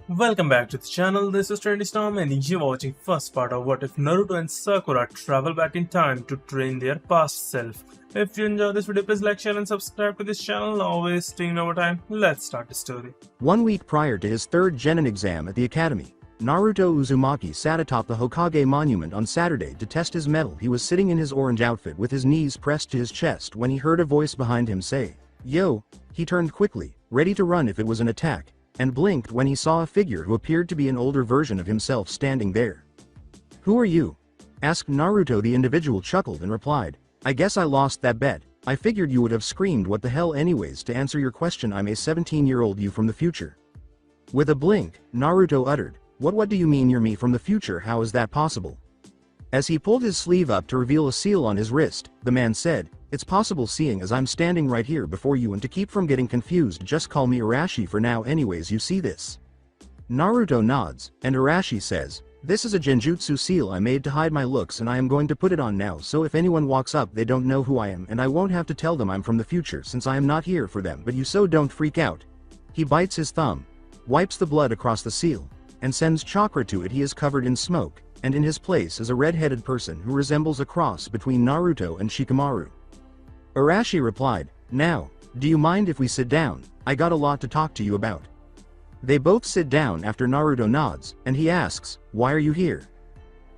Welcome back to the channel. This is Trendy Storm and you're watching first part of What If Naruto and Sakura travel back in time to train their past self. If you enjoyed this video, please like, share and subscribe to this channel. Always staying over time. Let's start the story. 1 week prior to his third genin exam at the academy, Naruto Uzumaki sat atop the Hokage monument on Saturday to test his mettle. He was sitting in his orange outfit with his knees pressed to his chest when he heard a voice behind him say, "Yo." He turned quickly, ready to run if it was an attack, and blinked when he saw a figure who appeared to be an older version of himself standing there. "Who are you?" asked Naruto. The individual chuckled and replied, "I guess I lost that bet. I figured you would have screamed what the hell anyways. To answer your question, I'm a 17-year-old you from the future." With a blink, Naruto uttered, What do you mean you're me from the future? How is that possible?" As he pulled his sleeve up to reveal a seal on his wrist, the man said, "It's possible seeing as I'm standing right here before you, and to keep from getting confused just call me Arashi for now. Anyways, you see this?" Naruto nods, and Arashi says, "This is a genjutsu seal I made to hide my looks, and I am going to put it on now so if anyone walks up they don't know who I am, and I won't have to tell them I'm from the future since I am not here for them, but you so don't freak out." He bites his thumb, wipes the blood across the seal, and sends Chakra to it. He is covered in smoke, and in his place is a red-headed person who resembles a cross between Naruto and Shikamaru. Arashi replied, "Now, do you mind if we sit down? I got a lot to talk to you about." They both sit down after Naruto nods, and he asks, "Why are you here?"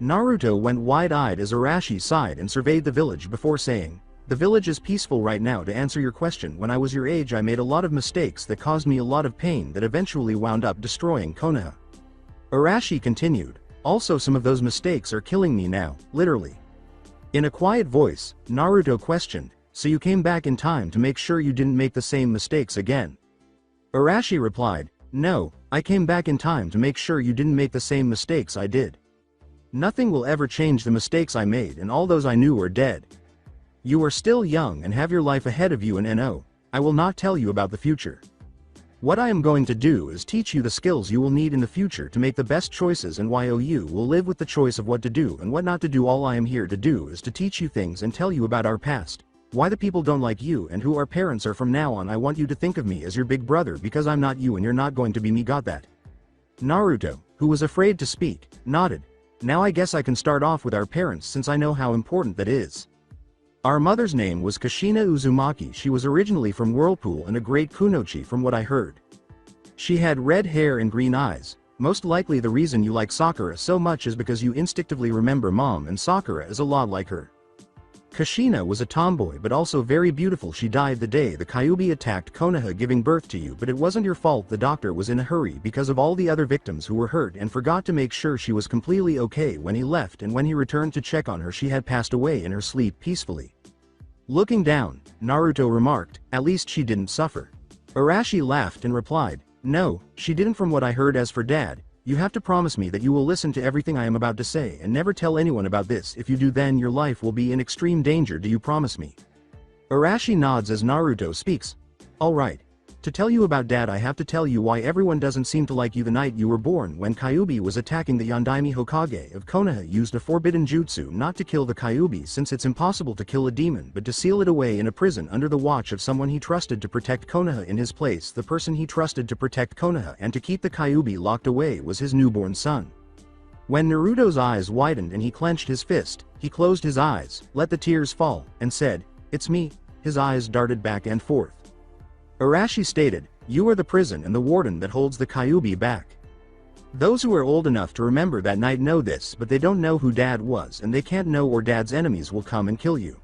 Naruto went wide-eyed as Arashi sighed and surveyed the village before saying, "The village is peaceful right now. To answer your question, when I was your age I made a lot of mistakes that caused me a lot of pain that eventually wound up destroying Konoha." Arashi continued, "Also some of those mistakes are killing me now, literally." In a quiet voice, Naruto questioned, "So you came back in time to make sure you didn't make the same mistakes again?" Arashi replied, "No, I came back in time to make sure you didn't make the same mistakes I did. Nothing will ever change the mistakes I made, and all those I knew are dead. You are still young and have your life ahead of you, and no, I will not tell you about the future. What I am going to do is teach you the skills you will need in the future to make the best choices, and you will live with the choice of what to do and what not to do. All I am here to do is to teach you things and tell you about our past, why the people don't like you, and who our parents are. From now on I want you to think of me as your big brother because I'm not you and you're not going to be me. Got that?" Naruto, who was afraid to speak, nodded. "Now I guess I can start off with our parents since I know how important that is. Our mother's name was Kushina Uzumaki. She was originally from Whirlpool and a great kunoichi from what I heard. She had red hair and green eyes. Most likely the reason you like Sakura so much is because you instinctively remember mom, and Sakura is a lot like her. Kushina was a tomboy but also very beautiful. She died the day the Kyuubi attacked Konoha, giving birth to you, but it wasn't your fault. The doctor was in a hurry because of all the other victims who were hurt and forgot to make sure she was completely okay when he left, and when he returned to check on her she had passed away in her sleep peacefully." Looking down, Naruto remarked, "At least she didn't suffer." Arashi laughed and replied, "No, she didn't from what I heard. As for dad, you have to promise me that you will listen to everything I am about to say and never tell anyone about this. If you do, then your life will be in extreme danger. Do you promise me?" Arashi nods as Naruto speaks. "All right. To tell you about dad I have to tell you why everyone doesn't seem to like you. The night you were born, when Kyuubi was attacking the Yondaime Hokage of Konoha, used a forbidden jutsu not to kill the Kyuubi since it's impossible to kill a demon, but to seal it away in a prison under the watch of someone he trusted to protect Konoha. In his place, the person he trusted to protect Konoha and to keep the Kyuubi locked away was his newborn son." When Naruto's eyes widened and he clenched his fist, he closed his eyes, let the tears fall, and said, "It's me." His eyes darted back and forth. Arashi stated, "You are the prison and the warden that holds the Kyuubi back. Those who are old enough to remember that night know this, but they don't know who dad was, and they can't know, or dad's enemies will come and kill you.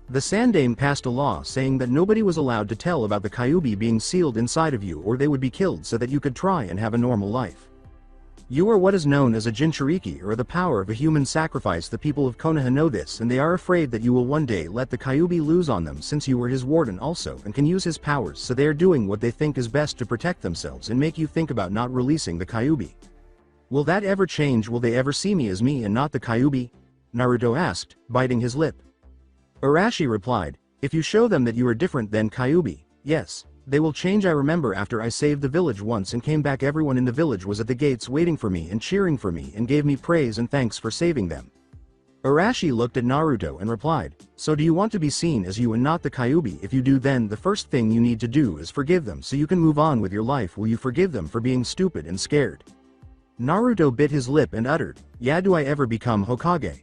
The Sandaime passed a law saying that nobody was allowed to tell about the Kyuubi being sealed inside of you, or they would be killed, so that you could try and have a normal life. You are what is known as a Jinchuriki, or the power of a human sacrifice. The people of Konoha know this, and they are afraid that you will one day let the Kyuubi lose on them, since you were his warden also and can use his powers, so they are doing what they think is best to protect themselves and make you think about not releasing the Kyuubi. Will that ever change? Will they ever see me as me and not the Kyuubi?" Naruto asked, biting his lip. Arashi replied, "If you show them that you are different than Kyuubi, yes, they will change. I remember after I saved the village once and came back, everyone in the village was at the gates waiting for me and cheering for me and gave me praise and thanks for saving them." Arashi looked at Naruto and replied, "So do you want to be seen as you and not the Kyuubi? If you do, then the first thing you need to do is forgive them so you can move on with your life. Will you forgive them for being stupid and scared?" Naruto bit his lip and uttered, "Yeah, do I ever become Hokage?"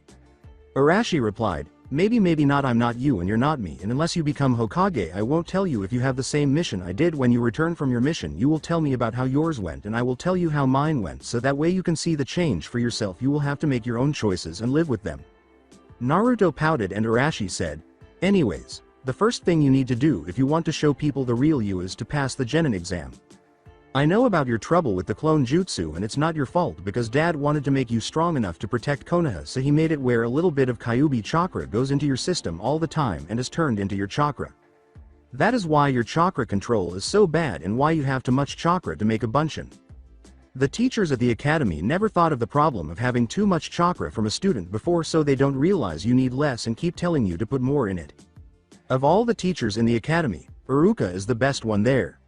Arashi replied, maybe not. I'm not you and you're not me, and unless you become Hokage I won't tell you if you have the same mission I did. When you return from your mission you will tell me about how yours went and I will tell you how mine went, so that way you can see the change for yourself. You will have to make your own choices and live with them." Naruto pouted and Arashi said, "Anyways, the first thing you need to do if you want to show people the real you is to pass the Genin exam. I know about your trouble with the clone jutsu and it's not your fault because Dad wanted to make you strong enough to protect Konoha, so he made it where a little bit of Kyuubi chakra goes into your system all the time and is turned into your chakra. That is why your chakra control is so bad and why you have too much chakra to make a bunshin. The teachers at the academy never thought of the problem of having too much chakra from a student before, so they don't realize you need less and keep telling you to put more in it. Of all the teachers in the academy, Iruka is the best one there.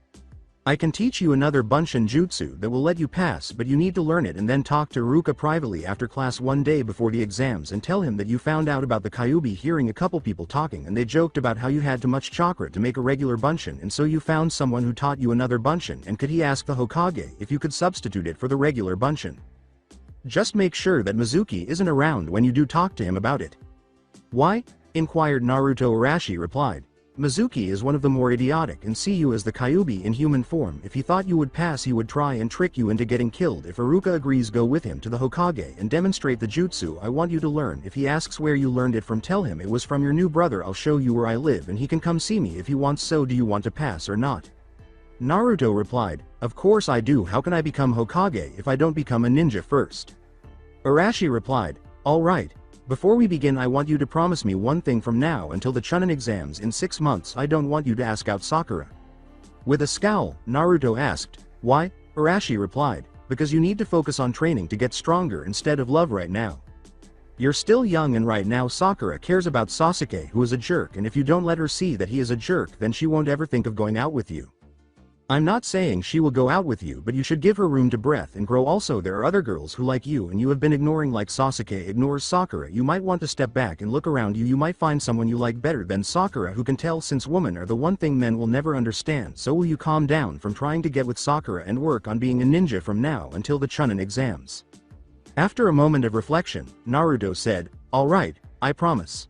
I can teach you another bunshin jutsu that will let you pass, but you need to learn it and then talk to Iruka privately after class one day before the exams and tell him that you found out about the Kyuubi hearing a couple people talking and they joked about how you had too much chakra to make a regular bunshin, and so you found someone who taught you another bunshin, and could he ask the Hokage if you could substitute it for the regular bunshin. Just make sure that Mizuki isn't around when you do talk to him about it." "Why?" inquired Naruto. Arashi replied, "Mizuki is one of the more idiotic and see you as the Kyuubi in human form. If he thought you would pass he would try and trick you into getting killed. If Iruka agrees, go with him to the Hokage and demonstrate the jutsu I want you to learn. If he asks where you learned it from, tell him it was from your new brother. I'll show you where I live and he can come see me if he wants. So do you want to pass or not?" Naruto replied, "Of course I do. How can I become Hokage if I don't become a ninja first?" Arashi replied, "All right. Before we begin I want you to promise me one thing. From now until the Chunin exams in 6 months I don't want you to ask out Sakura." With a scowl, Naruto asked, "Why?" Arashi replied, "Because you need to focus on training to get stronger instead of love right now. You're still young and right now Sakura cares about Sasuke, who is a jerk, and if you don't let her see that he is a jerk then she won't ever think of going out with you. I'm not saying she will go out with you, but you should give her room to breathe and grow. Also there are other girls who like you and you have been ignoring, like Sasuke ignores Sakura. You might want to step back and look around you. You might find someone you like better than Sakura who can tell, since women are the one thing men will never understand. So will you calm down from trying to get with Sakura and work on being a ninja from now until the Chunin exams?" After a moment of reflection, Naruto said, "All right, I promise."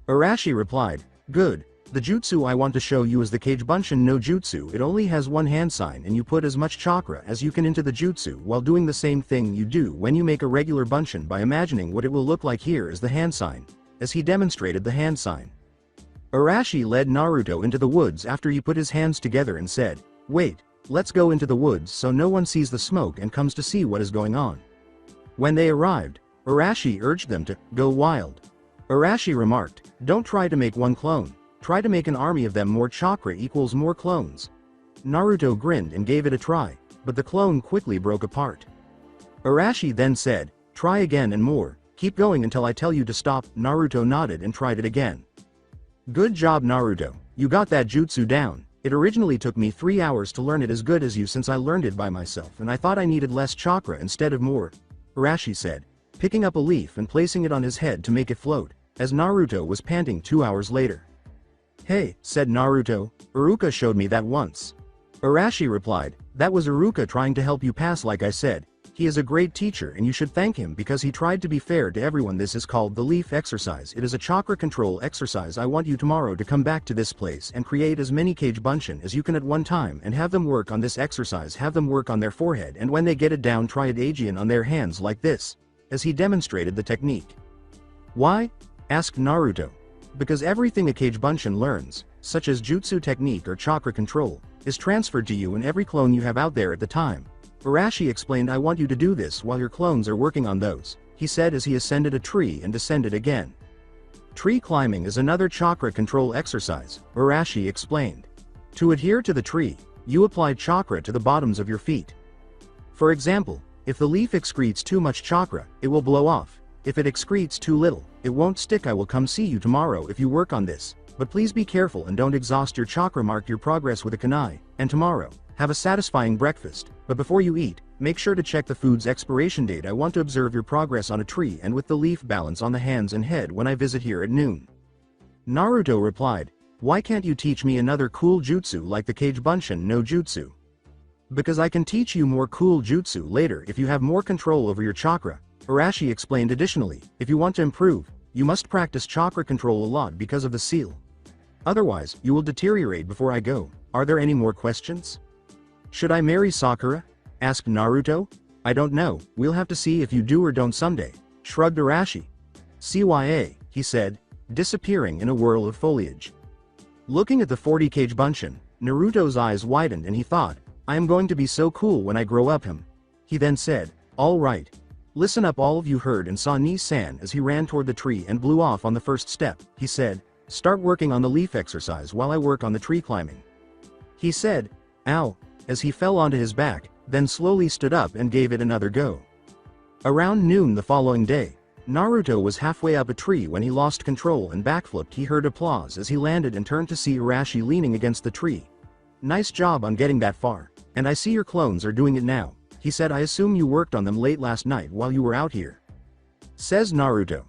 Arashi replied, "Good. The jutsu I want to show you is the Kage Bunshin no Jutsu. It only has one hand sign and you put as much chakra as you can into the jutsu while doing the same thing you do when you make a regular bunshin by imagining what it will look like. Here is the hand sign," as he demonstrated the hand sign. Arashi led Naruto into the woods after he put his hands together and said, "Wait, let's go into the woods so no one sees the smoke and comes to see what is going on." When they arrived, Arashi urged them to go wild. Arashi remarked, "Don't try to make one clone. Try to make an army of them. More chakra equals more clones." Naruto grinned and gave it a try, but the clone quickly broke apart. Arashi then said, "Try again and more, keep going until I tell you to stop." Naruto nodded and tried it again. "Good job Naruto, you got that jutsu down. It originally took me 3 hours to learn it as good as you, since I learned it by myself and I thought I needed less chakra instead of more," Arashi said, picking up a leaf and placing it on his head to make it float, as Naruto was panting 2 hours later. "Hey," said Naruto, "Iruka showed me that once." Arashi replied, "That was Iruka trying to help you pass. Like I said, he is a great teacher and you should thank him because he tried to be fair to everyone. This is called the leaf exercise. It is a chakra control exercise. I want you tomorrow to come back to this place and create as many Kage Bunshin as you can at one time and have them work on this exercise. Have them work on their forehead, and when they get it down try it Aegean on their hands like this," as he demonstrated the technique. "Why?" asked Naruto. "Because everything a Kage Bunshin learns, such as jutsu technique or chakra control, is transferred to you and every clone you have out there at the time." Arashi explained, "I want you to do this while your clones are working on those," he said as he ascended a tree and descended again. "Tree climbing is another chakra control exercise," Arashi explained. "To adhere to the tree, you apply chakra to the bottoms of your feet. For example, if the leaf excretes too much chakra, it will blow off. If it excretes too little, it won't stick. I will come see you tomorrow if you work on this, but please be careful and don't exhaust your chakra. Mark your progress with a kunai, and tomorrow, have a satisfying breakfast, but before you eat, make sure to check the food's expiration date. I want to observe your progress on a tree and with the leaf balance on the hands and head when I visit here at noon. Naruto replied, why can't you teach me another cool jutsu like the Kage Bunshin no Jutsu? Because I can teach you more cool jutsu later if you have more control over your chakra, Arashi explained. Additionally, if you want to improve, you must practice chakra control a lot because of the seal. Otherwise, you will deteriorate before I go. Are there any more questions? Should I marry Sakura? Asked Naruto. I don't know, we'll have to see if you do or don't someday, shrugged Arashi. CYA, he said, disappearing in a whirl of foliage. Looking at the 40 Kage Bunshin, Naruto's eyes widened and he thought, I am going to be so cool when I grow up. He then said, all right. Listen up, all of you heard and saw Ni-san as he ran toward the tree and blew off on the first step. He said, start working on the leaf exercise while I work on the tree climbing. He said, ow, as he fell onto his back, then slowly stood up and gave it another go. Around noon the following day, Naruto was halfway up a tree when he lost control and backflipped. He heard applause as he landed and turned to see Arashi leaning against the tree. Nice job on getting that far, and I see your clones are doing it now, he said. I assume you worked on them late last night while you were out here. Says Naruto.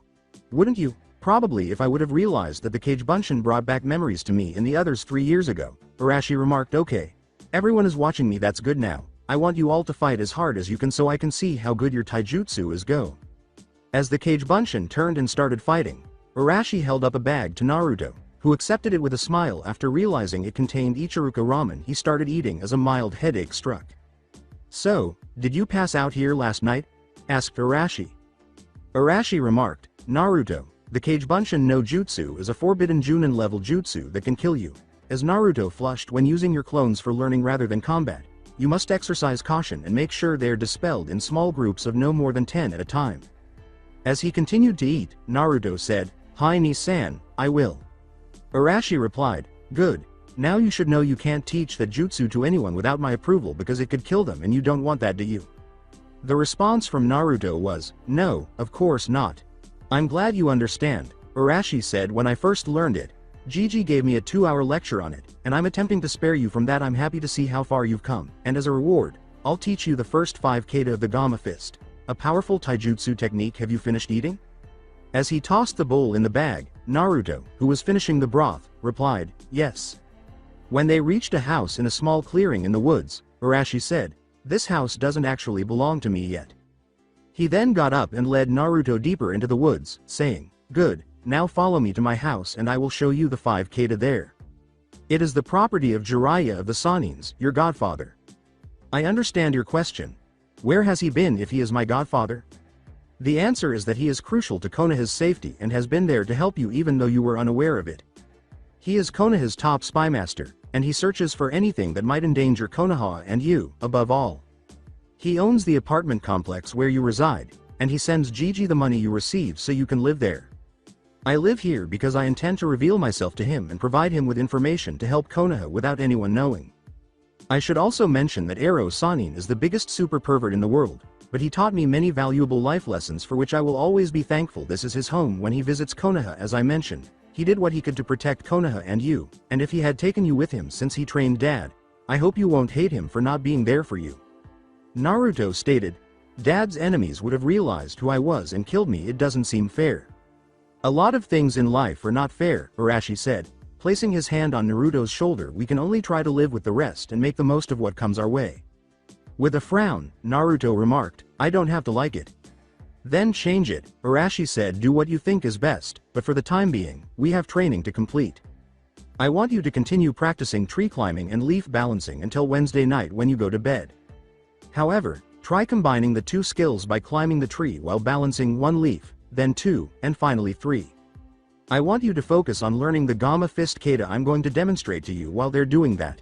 Wouldn't you? Probably, if I would have realized that the Kage Bunshin brought back memories to me and the others 3 years ago, Arashi remarked. Okay. Everyone is watching me, that's good. Now, I want you all to fight as hard as you can so I can see how good your taijutsu is. Go. As the Kage Bunshin turned and started fighting, Arashi held up a bag to Naruto, who accepted it with a smile. After realizing it contained Iruka ramen, he started eating as a mild headache struck. So, did you pass out here last night? Asked Arashi. Arashi remarked, Naruto, the Kage Bunshin no Jutsu is a forbidden Junin level jutsu that can kill you. As Naruto flushed, when using your clones for learning rather than combat, you must exercise caution and make sure they are dispelled in small groups of no more than 10 at a time. As he continued to eat, Naruto said, Hi Ni-san, I will. Arashi replied, good, now you should know you can't teach that jutsu to anyone without my approval because it could kill them and you don't want that, do you? The response from Naruto was, no, of course not. I'm glad you understand, Arashi said. When I first learned it, Gigi gave me a 2-hour lecture on it, and I'm attempting to spare you from that. I'm happy to see how far you've come, and as a reward, I'll teach you the first 5 kata of the Gamma Fist, a powerful taijutsu technique. Have you finished eating? As he tossed the bowl in the bag, Naruto, who was finishing the broth, replied, yes. When they reached a house in a small clearing in the woods, Arashi said, this house doesn't actually belong to me yet. He then got up and led Naruto deeper into the woods, saying, good, now follow me to my house and I will show you the 5 kata there. It is the property of Jiraiya of the Sanins, your godfather. I understand your question. Where has he been if he is my godfather? The answer is that he is crucial to Konoha's safety and has been there to help you even though you were unaware of it. He is Konoha's top spy master, and he searches for anything that might endanger Konoha and you, above all. He owns the apartment complex where you reside, and he sends Gigi the money you receive so you can live there. I live here because I intend to reveal myself to him and provide him with information to help Konoha without anyone knowing. I should also mention that Ero Sanin is the biggest super pervert in the world, but he taught me many valuable life lessons for which I will always be thankful. This is his home when he visits Konoha. As I mentioned, he did what he could to protect Konoha and you, and if he had taken you with him since he trained Dad, I hope you won't hate him for not being there for you. Naruto stated, Dad's enemies would have realized who I was and killed me. It doesn't seem fair. A lot of things in life are not fair, Arashi said, placing his hand on Naruto's shoulder. We can only try to live with the rest and make the most of what comes our way. With a frown, Naruto remarked, I don't have to like it. Then change it, Arashi said. Do what you think is best, but for the time being, we have training to complete. I want you to continue practicing tree climbing and leaf balancing until Wednesday night when you go to bed. However, try combining the 2 skills by climbing the tree while balancing 1 leaf, then 2, and finally 3. I want you to focus on learning the Gamma Fist kata. I'm going to demonstrate to you while they're doing that.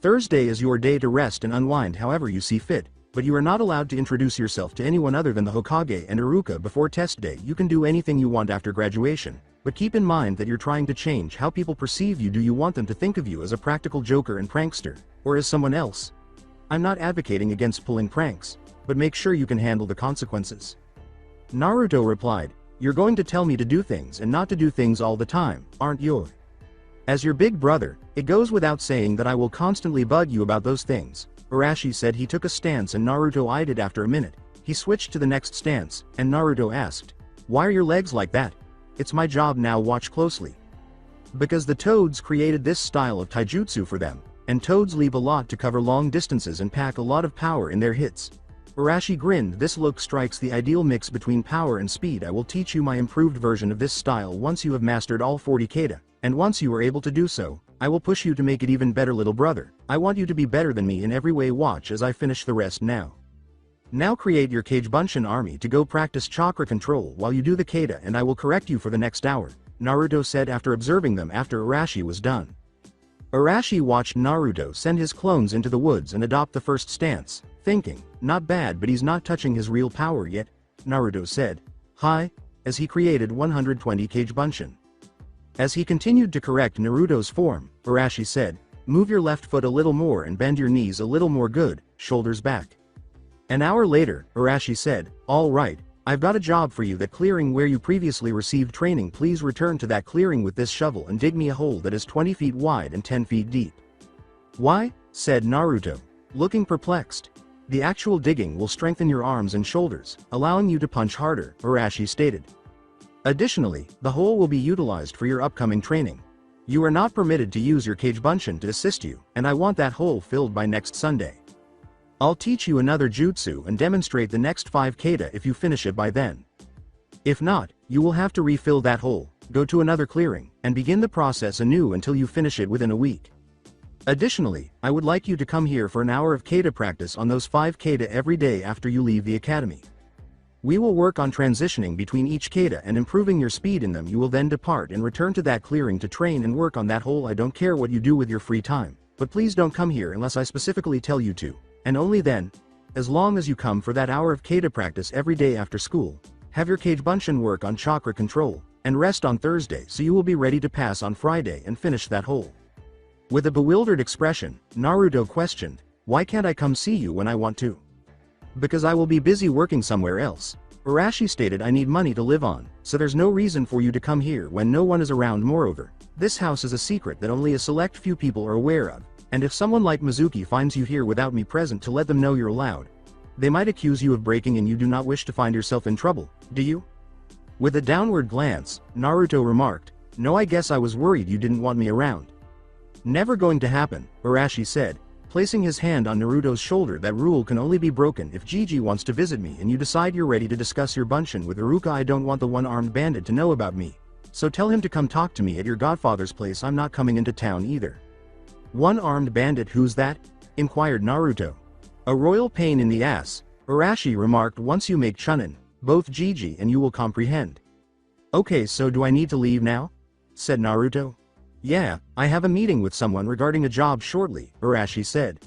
Thursday is your day to rest and unwind however you see fit, but you are not allowed to introduce yourself to anyone other than the Hokage and Iruka before test day. You can do anything you want after graduation, but keep in mind that you're trying to change how people perceive you. Do you want them to think of you as a practical joker and prankster, or as someone else? I'm not advocating against pulling pranks, but make sure you can handle the consequences. Naruto replied, you're going to tell me to do things and not to do things all the time, aren't you? As your big brother, it goes without saying that I will constantly bug you about those things, Arashi said. He took a stance and Naruto eyed it. After a minute, he switched to the next stance, and Naruto asked, "Why are your legs like that?" "It's my job now, watch closely." Because the toads created this style of taijutsu for them, and toads leap a lot to cover long distances and pack a lot of power in their hits. Arashi grinned. This look strikes the ideal mix between power and speed. I will teach you my improved version of this style once you have mastered all 40 kata, and once you are able to do so, I will push you to make it even better, little brother. I want you to be better than me in every way. Watch as I finish the rest now. Now create your Kage Bunshin army to go practice chakra control while you do the kata, and I will correct you for the next hour, Naruto said after observing them after Arashi was done. Arashi watched Naruto send his clones into the woods and adopt the first stance, thinking, not bad, but he's not touching his real power yet. Naruto said, "Hi," as he created 120 Kage Bunshin. As he continued to correct Naruto's form, Arashi said, "Move your left foot a little more and bend your knees a little more, good, shoulders back." An hour later, Arashi said, "All right, I've got a job for you. That clearing where you previously received training, please return to that clearing with this shovel and dig me a hole that is 20 feet wide and 10 feet deep." "Why?" said Naruto, looking perplexed. "The actual digging will strengthen your arms and shoulders, allowing you to punch harder," Arashi stated. "Additionally, the hole will be utilized for your upcoming training. You are not permitted to use your Kage Bunshin to assist you, and I want that hole filled by next Sunday. I'll teach you another jutsu and demonstrate the next 5 kata if you finish it by then. If not, you will have to refill that hole, go to another clearing, and begin the process anew until you finish it within a week. Additionally, I would like you to come here for an hour of kata practice on those 5 kata every day after you leave the academy. We will work on transitioning between each kata and improving your speed in them. You will then depart and return to that clearing to train and work on that hole. I don't care what you do with your free time, but please don't come here unless I specifically tell you to. And only then, as long as you come for that hour of kata practice every day after school, have your Kage Bunshin work on chakra control, and rest on Thursday so you will be ready to pass on Friday and finish that hole." With a bewildered expression, Naruto questioned, "Why can't I come see you when I want to?" "Because I will be busy working somewhere else." Arashi stated, "I need money to live on, so there's no reason for you to come here when no one is around. Moreover, this house is a secret that only a select few people are aware of. And if someone like Mizuki finds you here without me present to let them know you're allowed, they might accuse you of breaking, and you do not wish to find yourself in trouble, do you?" With a downward glance, Naruto remarked, "No, I guess I was worried you didn't want me around." "Never going to happen," Arashi said, placing his hand on Naruto's shoulder. "That rule can only be broken if Gigi wants to visit me and you decide you're ready to discuss your Bunshin with Iruka. I don't want the one-armed bandit to know about me, so tell him to come talk to me at your godfather's place. I'm not coming into town either." "One-armed bandit, who's that?" inquired Naruto. "A royal pain in the ass," Arashi remarked. "Once you make Chunin, both Gigi and you will comprehend." "Okay, so do I need to leave now?" said Naruto. "Yeah, I have a meeting with someone regarding a job shortly," Arashi said.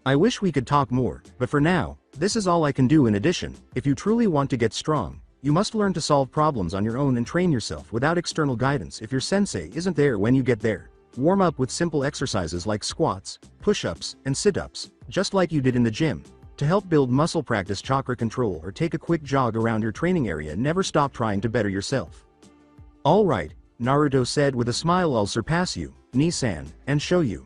"I wish we could talk more, but for now, this is all I can do. In addition, if you truly want to get strong, you must learn to solve problems on your own and train yourself without external guidance. If your sensei isn't there when you get there, warm up with simple exercises like squats, push-ups, and sit-ups, just like you did in the gym, to help build muscle. Practice chakra control or take a quick jog around your training area. Never stop trying to better yourself." "All right," Naruto said with a smile. "I'll surpass you, Nisan, and show you."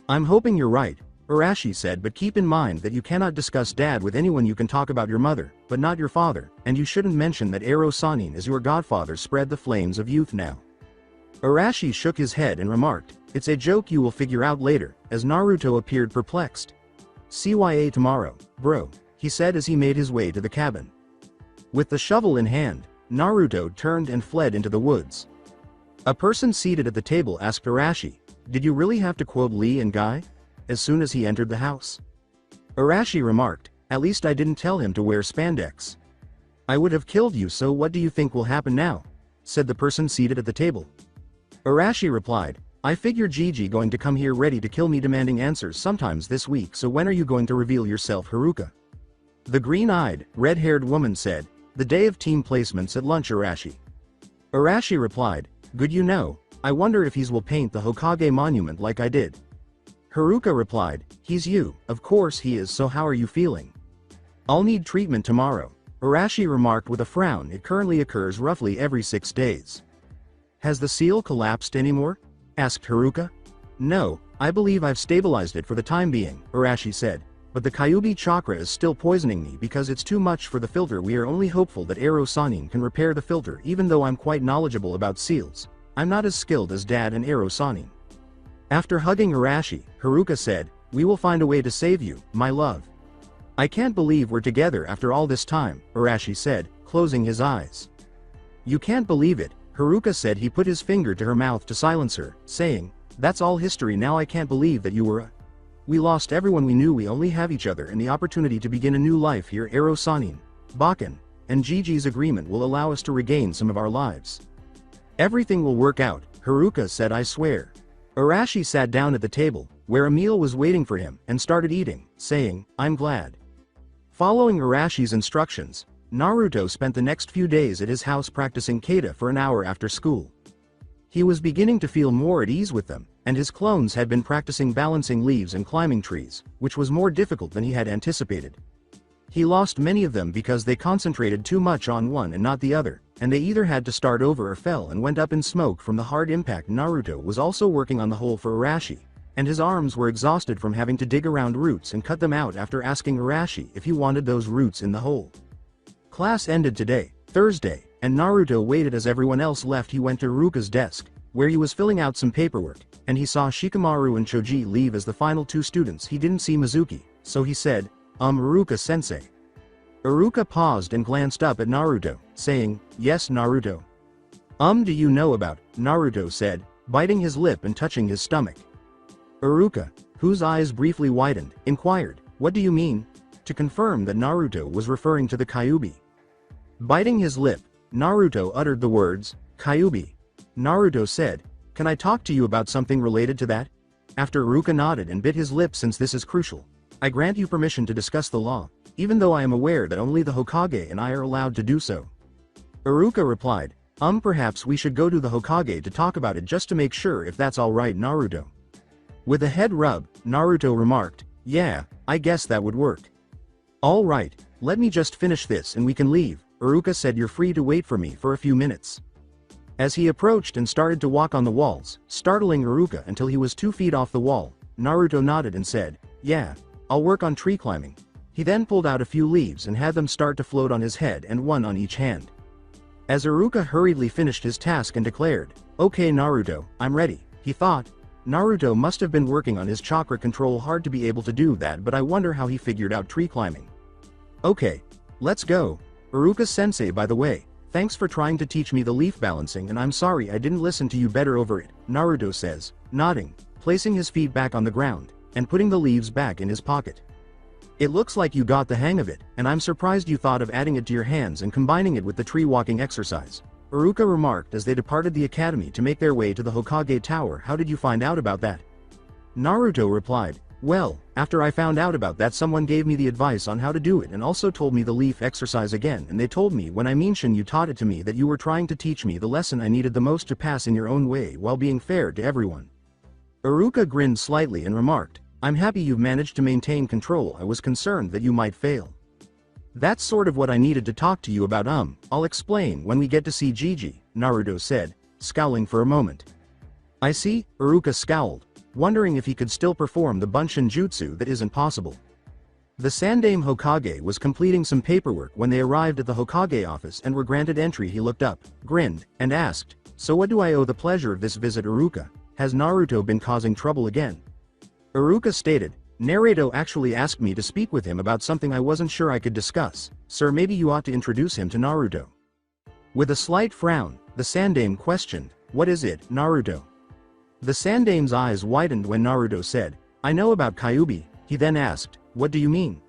"I'm hoping you're right," Arashi said, "but keep in mind that you cannot discuss dad with anyone. You can talk about your mother, but not your father, and you shouldn't mention that Ero Sanin is your godfather. Spread the flames of youth now." Arashi shook his head and remarked, "It's a joke, you will figure out later," as Naruto appeared perplexed. "CYA tomorrow, bro," he said as he made his way to the cabin. With the shovel in hand, Naruto turned and fled into the woods. A person seated at the table asked Arashi, "Did you really have to quote Lee and Guy?" as soon as he entered the house. Arashi remarked, "At least I didn't tell him to wear spandex." "I would have killed you, so what do you think will happen now?" said the person seated at the table. Arashi replied, "I figure Gigi going to come here ready to kill me, demanding answers sometimes this week. So when are you going to reveal yourself, Iruka?" The green-eyed, red-haired woman said, "The day of team placements at lunch, Arashi." Arashi replied, "Good, you know, I wonder if he's will paint the Hokage monument like I did." Iruka replied, "He's you, of course he is, so how are you feeling?" "I'll need treatment tomorrow," Arashi remarked with a frown. "It currently occurs roughly every 6 days. "Has the seal collapsed anymore?" asked Iruka. "No, I believe I've stabilized it for the time being," Arashi said. but the Kyuubi chakra is still poisoning me because it's too much for the filter. We are only hopeful that Ero Sanin can repair the filter. Even though I'm quite knowledgeable about seals, I'm not as skilled as Dad and Ero Sanin." After hugging Arashi, Haruka said, "We will find a way to save you, my love." "I can't believe we're together after all this time," Arashi said, closing his eyes. "You can't believe it," Haruka said. He put his finger to her mouth to silence her, saying, "That's all history now. I can't believe that you were We lost everyone we knew. We only have each other and the opportunity to begin a new life here. Ero Sanin, Bakken, and Gigi's agreement will allow us to regain some of our lives. Everything will work out," Haruka said. "I swear." Arashi sat down at the table, where a meal was waiting for him, and started eating, saying, "I'm glad." Following Arashi's instructions, Naruto spent the next few days at his house practicing kata for an hour after school. He was beginning to feel more at ease with them, and his clones had been practicing balancing leaves and climbing trees, which was more difficult than he had anticipated. He lost many of them because they concentrated too much on one and not the other, and they either had to start over or fell and went up in smoke from the hard impact. Naruto was also working on the hole for Arashi, and his arms were exhausted from having to dig around roots and cut them out after asking Arashi if he wanted those roots in the hole. Class ended today, Thursday, and Naruto waited as everyone else left. He went to Iruka's desk, where he was filling out some paperwork, and he saw Shikamaru and Choji leave as the final two students. He didn't see Mizuki, so he said, Iruka-sensei." Iruka paused and glanced up at Naruto, saying, "Yes, Naruto." Do you know about," Naruto said, biting his lip and touching his stomach. Iruka, whose eyes briefly widened, inquired, "What do you mean?" to confirm that Naruto was referring to the Kyuubi. Biting his lip, Naruto uttered the words, "Kyuubi." Naruto said, "Can I talk to you about something related to that?" After Iruka nodded and bit his lip. "Since this is crucial, I grant you permission to discuss the law, even though I am aware that only the Hokage and I are allowed to do so." Iruka replied, Perhaps we should go to the Hokage to talk about it just to make sure if that's alright." Naruto. With a head rub, Naruto remarked, "Yeah, I guess that would work." "Alright, let me just finish this and we can leave," Iruka said. "You're free to wait for me for a few minutes." As he approached and started to walk on the walls, startling Iruka until he was 2 feet off the wall, Naruto nodded and said, "Yeah, I'll work on tree climbing." He then pulled out a few leaves and had them start to float on his head and one on each hand. As Iruka hurriedly finished his task and declared, "Okay Naruto, I'm ready," he thought, Naruto must have been working on his chakra control hard to be able to do that, but I wonder how he figured out tree climbing. "Okay, let's go. Iruka-sensei, by the way, thanks for trying to teach me the leaf balancing, and I'm sorry I didn't listen to you better over it," Naruto says, nodding, placing his feet back on the ground, and putting the leaves back in his pocket. "It looks like you got the hang of it, and I'm surprised you thought of adding it to your hands and combining it with the tree walking exercise," Iruka remarked as they departed the academy to make their way to the Hokage Tower. "How did you find out about that?" Naruto replied, "Well, after I found out about that, someone gave me the advice on how to do it and also told me the leaf exercise again, and they told me when I mentioned you taught it to me that you were trying to teach me the lesson I needed the most to pass in your own way while being fair to everyone." Iruka grinned slightly and remarked, "I'm happy you've managed to maintain control. I was concerned that you might fail." "That's sort of what I needed to talk to you about. I'll explain when we get to see Gigi," Naruto said, scowling for a moment. "I see," Iruka scowled, wondering if he could still perform the Bunshin Jutsu that isn't possible. The Sandaime Hokage was completing some paperwork when they arrived at the Hokage office and were granted entry. He looked up, grinned, and asked, "So what do I owe the pleasure of this visit, Iruka? Has Naruto been causing trouble again?" Iruka stated, "Naruto actually asked me to speak with him about something I wasn't sure I could discuss. Sir, maybe you ought to introduce him to Naruto." With a slight frown, the Sandaime questioned, "What is it, Naruto?" The Sandaime's eyes widened when Naruto said, "I know about Kyuubi." He then asked, "What do you mean?"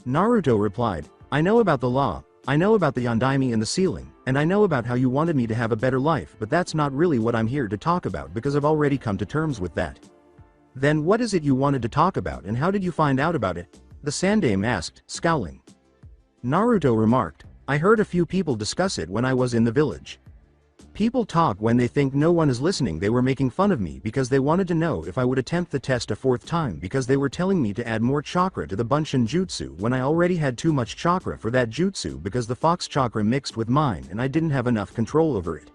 Naruto replied, "I know about the law, I know about the Yondaime and the ceiling, and I know about how you wanted me to have a better life, but that's not really what I'm here to talk about because I've already come to terms with that." "Then what is it you wanted to talk about and how did you find out about it?" the Sandaime asked, scowling. Naruto remarked, "I heard a few people discuss it when I was in the village. People talk when they think no one is listening. They were making fun of me because they wanted to know if I would attempt the test a 4th time because they were telling me to add more chakra to the Bunshin Jutsu when I already had too much chakra for that jutsu because the fox chakra mixed with mine and I didn't have enough control over it.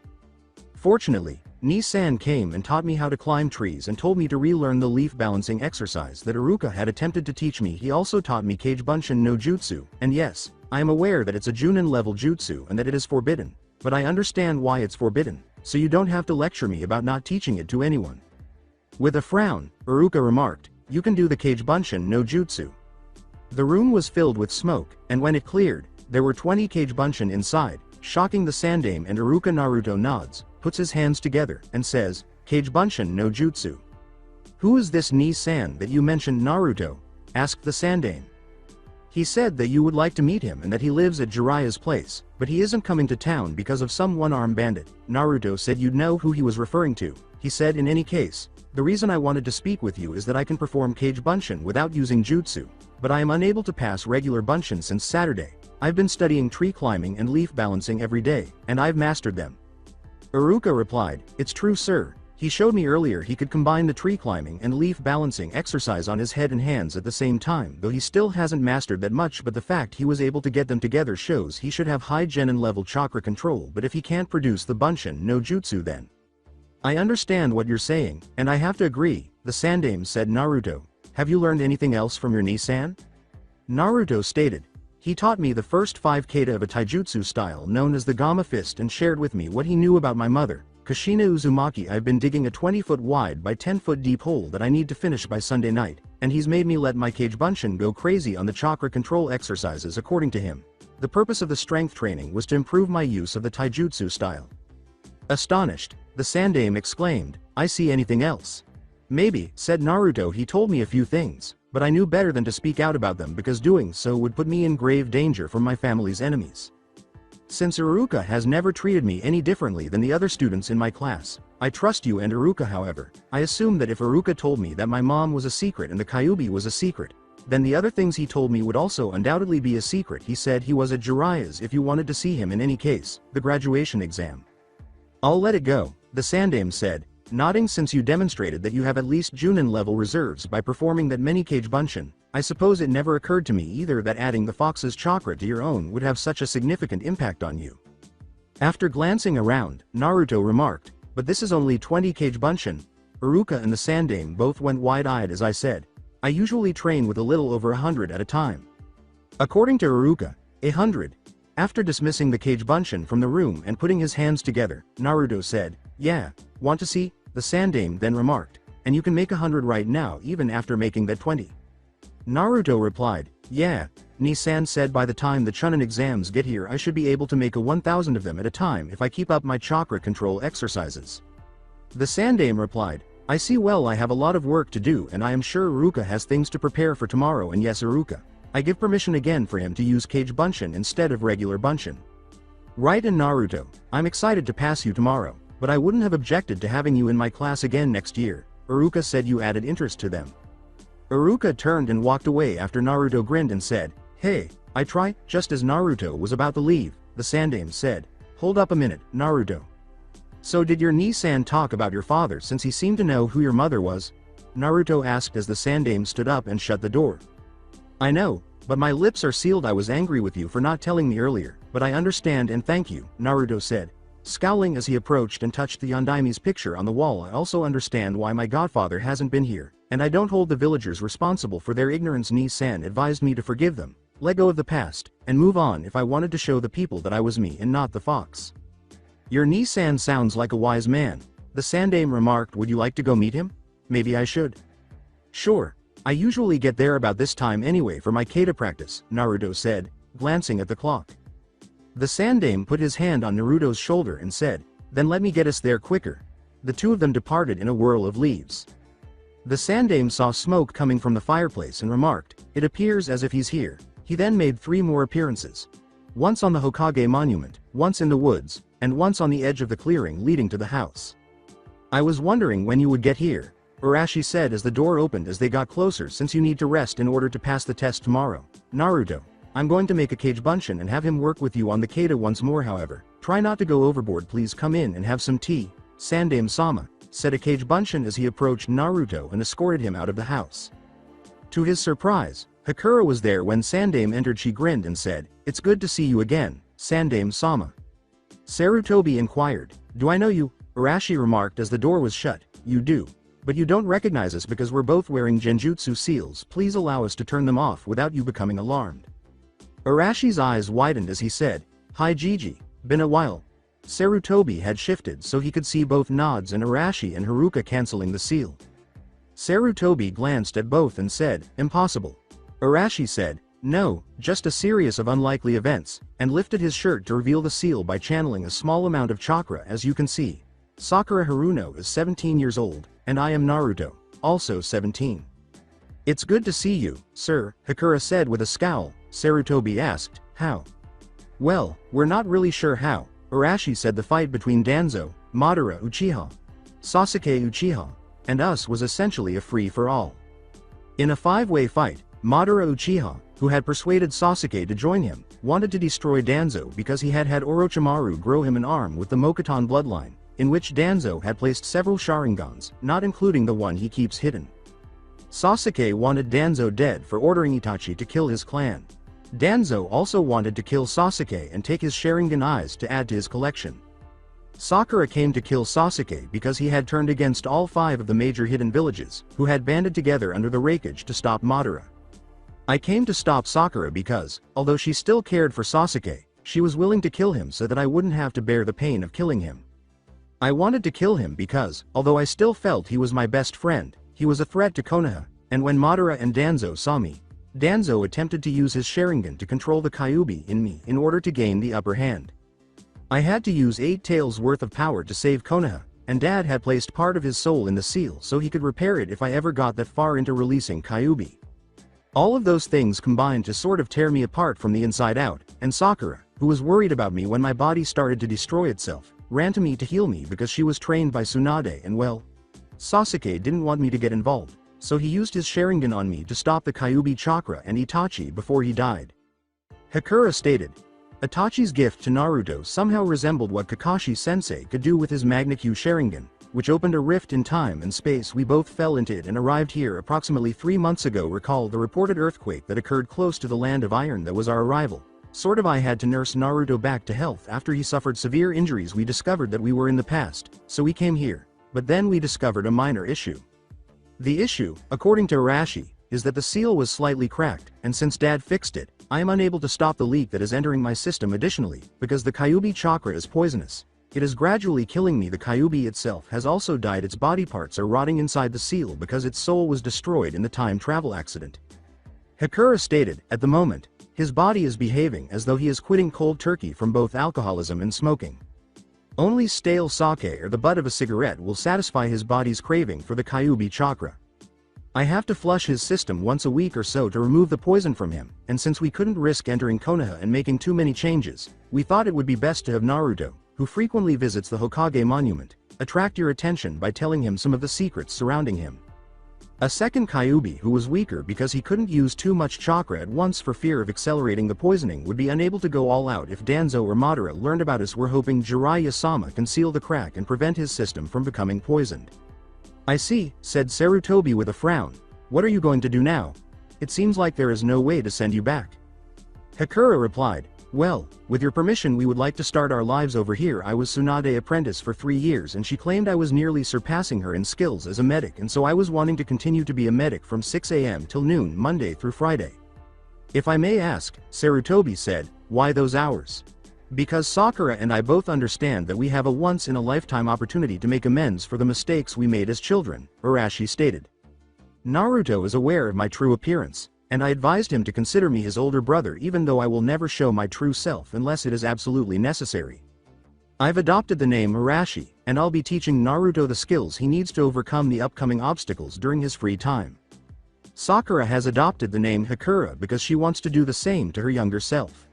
Fortunately, Ni-san came and taught me how to climb trees and told me to relearn the leaf balancing exercise that Iruka had attempted to teach me. He also taught me Kage Bunshin no Jutsu, and yes, I am aware that it's a Junin level jutsu and that it is forbidden, but I understand why it's forbidden, so you don't have to lecture me about not teaching it to anyone. With a frown, Iruka remarked, you can do the Kage Bunshin no Jutsu. The room was filled with smoke, and when it cleared, there were 20 Kage Bunshin inside, shocking the Sandame, and Iruka. Naruto nods, puts his hands together, and says, Kage Bunshin no Jutsu. Who is this Ni-san that you mentioned, Naruto? Asked the Sandame. He said that you would like to meet him and that he lives at Jiraiya's place, but he isn't coming to town because of some one-armed bandit. Naruto said you'd know who he was referring to. He said, in any case, the reason I wanted to speak with you is that I can perform Kage Bunshin without using jutsu, but I am unable to pass regular Bunshin since Saturday. I've been studying tree climbing and leaf balancing every day, and I've mastered them. Iruka replied, it's true, sir. He showed me earlier he could combine the tree climbing and leaf balancing exercise on his head and hands at the same time, though he still hasn't mastered that much, but the fact he was able to get them together shows he should have high genin level chakra control. But if he can't produce the Bunshin no Jutsu, then I understand what you're saying, and I have to agree, the Sandame said. Naruto, have you learned anything else from your Ni-san? Naruto stated, he taught me the first 5 kata of a taijutsu style known as the Gamma Fist and shared with me what he knew about my mother, Kushina Uzumaki. I've been digging a 20-foot wide by 10-foot deep hole that I need to finish by Sunday night, and he's made me let my Kage Bunshin go crazy on the chakra control exercises. According to him, the purpose of the strength training was to improve my use of the taijutsu style. Astonished, the Sandame exclaimed, I see. Anything else? Maybe, said Naruto. He told me a few things, but I knew better than to speak out about them because doing so would put me in grave danger from my family's enemies. Since Iruka has never treated me any differently than the other students in my class, I trust you and Iruka. However, I assume that if Iruka told me that my mom was a secret and the Kyuubi was a secret, then the other things he told me would also undoubtedly be a secret. He said he was at Jiraiya's if you wanted to see him. In any case, the graduation exam. I'll let it go, the Sandame said, nodding. Since you demonstrated that you have at least Junin level reserves by performing that many Kage Bunshin, I suppose it never occurred to me either that adding the fox's chakra to your own would have such a significant impact on you. After glancing around, Naruto remarked, but this is only 20 Kage Bunshin. Iruka and the Sandame both went wide-eyed as I said, I usually train with a little over 100 at a time. According to Iruka, 100. After dismissing the Kage Bunshin from the room and putting his hands together, Naruto said, yeah, want to see? The Sandame then remarked, and you can make 100 right now even after making that 20. Naruto replied, yeah, Ni-san said by the time the Chunin exams get here I should be able to make a 1000 of them at a time if I keep up my chakra control exercises. The Sandame replied, I see. Well, I have a lot of work to do and I am sure Iruka has things to prepare for tomorrow, and yes, Iruka, I give permission again for him to use Kage Bunshin instead of regular Bunshin. Right. And Naruto, I'm excited to pass you tomorrow, but I wouldn't have objected to having you in my class again next year. Iruka said. You added interest to them. Iruka turned and walked away after Naruto grinned and said, hey, I try. Just as Naruto was about to leave, the Sandame said, hold up a minute, Naruto. So did your Ni-san talk about your father since he seemed to know who your mother was? Naruto asked as the Sandame stood up and shut the door. I know, but my lips are sealed. I was angry with you for not telling me earlier, but I understand and thank you, Naruto said, scowling as he approached and touched the Yondaime's picture on the wall. I also understand why my godfather hasn't been here, and I don't hold the villagers responsible for their ignorance. Ni-san advised me to forgive them, let go of the past, and move on if I wanted to show the people that I was me and not the fox. Your Ni-san sounds like a wise man, the Sandame remarked. Would you like to go meet him? Maybe I should. Sure. I usually get there about this time anyway for my kata practice, Naruto said, glancing at the clock. The Sandame put his hand on Naruto's shoulder and said, then let me get us there quicker. The two of them departed in a whirl of leaves. The Sandame saw smoke coming from the fireplace and remarked, it appears as if he's here. He then made 3 more appearances. Once on the Hokage monument, once in the woods, and once on the edge of the clearing leading to the house. I was wondering when you would get here, Urashi said as the door opened as they got closer. Since you need to rest in order to pass the test tomorrow, Naruto, I'm going to make a Kage Bunshin and have him work with you on the kata once more. However, try not to go overboard. Please come in and have some tea, Sandame-sama, said a Kage Bunshin as he approached Naruto and escorted him out of the house. To his surprise, Hakura was there when Sandame entered. She grinned and said, it's good to see you again, Sandame-sama. Sarutobi inquired, do I know you? Arashi remarked as the door was shut. You do. But you don't recognize us because we're both wearing genjutsu seals. Please allow us to turn them off without you becoming alarmed. Arashi's eyes widened as he said, Hi Gigi, been a while. Sarutobi had shifted so he could see both nods and Arashi and Iruka canceling the seal. Sarutobi glanced at both and said, Impossible. Arashi said, No, just a series of unlikely events, and lifted his shirt to reveal the seal by channeling a small amount of chakra. As you can see, Sakura Haruno is 17 years old, and I am Naruto, also 17. It's good to see you, sir, Sakura said with a scowl. Sarutobi asked, How? Well, we're not really sure how. Arashi said the fight between Danzo, Madara Uchiha, Sasuke Uchiha, and us was essentially a free-for-all. In a five-way fight, Madara Uchiha, who had persuaded Sasuke to join him, wanted to destroy Danzo because he had had Orochimaru grow him an arm with the Mokuton bloodline, in which Danzo had placed several Sharingans, not including the one he keeps hidden. Sasuke wanted Danzo dead for ordering Itachi to kill his clan. Danzo also wanted to kill Sasuke and take his Sharingan eyes to add to his collection. Sakura came to kill Sasuke because he had turned against all 5 of the major hidden villages, who had banded together under the Raikage to stop Madara. I came to stop Sakura because, although she still cared for Sasuke, she was willing to kill him so that I wouldn't have to bear the pain of killing him. I wanted to kill him because, although I still felt he was my best friend, he was a threat to Konoha, and when Madara and Danzo saw me, Danzo attempted to use his Sharingan to control the Kyuubi in me in order to gain the upper hand. I had to use 8 tails worth of power to save Konoha, and Dad had placed part of his soul in the seal so he could repair it if I ever got that far into releasing Kyuubi. All of those things combined to sort of tear me apart from the inside out, and Sakura, who was worried about me when my body started to destroy itself, ran to me to heal me because she was trained by Tsunade and well, Sasuke didn't want me to get involved, so he used his Sharingan on me to stop the Kyuubi chakra and Itachi before he died. Sakura stated, Itachi's gift to Naruto somehow resembled what Kakashi-sensei could do with his Magna-Q Sharingan, which opened a rift in time and space. We both fell into it and arrived here approximately 3 months ago. Recall the reported earthquake that occurred close to the Land of Iron. That was our arrival. Sort of I had to nurse Naruto back to health after he suffered severe injuries. We discovered that we were in the past, so we came here. But then we discovered a minor issue. The issue, according to Arashi, is that the seal was slightly cracked, and since Dad fixed it, I am unable to stop the leak that is entering my system. Additionally, because the Kyuubi chakra is poisonous, it is gradually killing me. The Kyuubi itself has also died. Its body parts are rotting inside the seal because its soul was destroyed in the time travel accident. Sakura stated, at the moment, his body is behaving as though he is quitting cold turkey from both alcoholism and smoking. Only stale sake or the butt of a cigarette will satisfy his body's craving for the Kyuubi chakra. I have to flush his system once a week or so to remove the poison from him, and since we couldn't risk entering Konoha and making too many changes, we thought it would be best to have Naruto, who frequently visits the Hokage monument, attract your attention by telling him some of the secrets surrounding him. A second Kyuubi who was weaker because he couldn't use too much chakra at once for fear of accelerating the poisoning would be unable to go all out if Danzo or Madara learned about us. We're hoping Jiraiya-sama can seal the crack and prevent his system from becoming poisoned. I see, said Sarutobi with a frown. What are you going to do now? It seems like there is no way to send you back. Sakura replied, well, with your permission we would like to start our lives over here. I was Tsunade apprentice for 3 years and she claimed I was nearly surpassing her in skills as a medic, and so I was wanting to continue to be a medic from 6 AM till noon Monday through Friday. If I may ask, Sarutobi said, why those hours? Because Sakura and I both understand that we have a once-in-a-lifetime opportunity to make amends for the mistakes we made as children, Arashi stated. Naruto is aware of my true appearance, and I advised him to consider me his older brother even though I will never show my true self unless it is absolutely necessary. I've adopted the name Arashi, and I'll be teaching Naruto the skills he needs to overcome the upcoming obstacles during his free time. Sakura has adopted the name Sakura because she wants to do the same to her younger self.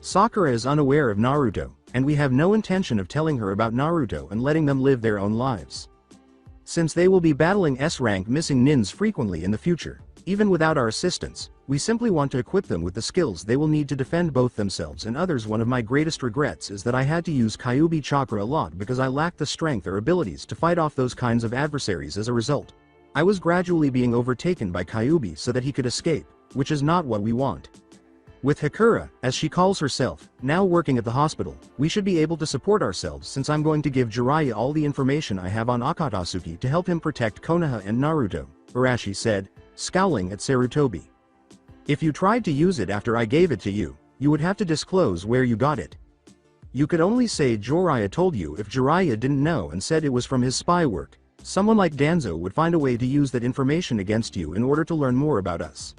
Sakura is unaware of Naruto, and we have no intention of telling her about Naruto and letting them live their own lives. Since they will be battling S-rank missing nins frequently in the future, even without our assistance, we simply want to equip them with the skills they will need to defend both themselves and others. One of my greatest regrets is that I had to use Kyuubi chakra a lot because I lacked the strength or abilities to fight off those kinds of adversaries. As a result, I was gradually being overtaken by Kyuubi so that he could escape, which is not what we want. With Hakura, as she calls herself, now working at the hospital, we should be able to support ourselves since I'm going to give Jiraiya all the information I have on Akatsuki to help him protect Konoha and Naruto, Arashi said, scowling at Sarutobi. If you tried to use it after I gave it to you, you would have to disclose where you got it. You could only say Jiraiya told you if Jiraiya didn't know and said it was from his spy work. Someone like Danzo would find a way to use that information against you in order to learn more about us.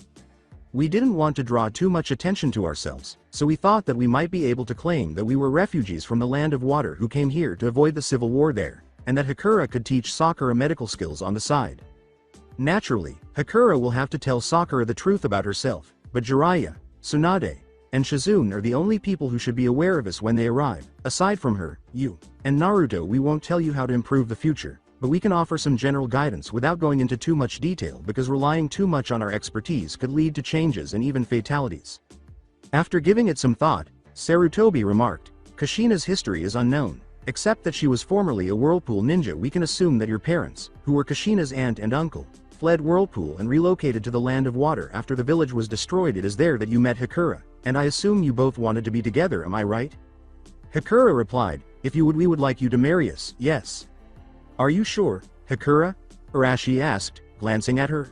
We didn't want to draw too much attention to ourselves, so we thought that we might be able to claim that we were refugees from the land of water who came here to avoid the civil war there, and that Hakura could teach Sakura medical skills on the side. Naturally, Hakura will have to tell Sakura the truth about herself, but Jiraiya, Tsunade, and Shizune are the only people who should be aware of us when they arrive. Aside from her, you, and Naruto, we won't tell you how to improve the future, but we can offer some general guidance without going into too much detail because relying too much on our expertise could lead to changes and even fatalities. After giving it some thought, Sarutobi remarked, Kushina's history is unknown. Except that she was formerly a Whirlpool ninja, we can assume that your parents, who were Kushina's aunt and uncle, fled Whirlpool and relocated to the land of water after the village was destroyed. It is there that you met Hakura, and I assume you both wanted to be together, am I right? Hakura replied, if you would, we would like you to marry us, yes. Are you sure, Hakura? Arashi asked, glancing at her.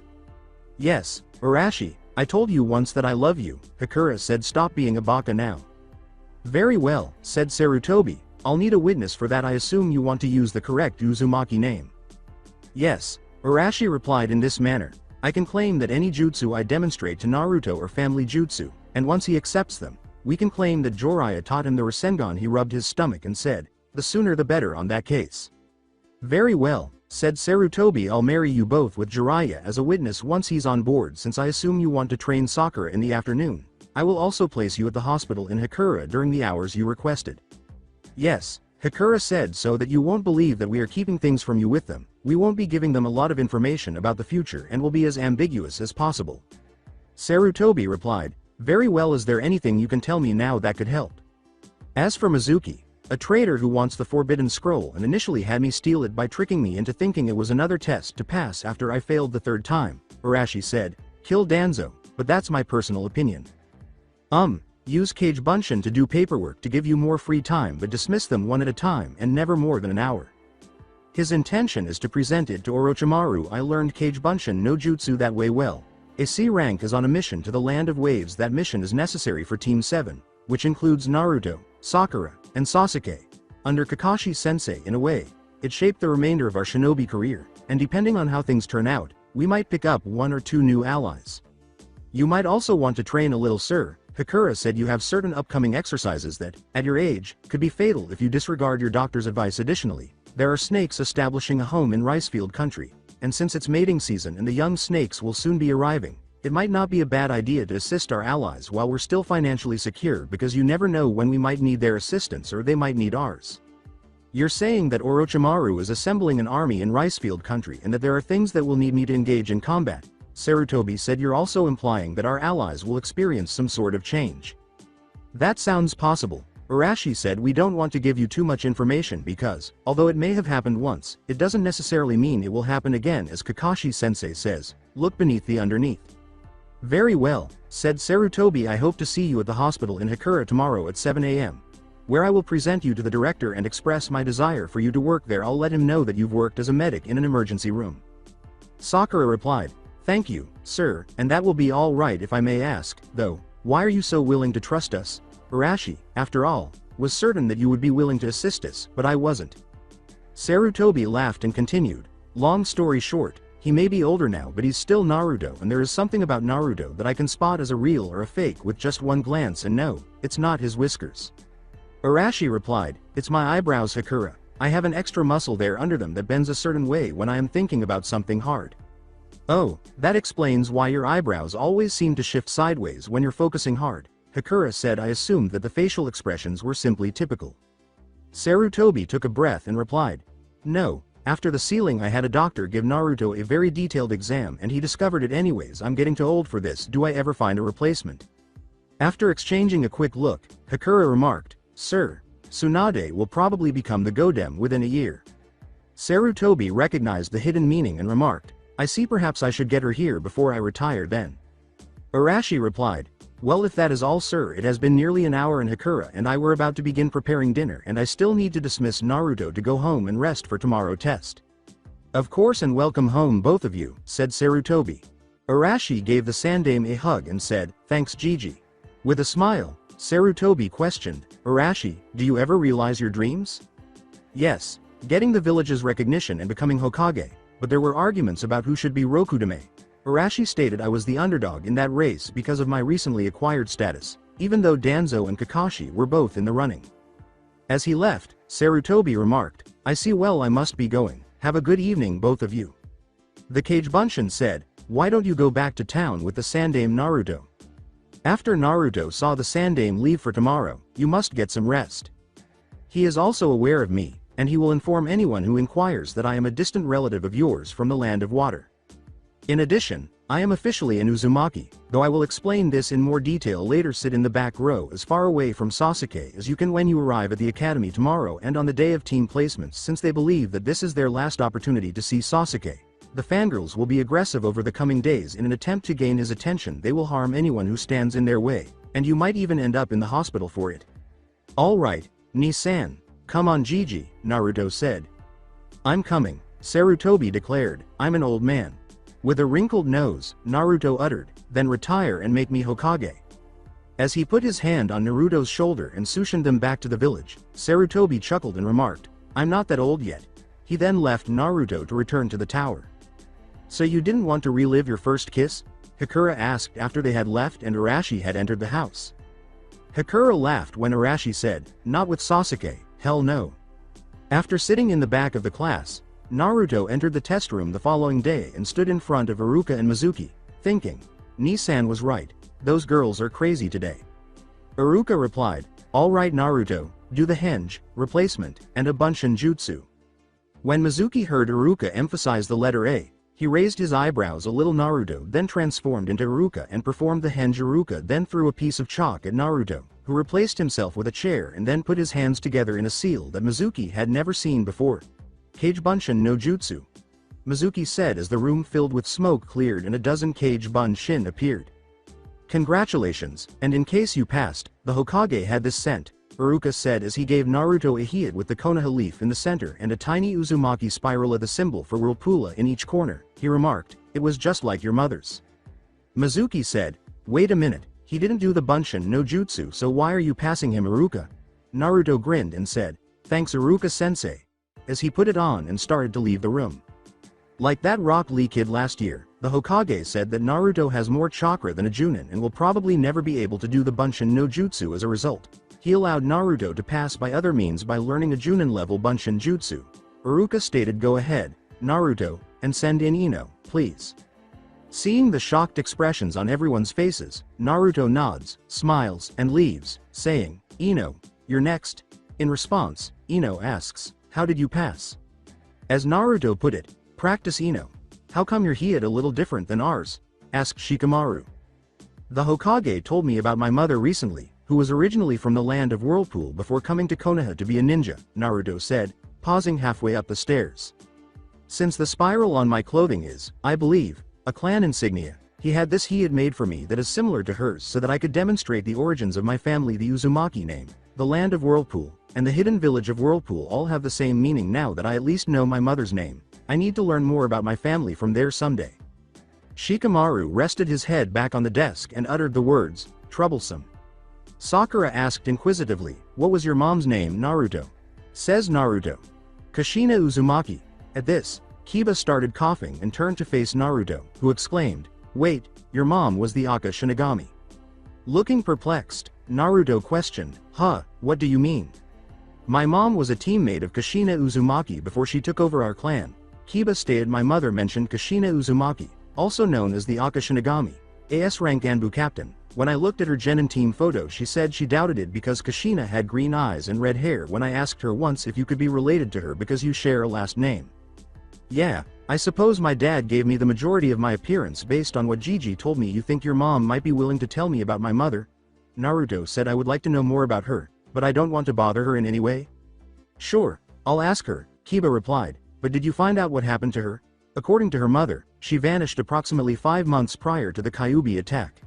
Yes, Arashi, I told you once that I love you, Hakura said. Stop being a baka now. Very well, said Sarutobi, I'll need a witness for that. I assume you want to use the correct Uzumaki name. Yes, Arashi replied in this manner. I can claim that any jutsu I demonstrate to Naruto are family jutsu, and once he accepts them, we can claim that Jiraiya taught him the Rasengan. He rubbed his stomach and said, the sooner the better on that case. Very well, said Sarutobi, I'll marry you both with Jiraiya as a witness once he's on board. Since I assume you want to train Sakura in the afternoon, I will also place you at the hospital in Hakura during the hours you requested. Yes, Hakura said, so that you won't believe that we are keeping things from you with them. We won't be giving them a lot of information about the future and will be as ambiguous as possible. Sarutobi replied, very well, is there anything you can tell me now that could help? As for Mizuki, a traitor who wants the Forbidden Scroll and initially had me steal it by tricking me into thinking it was another test to pass after I failed the third time, Arashi said, kill Danzo, but that's my personal opinion. Use Kage Bunshin to do paperwork to give you more free time, but dismiss them one at a time and never more than an hour. His intention is to present it to Orochimaru. I learned Kage Bunshin no jutsu that way well. A C rank is on a mission to the Land of Waves. That mission is necessary for Team 7, which includes Naruto, Sakura, and Sasuke. Under Kakashi-sensei, in a way, it shaped the remainder of our shinobi career, and depending on how things turn out, we might pick up 1 or 2 new allies. You might also want to train a little, sir. Hakura said you have certain upcoming exercises that, at your age, could be fatal if you disregard your doctor's advice. Additionally, there are snakes establishing a home in Ricefield country, and since it's mating season and the young snakes will soon be arriving, it might not be a bad idea to assist our allies while we're still financially secure, because you never know when we might need their assistance or they might need ours. You're saying that Orochimaru is assembling an army in Ricefield country and that there are things that will need me to engage in combat, Sarutobi said. You're also implying that our allies will experience some sort of change. That sounds possible, Arashi said. We don't want to give you too much information because, although it may have happened once, it doesn't necessarily mean it will happen again. As Kakashi-sensei says, look beneath the underneath. Very well, said Sarutobi. I hope to see you at the hospital in Hakura tomorrow at 7 a.m. where I will present you to the director and express my desire for you to work there. I'll let him know that you've worked as a medic in an emergency room. Sakura replied, thank you, sir, and that will be all right. If I may ask, though, why are you so willing to trust us? Arashi, after all, was certain that you would be willing to assist us, but I wasn't. Sarutobi laughed and continued, long story short, he may be older now, but he's still Naruto, and there is something about Naruto that I can spot as a real or a fake with just one glance, and no, it's not his whiskers. Arashi replied, it's my eyebrows, Hakura. I have an extra muscle there under them that bends a certain way when I am thinking about something hard. Oh, that explains why your eyebrows always seem to shift sideways when you're focusing hard, Hakura said. I assumed that the facial expressions were simply typical. Sarutobi took a breath and replied, no, after the sealing I had a doctor give Naruto a very detailed exam and he discovered it anyways. I'm getting too old for this. Do I ever find a replacement? After exchanging a quick look, Hakura remarked, sir, Tsunade will probably become the Godem within a year. Sarutobi recognized the hidden meaning and remarked, I see, perhaps I should get her here before I retire then. Arashi replied, Well, if that is all, sir, it has been nearly an hour and Sakura and I were about to begin preparing dinner and I still need to dismiss Naruto to go home and rest for tomorrow test. Of course, and welcome home both of you, said Sarutobi. Arashi gave the Sandaime a hug and said, thanks Gigi. With a smile, Sarutobi questioned, Arashi, do you ever realize your dreams? Yes, getting the village's recognition and becoming Hokage, but there were arguments about who should be Rokudame. Arashi stated I was the underdog in that race because of my recently acquired status, even though Danzo and Kakashi were both in the running. As he left, Sarutobi remarked, I see, well, I must be going. Have a good evening both of you. The Kage Bunshin said, why don't you go back to town with the Sandaime Naruto? After Naruto saw the Sandaime leave for tomorrow, you must get some rest. He is also aware of me, and he will inform anyone who inquires that I am a distant relative of yours from the land of water. In addition, I am officially an Uzumaki, though I will explain this in more detail later. Sit in the back row as far away from Sasuke as you can when you arrive at the academy tomorrow and on the day of team placements, since they believe that this is their last opportunity to see Sasuke. The fangirls will be aggressive over the coming days in an attempt to gain his attention. They will harm anyone who stands in their way, and you might even end up in the hospital for it. Alright, Ni-san, come on Gigi, Naruto said. I'm coming, Sarutobi declared, I'm an old man. With a wrinkled nose, Naruto uttered, then retire and make me Hokage. As he put his hand on Naruto's shoulder and sushioned them back to the village, Sarutobi chuckled and remarked, I'm not that old yet. He then left Naruto to return to the tower. So you didn't want to relive your first kiss? Sakura asked after they had left and Arashi had entered the house. Sakura laughed when Arashi said, not with Sasuke, hell no. After sitting in the back of the class, Naruto entered the test room the following day and stood in front of Iruka and Mizuki, thinking, Ni-san was right, those girls are crazy today. Iruka replied, alright Naruto, do the henge, replacement, and a bunshin jutsu. When Mizuki heard Iruka emphasize the letter A, he raised his eyebrows a little. Naruto then transformed into Iruka and performed the henge. Iruka then threw a piece of chalk at Naruto, who replaced himself with a chair and then put his hands together in a seal that Mizuki had never seen before. Kage Bunshin no Jutsu, Mizuki said as the room filled with smoke cleared and a dozen Kage Bunshin appeared. Congratulations, and in case you passed, the Hokage had this scent, Iruka said as he gave Naruto a hiat with the Konoha leaf in the center and a tiny Uzumaki spiral of the symbol for Whirlpoola in each corner. He remarked, it was just like your mother's. Mizuki said, wait a minute, he didn't do the Bunshin no Jutsu, so why are you passing him, Iruka? Naruto grinned and said, thanks Iruka-sensei, as he put it on and started to leave the room. Like that Rock Lee kid last year, the Hokage said that Naruto has more chakra than a Junin and will probably never be able to do the Bunshin no Jutsu. As a result, he allowed Naruto to pass by other means by learning a Junin level Bunshin Jutsu. Iruka stated, go ahead, Naruto, and send in Ino, please. Seeing the shocked expressions on everyone's faces, Naruto nods, smiles, and leaves, saying, Ino, you're next. In response, Ino asks, how did you pass? As Naruto put it, practice Ino. How come your hiat a little different than ours? Asked Shikamaru. The Hokage told me about my mother recently, who was originally from the land of Whirlpool before coming to Konoha to be a ninja, Naruto said, pausing halfway up the stairs. Since the spiral on my clothing is, I believe, a clan insignia, he had this hiat made for me that is similar to hers so that I could demonstrate the origins of my family. The Uzumaki name, the land of Whirlpool, and the hidden village of Whirlpool all have the same meaning. Now that I at least know my mother's name, I need to learn more about my family from there someday. Shikamaru rested his head back on the desk and uttered the words, troublesome. Sakura asked inquisitively, what was your mom's name, Naruto? Says Naruto. Kushina Uzumaki. At this, Kiba started coughing and turned to face Naruto, who exclaimed, wait, your mom was the Aka Shinigami. Looking perplexed, Naruto questioned, huh, what do you mean? My mom was a teammate of Kushina Uzumaki before she took over our clan. Kiba stated. My mother mentioned Kushina Uzumaki, also known as the Aka Shinigami, AS rank Anbu captain. When I looked at her Genin team photo, she said she doubted it because Kushina had green eyes and red hair when I asked her once if you could be related to her because you share a last name. Yeah, I suppose my dad gave me the majority of my appearance based on what Gigi told me. You think your mom might be willing to tell me about my mother? Naruto said. I would like to know more about her, but I don't want to bother her in any way. Sure, I'll ask her, Kiba replied, but did you find out what happened to her? According to her mother, she vanished approximately 5 months prior to the Kyuubi attack.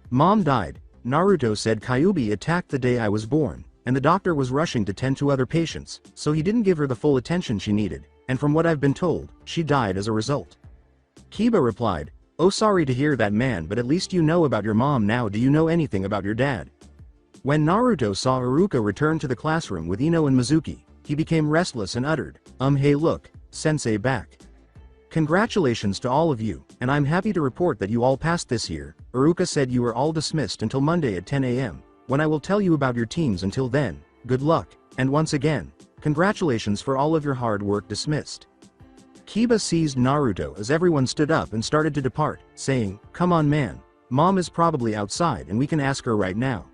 Mom died, Naruto said. Kyuubi attacked the day I was born, and the doctor was rushing to tend to other patients, so he didn't give her the full attention she needed, and from what I've been told, she died as a result. Kiba replied, oh, sorry to hear that, man, but at least you know about your mom now. Do you know anything about your dad? When Naruto saw Iruka return to the classroom with Ino and Mizuki, he became restless and uttered, hey look, sensei back. Congratulations to all of you, and I'm happy to report that you all passed this year. Iruka said you are all dismissed until Monday at 10 a.m, when I will tell you about your teams. Until then, good luck, and once again, congratulations for all of your hard work. Dismissed. Kiba seized Naruto as everyone stood up and started to depart, saying, come on man, mom is probably outside and we can ask her right now.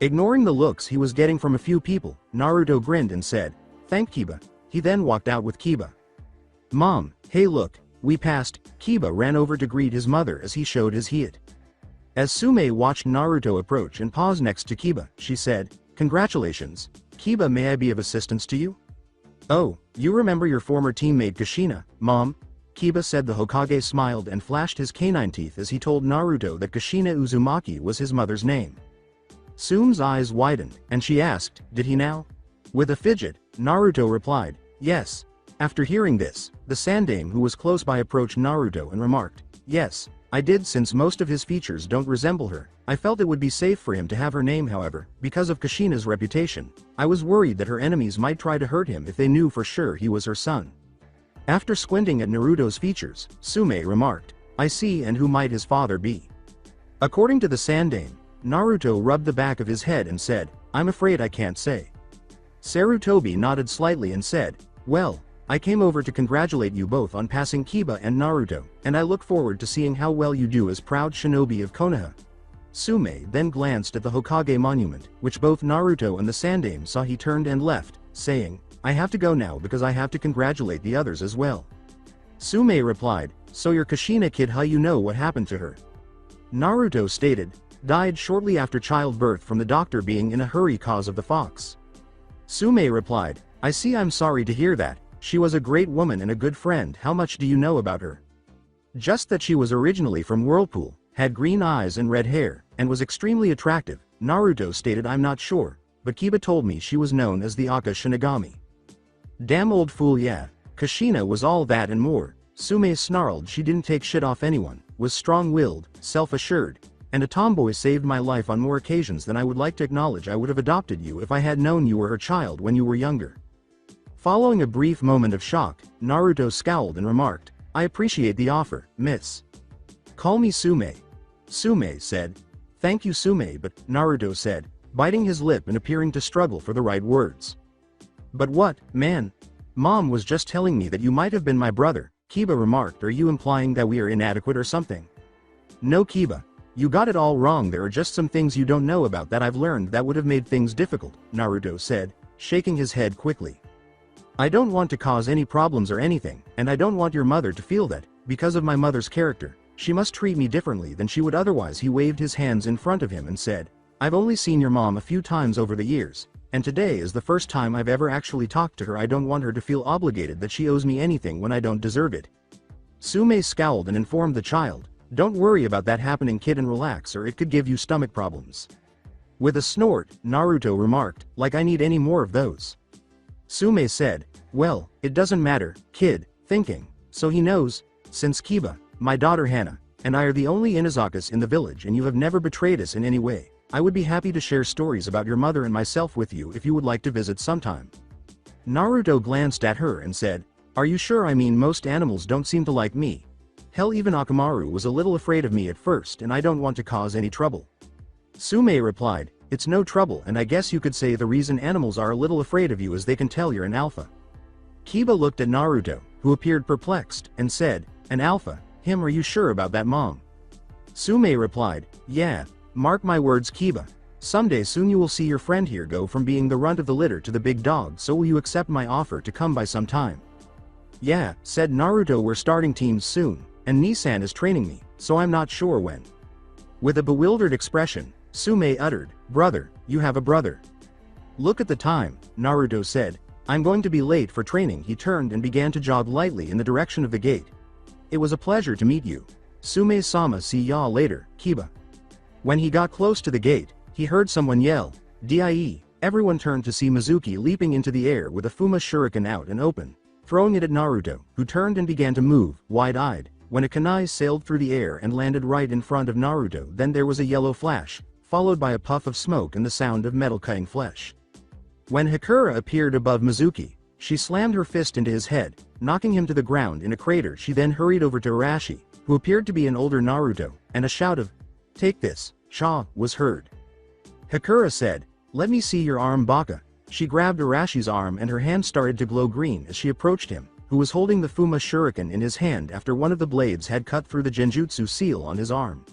Ignoring the looks he was getting from a few people, Naruto grinned and said, thank Kiba. He then walked out with Kiba. Mom, hey look, we passed. Kiba ran over to greet his mother as he showed his height. As Sume watched Naruto approach and pause next to Kiba, she said, congratulations. Kiba, may I be of assistance to you? Oh, you remember your former teammate Kushina, Mom? Kiba said. The Hokage smiled and flashed his canine teeth as he told Naruto that Kushina Uzumaki was his mother's name. Sume's eyes widened, and she asked, did he now? With a fidget, Naruto replied, yes. After hearing this, the Sandame who was close by approached Naruto and remarked, yes, I did. Since most of his features don't resemble her, I felt it would be safe for him to have her name. However, because of Kushina's reputation, I was worried that her enemies might try to hurt him if they knew for sure he was her son. After squinting at Naruto's features, Sume remarked, I see, and who might his father be? According to the Sandame, Naruto rubbed the back of his head and said, I'm afraid I can't say. Sarutobi nodded slightly and said, well, I came over to congratulate you both on passing Kiba and Naruto, and I look forward to seeing how well you do as proud shinobi of Konoha. Sume then glanced at the Hokage monument, which both Naruto and the Sandame saw. He turned and left, saying, I have to go now because I have to congratulate the others as well. Sume replied, so your Kushina kid, how you know what happened to her? Naruto stated, died shortly after childbirth from the doctor being in a hurry cause of the fox. Sume replied, I see, I'm sorry to hear that. She was a great woman and a good friend. How much do you know about her? Just that she was originally from Whirlpool, had green eyes and red hair, and was extremely attractive. Naruto stated, I'm not sure, but Kiba told me she was known as the Aka Shinigami. Damn old fool, yeah. Kushina was all that and more. Sume snarled. She didn't take shit off anyone, was strong-willed, self-assured, and a tomboy. Saved my life on more occasions than I would like to acknowledge. I would have adopted you if I had known you were her child when you were younger. Following a brief moment of shock, Naruto scowled and remarked, I appreciate the offer, miss. Call me Sume. Sume said, thank you Sume, but, Naruto said, biting his lip and appearing to struggle for the right words. But what, man? Mom was just telling me that you might have been my brother, Kiba remarked. Are you implying that we are inadequate or something? No Kiba. You got it all wrong. There are just some things you don't know about that I've learned that would have made things difficult, Naruto said, shaking his head quickly. I don't want to cause any problems or anything, and I don't want your mother to feel that, because of my mother's character, she must treat me differently than she would otherwise. He waved his hands in front of him and said, I've only seen your mom a few times over the years, and today is the first time I've ever actually talked to her. I don't want her to feel obligated that she owes me anything when I don't deserve it. Sume scowled and informed the child, don't worry about that happening, kid, and relax or it could give you stomach problems. With a snort, Naruto remarked, like I need any more of those. Sume said, well, it doesn't matter, kid, thinking, so he knows, since Kiba, my daughter Hana, and I are the only Inuzukas in the village and you have never betrayed us in any way, I would be happy to share stories about your mother and myself with you if you would like to visit sometime. Naruto glanced at her and said, are you sure? I mean, most animals don't seem to like me. Hell, even Akamaru was a little afraid of me at first and I don't want to cause any trouble. Sume replied, it's no trouble, and I guess you could say the reason animals are a little afraid of you is they can tell you're an alpha. Kiba looked at Naruto, who appeared perplexed, and said, an alpha? Him? Are you sure about that, Mom? Sume replied, yeah, mark my words Kiba. Someday soon you will see your friend here go from being the runt of the litter to the big dog, so will you accept my offer to come by some time? Yeah, said Naruto, we're starting teams soon, and Nissan is training me, so I'm not sure when. With a bewildered expression, Sume uttered, brother, you have a brother. Look at the time, Naruto said, I'm going to be late for training. He turned and began to jog lightly in the direction of the gate. It was a pleasure to meet you. Sume-sama, see ya later, Kiba. When he got close to the gate, he heard someone yell, "Die!" Everyone turned to see Mizuki leaping into the air with a Fuma shuriken out and open, throwing it at Naruto, who turned and began to move, wide-eyed, when a kunai sailed through the air and landed right in front of Naruto. Then there was a yellow flash, followed by a puff of smoke and the sound of metal cutting flesh. When Sakura appeared above Mizuki, she slammed her fist into his head, knocking him to the ground in a crater. She then hurried over to Arashi, who appeared to be an older Naruto, and a shout of, "Take this, Sha," was heard. Sakura said, "Let me see your arm, Baka." She grabbed Arashi's arm and her hand started to glow green as she approached him, who was holding the Fuma shuriken in his hand after one of the blades had cut through the genjutsu seal on his arm.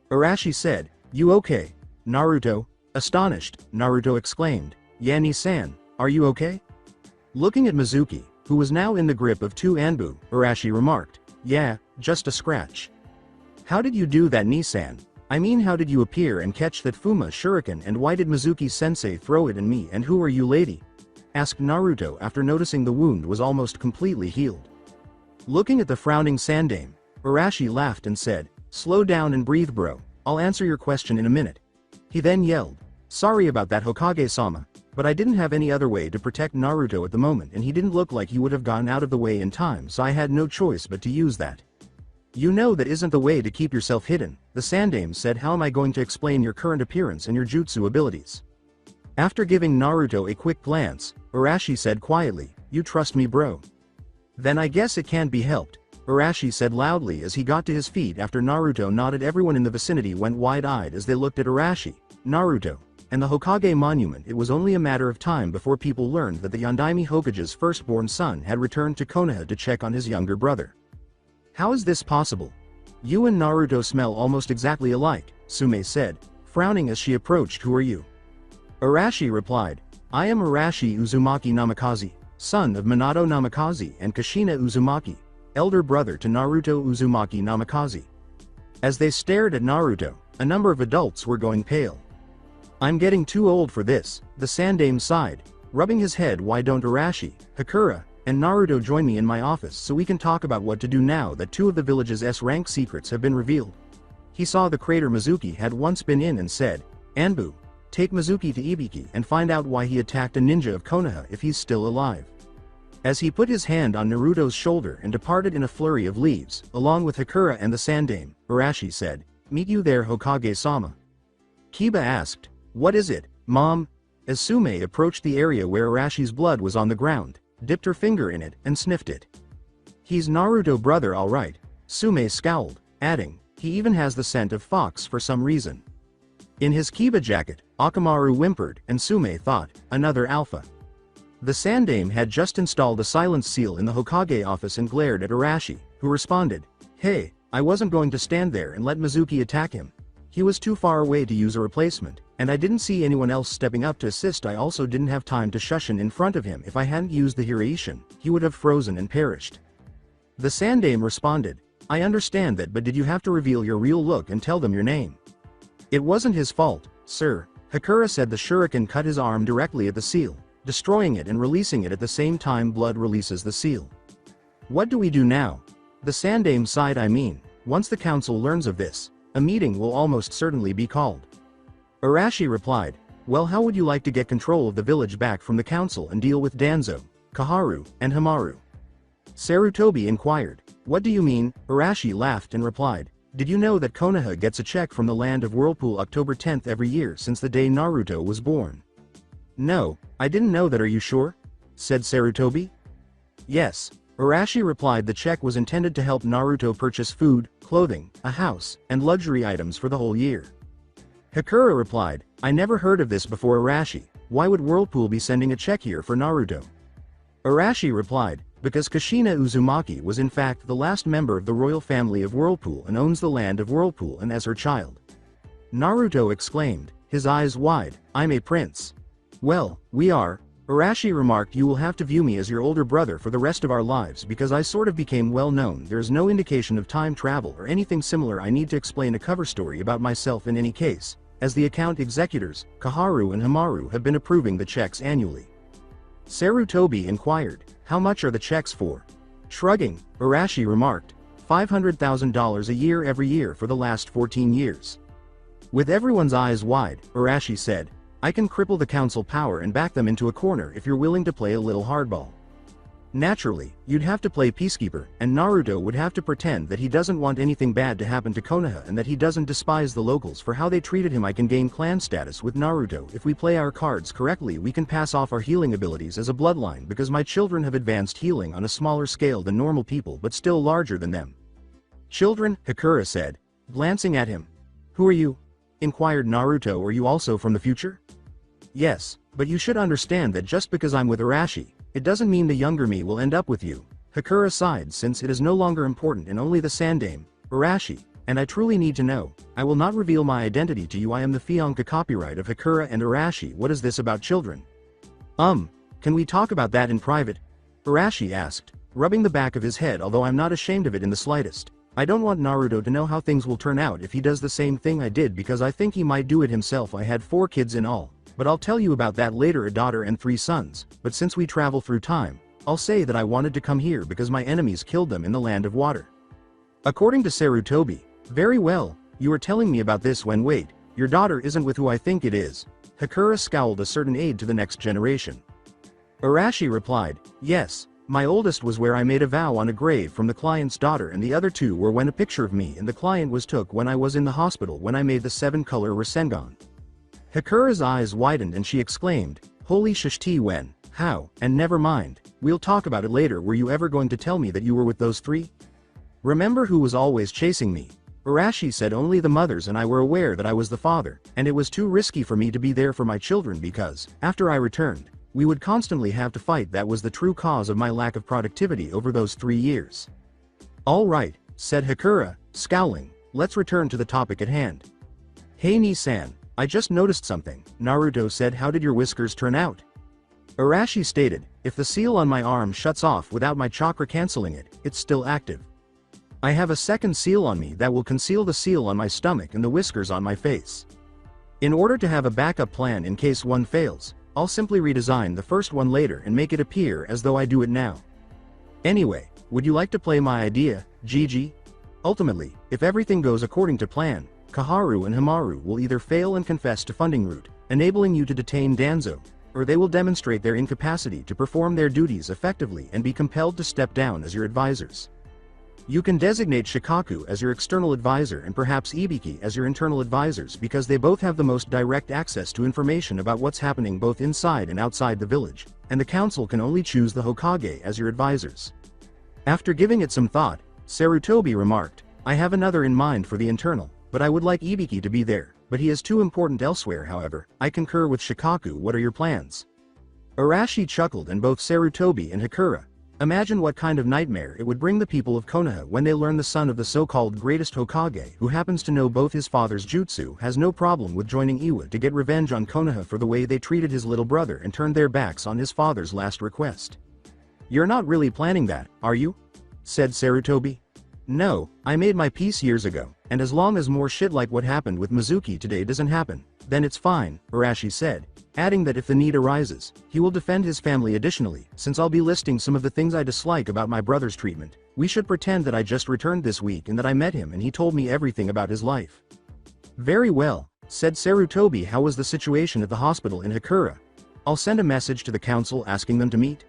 Arashi said, "You okay, Naruto?" Astonished, Naruto exclaimed, "Yani-san, are you okay?" Looking at Mizuki, who was now in the grip of two Anbu, Arashi remarked, "Yeah, just a scratch." "How did you do that, Ni-san? I mean, how did you appear and catch that Fuma shuriken, and why did Mizuki-sensei throw it at me, and who are you, lady?" asked Naruto after noticing the wound was almost completely healed. Looking at the frowning Sandame, Arashi laughed and said, "Slow down and breathe, bro, I'll answer your question in a minute." He then yelled, "Sorry about that, Hokage-sama, but I didn't have any other way to protect Naruto at the moment, and he didn't look like he would have gotten out of the way in time, so I had no choice but to use that." "You know that isn't the way to keep yourself hidden," the Sandame said. "How am I going to explain your current appearance and your jutsu abilities?" After giving Naruto a quick glance, Arashi said quietly, "You trust me, bro?" "Then I guess it can't be helped," Arashi said loudly as he got to his feet after Naruto nodded. Everyone in the vicinity went wide-eyed as they looked at Arashi, Naruto, and the Hokage monument. It was only a matter of time before people learned that the Yondaime Hokage's firstborn son had returned to Konoha to check on his younger brother. "How is this possible? You and Naruto smell almost exactly alike," Sume said, frowning as she approached. "Who are you?" Arashi replied, "I am Arashi Uzumaki Namikaze, son of Minato Namikaze and Kushina Uzumaki, elder brother to Naruto Uzumaki Namikaze." As they stared at Naruto, a number of adults were going pale. "I'm getting too old for this," the Sandame sighed, rubbing his head. "Why don't Arashi, Sakura, and Naruto join me in my office so we can talk about what to do now that two of the village's S-rank secrets have been revealed?" He saw the crater Mizuki had once been in and said, "Anbu, take Mizuki to Ibiki and find out why he attacked a ninja of Konoha if he's still alive." As he put his hand on Naruto's shoulder and departed in a flurry of leaves, along with Sakura and the Sandame, Arashi said, "Meet you there, Hokage-sama." Kiba asked, "What is it, Mom?" As Sume approached the area where Arashi's blood was on the ground, dipped her finger in it, and sniffed it. "He's Naruto brother, all right," Sume scowled, adding, "He even has the scent of fox for some reason." In his Kiba jacket, Akamaru whimpered, and Sume thought, another alpha. The Sandame had just installed a silence seal in the Hokage office and glared at Arashi, who responded, "Hey, I wasn't going to stand there and let Mizuki attack him. He was too far away to use a replacement, and I didn't see anyone else stepping up to assist. I also didn't have time to shushin in front of him. If I hadn't used the Hiraishin, he would have frozen and perished." The Sandame responded, "I understand that, but did you have to reveal your real look and tell them your name?" "It wasn't his fault, sir," Sakura said. The shuriken cut his arm directly at the seal, destroying it and releasing it at the same time blood releases the seal. "What do we do now?" The Sandame sighed. "I mean, once the council learns of this, a meeting will almost certainly be called." Arashi replied, "Well, how would you like to get control of the village back from the council and deal with Danzo, Kaharu, and Hamaru?" Sarutobi inquired. "What do you mean?" Arashi laughed and replied, "Did you know that Konoha gets a check from the land of Whirlpool October 10th every year since the day Naruto was born?" "No, I didn't know that. Are you sure?" said Sarutobi. "Yes," Arashi replied. "The check was intended to help Naruto purchase food, clothing, a house, and luxury items for the whole year." Sakura replied, "I never heard of this before, Arashi. Why would Whirlpool be sending a check here for Naruto?" Arashi replied, "Because Kushina Uzumaki was in fact the last member of the royal family of Whirlpool and owns the land of Whirlpool and as her child." Naruto exclaimed, his eyes wide, "I'm a prince." "Well, we are," Arashi remarked. "You will have to view me as your older brother for the rest of our lives because I sort of became well known. There is no indication of time travel or anything similar. I need to explain a cover story about myself in any case, as the account executors, Kaharu and Hamaru, have been approving the checks annually." Sarutobi inquired, "How much are the checks for?" Shrugging, Arashi remarked, $500,000 a year every year for the last 14 years. With everyone's eyes wide, Arashi said, I can cripple the council power and back them into a corner if you're willing to play a little hardball. Naturally, you'd have to play peacekeeper, and Naruto would have to pretend that he doesn't want anything bad to happen to Konoha and that he doesn't despise the locals for how they treated him. I can gain clan status with Naruto. If we play our cards correctly, we can pass off our healing abilities as a bloodline because my children have advanced healing on a smaller scale than normal people but still larger than them. Children, Sakura said, glancing at him. Who are you? Inquired Naruto. Are you also from the future? Yes, but you should understand that just because I'm with Arashi, it doesn't mean the younger me will end up with you. Sakura sighed since it is no longer important and only the Sandame, Arashi, and I truly need to know. I will not reveal my identity to you. I am the fiancé. Copyright of Sakura and Arashi. What is this about children? Can we talk about that in private? Arashi asked, rubbing the back of his head. Although I'm not ashamed of it in the slightest. I don't want Naruto to know how things will turn out if he does the same thing I did because I think he might do it himself. I had 4 kids in all. But I'll tell you about that later. A daughter and 3 sons, but since we travel through time, I'll say that I wanted to come here because my enemies killed them in the land of water. According to Sarutobi, very well, you were telling me about this when wait, your daughter isn't with who I think it is. Sakura scowled. A certain aid to the next generation. Arashi replied, yes, my oldest was where I made a vow on a grave from the client's daughter and the other 2 were when a picture of me and the client was took when I was in the hospital when I made the 7-color Rasengan. Sakura's eyes widened and she exclaimed, holy shishti when, how, and never mind, we'll talk about it later. Were you ever going to tell me that you were with those 3? Remember who was always chasing me? Arashi said. Only the mothers and I were aware that I was the father, and it was too risky for me to be there for my children because, after I returned, we would constantly have to fight. That was the true cause of my lack of productivity over those 3 years. All right, said Sakura, scowling, let's return to the topic at hand. Hey Ni-san, I just noticed something, Naruto said. How did your whiskers turn out? Arashi stated, if the seal on my arm shuts off without my chakra cancelling it, it's still active. I have a second seal on me that will conceal the seal on my stomach and the whiskers on my face. In order to have a backup plan in case one fails, I'll simply redesign the first one later and make it appear as though I do it now. Anyway, would you like to play my idea, Gigi? Ultimately, if everything goes according to plan, Kaharu and Hamaru will either fail and confess to funding route, enabling you to detain Danzo, or they will demonstrate their incapacity to perform their duties effectively and be compelled to step down as your advisors. You can designate Shikaku as your external advisor and perhaps Ibiki as your internal advisors because they both have the most direct access to information about what's happening both inside and outside the village, and the council can only choose the Hokage as your advisors. After giving it some thought, Sarutobi remarked, I have another in mind for the internal, but I would like Ibiki to be there, but he is too important elsewhere. However, I concur with Shikaku. What are your plans? Arashi chuckled and both Sarutobi and Sakura. Imagine what kind of nightmare it would bring the people of Konoha when they learn the son of the so-called greatest Hokage, who happens to know both his father's jutsu, has no problem with joining Iwa to get revenge on Konoha for the way they treated his little brother and turned their backs on his father's last request. You're not really planning that, are you? Said Sarutobi. No, I made my peace years ago, and as long as more shit like what happened with Mizuki today doesn't happen, then it's fine, Arashi said, adding that if the need arises, he will defend his family. Additionally, since I'll be listing some of the things I dislike about my brother's treatment, we should pretend that I just returned this week and that I met him and he told me everything about his life. Very well, said Sarutobi. How was the situation at the hospital in Sakura? I'll send a message to the council asking them to meet.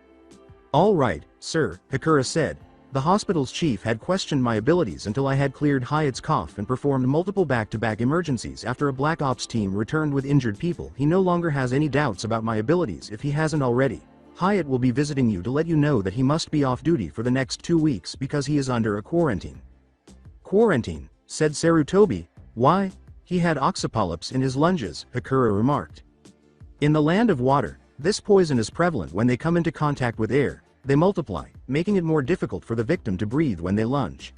All right, sir, Sakura said. The hospital's chief had questioned my abilities until I had cleared Hyatt's cough and performed multiple back-to-back emergencies after a Black Ops team returned with injured people. He no longer has any doubts about my abilities if he hasn't already. Hyatt will be visiting you to let you know that he must be off duty for the next 2 weeks because he is under a quarantine. Quarantine, said Sarutobi. Why? He had oxypolyps in his lunges, Sakura remarked. In the land of water, this poison is prevalent. When they come into contact with air, they multiply, making it more difficult for the victim to breathe when they lunge.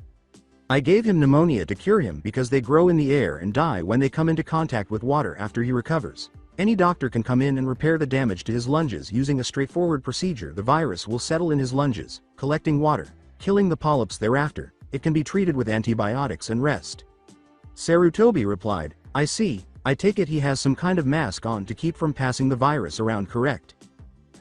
I gave him pneumonia to cure him because they grow in the air and die when they come into contact with water after he recovers. Any doctor can come in and repair the damage to his lunges using a straightforward procedure. The virus will settle in his lunges, collecting water, killing the polyps thereafter. It can be treated with antibiotics and rest. Sarutobi replied, I see, I take it he has some kind of mask on to keep from passing the virus around, correct?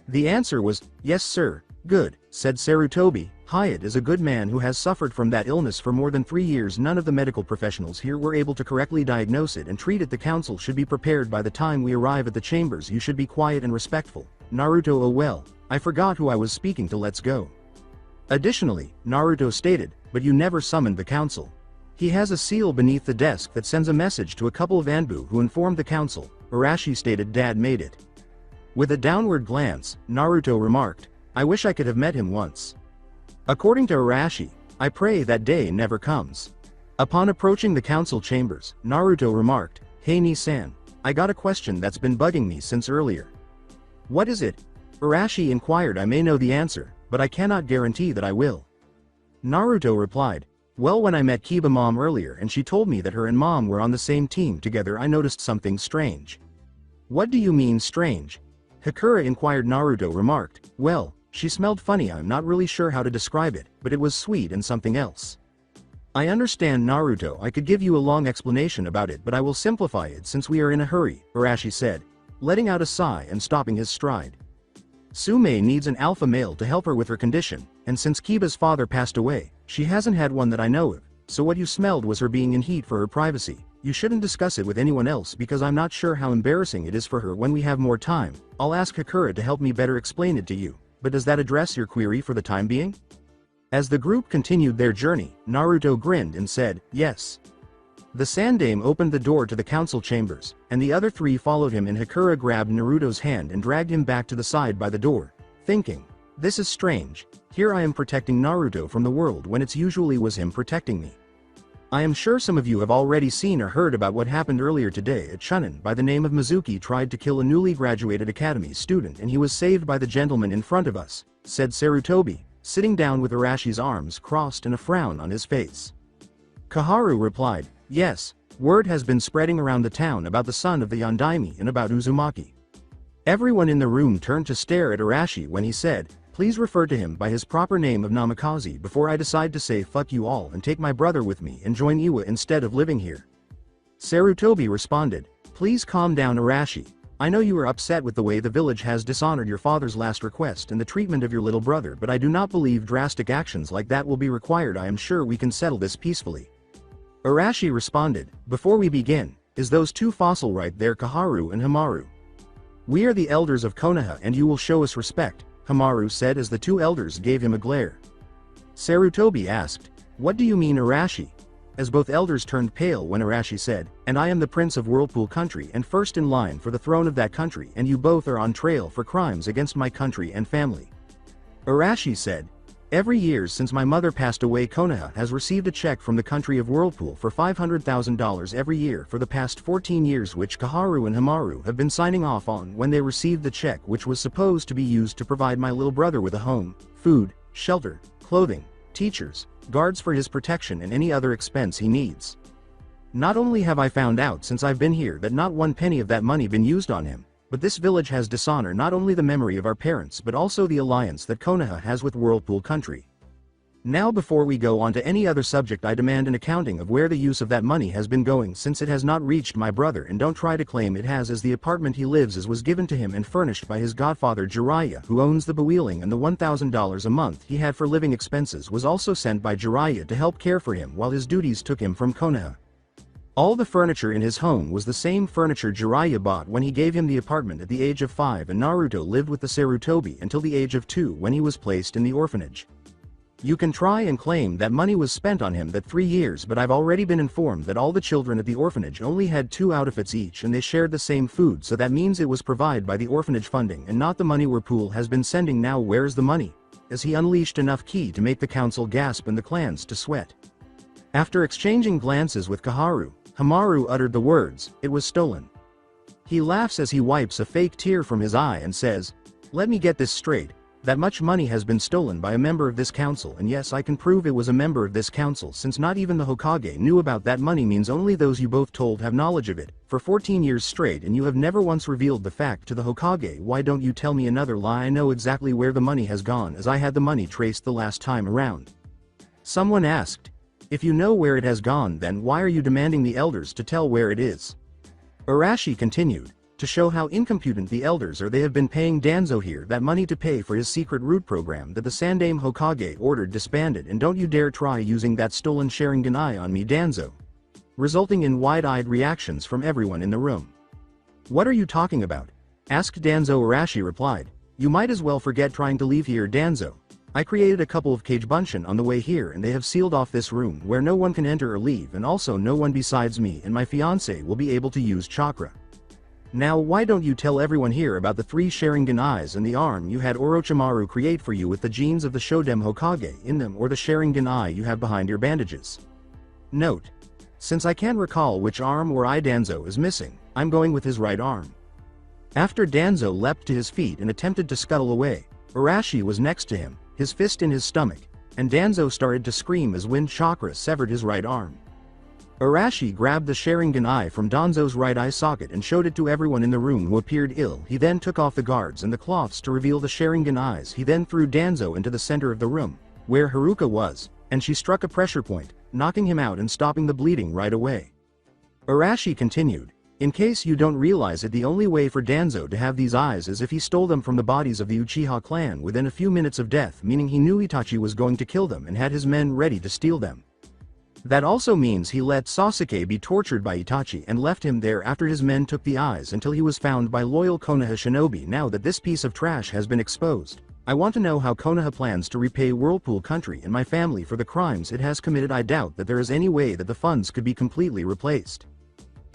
The answer was, yes sir. Good, said Sarutobi. Hyatt is a good man who has suffered from that illness for more than 3 years. None of the medical professionals here were able to correctly diagnose it and treat it. The council should be prepared by the time we arrive at the chambers. You should be quiet and respectful. Naruto, oh well, I forgot who I was speaking to. Let's go. Additionally, Naruto stated, but you never summoned the council. He has a seal beneath the desk that sends a message to a couple of Anbu who informed the council. Arashi stated, Dad made it. With a downward glance, Naruto remarked, I wish I could have met him once. According to Arashi, I pray that day never comes. Upon approaching the council chambers, Naruto remarked, Hey Ni-san, I got a question that's been bugging me since earlier. What is it? Arashi inquired. I may know the answer, but I cannot guarantee that I will. Naruto replied, well, when I met Kiba mom earlier and she told me that her and mom were on the same team together, I noticed something strange. What do you mean strange? Sakura inquired. Naruto remarked, well, she smelled funny. I'm not really sure how to describe it, but it was sweet and something else. I understand, Naruto. I could give you a long explanation about it, but I will simplify it since we are in a hurry, Arashi said, letting out a sigh and stopping his stride. Sume needs an alpha male to help her with her condition, and since Kiba's father passed away, she hasn't had one that I know of, so what you smelled was her being in heat for her privacy. You shouldn't discuss it with anyone else because I'm not sure how embarrassing it is for her. When we have more time, I'll ask Sakura to help me better explain it to you. But does that address your query for the time being? As the group continued their journey, Naruto grinned and said, yes. The Sandame opened the door to the council chambers, and the other three followed him, and Sakura grabbed Naruto's hand and dragged him back to the side by the door, thinking, this is strange, here I am protecting Naruto from the world when it's usually was him protecting me. I am sure some of you have already seen or heard about what happened earlier today at Chunin. By the name of Mizuki tried to kill a newly graduated academy student and he was saved by the gentleman in front of us, said Sarutobi, sitting down with Arashi's arms crossed and a frown on his face. Kaharu replied, yes, word has been spreading around the town about the son of the Yondaime and about Uzumaki. Everyone in the room turned to stare at Arashi when he said, please refer to him by his proper name of Namikaze before I decide to say fuck you all and take my brother with me and join Iwa instead of living here. Sarutobi responded, please calm down, Arashi. I know you are upset with the way the village has dishonored your father's last request and the treatment of your little brother, but I do not believe drastic actions like that will be required. I am sure we can settle this peacefully. Arashi responded, before we begin, is those two fossil right there, Kaharu and Hamaru? We are the elders of Konoha and you will show us respect, Hamaru said as the two elders gave him a glare. Sarutobi asked, what do you mean, Arashi? As both elders turned pale when Arashi said, and I am the prince of Whirlpool country and first in line for the throne of that country, and you both are on trail for crimes against my country and family. Arashi said, every year since my mother passed away, Konoha has received a check from the country of Whirlpool for $500,000 every year for the past 14 years, which Kaharu and Hamaru have been signing off on when they received the check, which was supposed to be used to provide my little brother with a home, food, shelter, clothing, teachers, guards for his protection and any other expense he needs. Not only have I found out since I've been here that not one penny of that money been used on him, but this village has dishonored not only the memory of our parents but also the alliance that Konoha has with Whirlpool country. Now before we go on to any other subject, I demand an accounting of where the use of that money has been going, since it has not reached my brother, and don't try to claim it has, as the apartment he lives in was given to him and furnished by his godfather Jiraiya, who owns the Bewheeling, and the $1,000 a month he had for living expenses was also sent by Jiraiya to help care for him while his duties took him from Konoha. All the furniture in his home was the same furniture Jiraiya bought when he gave him the apartment at the age of 5, and Naruto lived with the Sarutobi until the age of 2 when he was placed in the orphanage. You can try and claim that money was spent on him that 3 years, but I've already been informed that all the children at the orphanage only had 2 outfits each and they shared the same food, so that means it was provided by the orphanage funding and not the money Whirlpool has been sending. Now where's the money? As he unleashed enough ki to make the council gasp and the clans to sweat. After exchanging glances with Kaharu, Hamaru uttered the words, it was stolen. He laughs as he wipes a fake tear from his eye and says, let me get this straight, that much money has been stolen by a member of this council, and yes, I can prove it was a member of this council, since not even the Hokage knew about that money means only those you both told have knowledge of it, for 14 years straight, and you have never once revealed the fact to the Hokage. Why don't you tell me another lie? I know exactly where the money has gone, as I had the money traced the last time around. Someone asked, if you know where it has gone, then why are you demanding the elders to tell where it is? Arashi continued, To show how incompetent the elders are, they have been paying Danzo here that money to pay for his secret root program that the Sandaime Hokage ordered disbanded, and don't you dare try using that stolen Sharingan eye on me, Danzo. Resulting in wide-eyed reactions from everyone in the room. What are you talking about? Asked Danzo. Arashi replied. You might as well forget trying to leave here, Danzo. I created a couple of cage bunshin on the way here, and they have sealed off this room where no one can enter or leave, and also no one besides me and my fiancé will be able to use chakra. Now why don't you tell everyone here about the 3 Sharingan eyes and the arm you had Orochimaru create for you with the genes of the Shoden Hokage in them, or the Sharingan eye you have behind your bandages? Note: since I can't recall which arm or eye Danzo is missing, I'm going with his right arm. After Danzo leapt to his feet and attempted to scuttle away, Arashi was next to him, his fist in his stomach, and Danzo started to scream as wind chakra severed his right arm. Arashi grabbed the Sharingan eye from Danzo's right eye socket and showed it to everyone in the room, who appeared ill. He then took off the guards and the cloths to reveal the Sharingan eyes. He then threw Danzo into the center of the room, where Iruka was, and she struck a pressure point, knocking him out and stopping the bleeding right away. Arashi continued, in case you don't realize it, the only way for Danzo to have these eyes is if he stole them from the bodies of the Uchiha clan within a few minutes of death, meaning he knew Itachi was going to kill them and had his men ready to steal them. That also means he let Sasuke be tortured by Itachi and left him there after his men took the eyes until he was found by loyal Konoha shinobi. Now that this piece of trash has been exposed, I want to know how Konoha plans to repay Whirlpool Country and my family for the crimes it has committed. I doubt that there is any way that the funds could be completely replaced.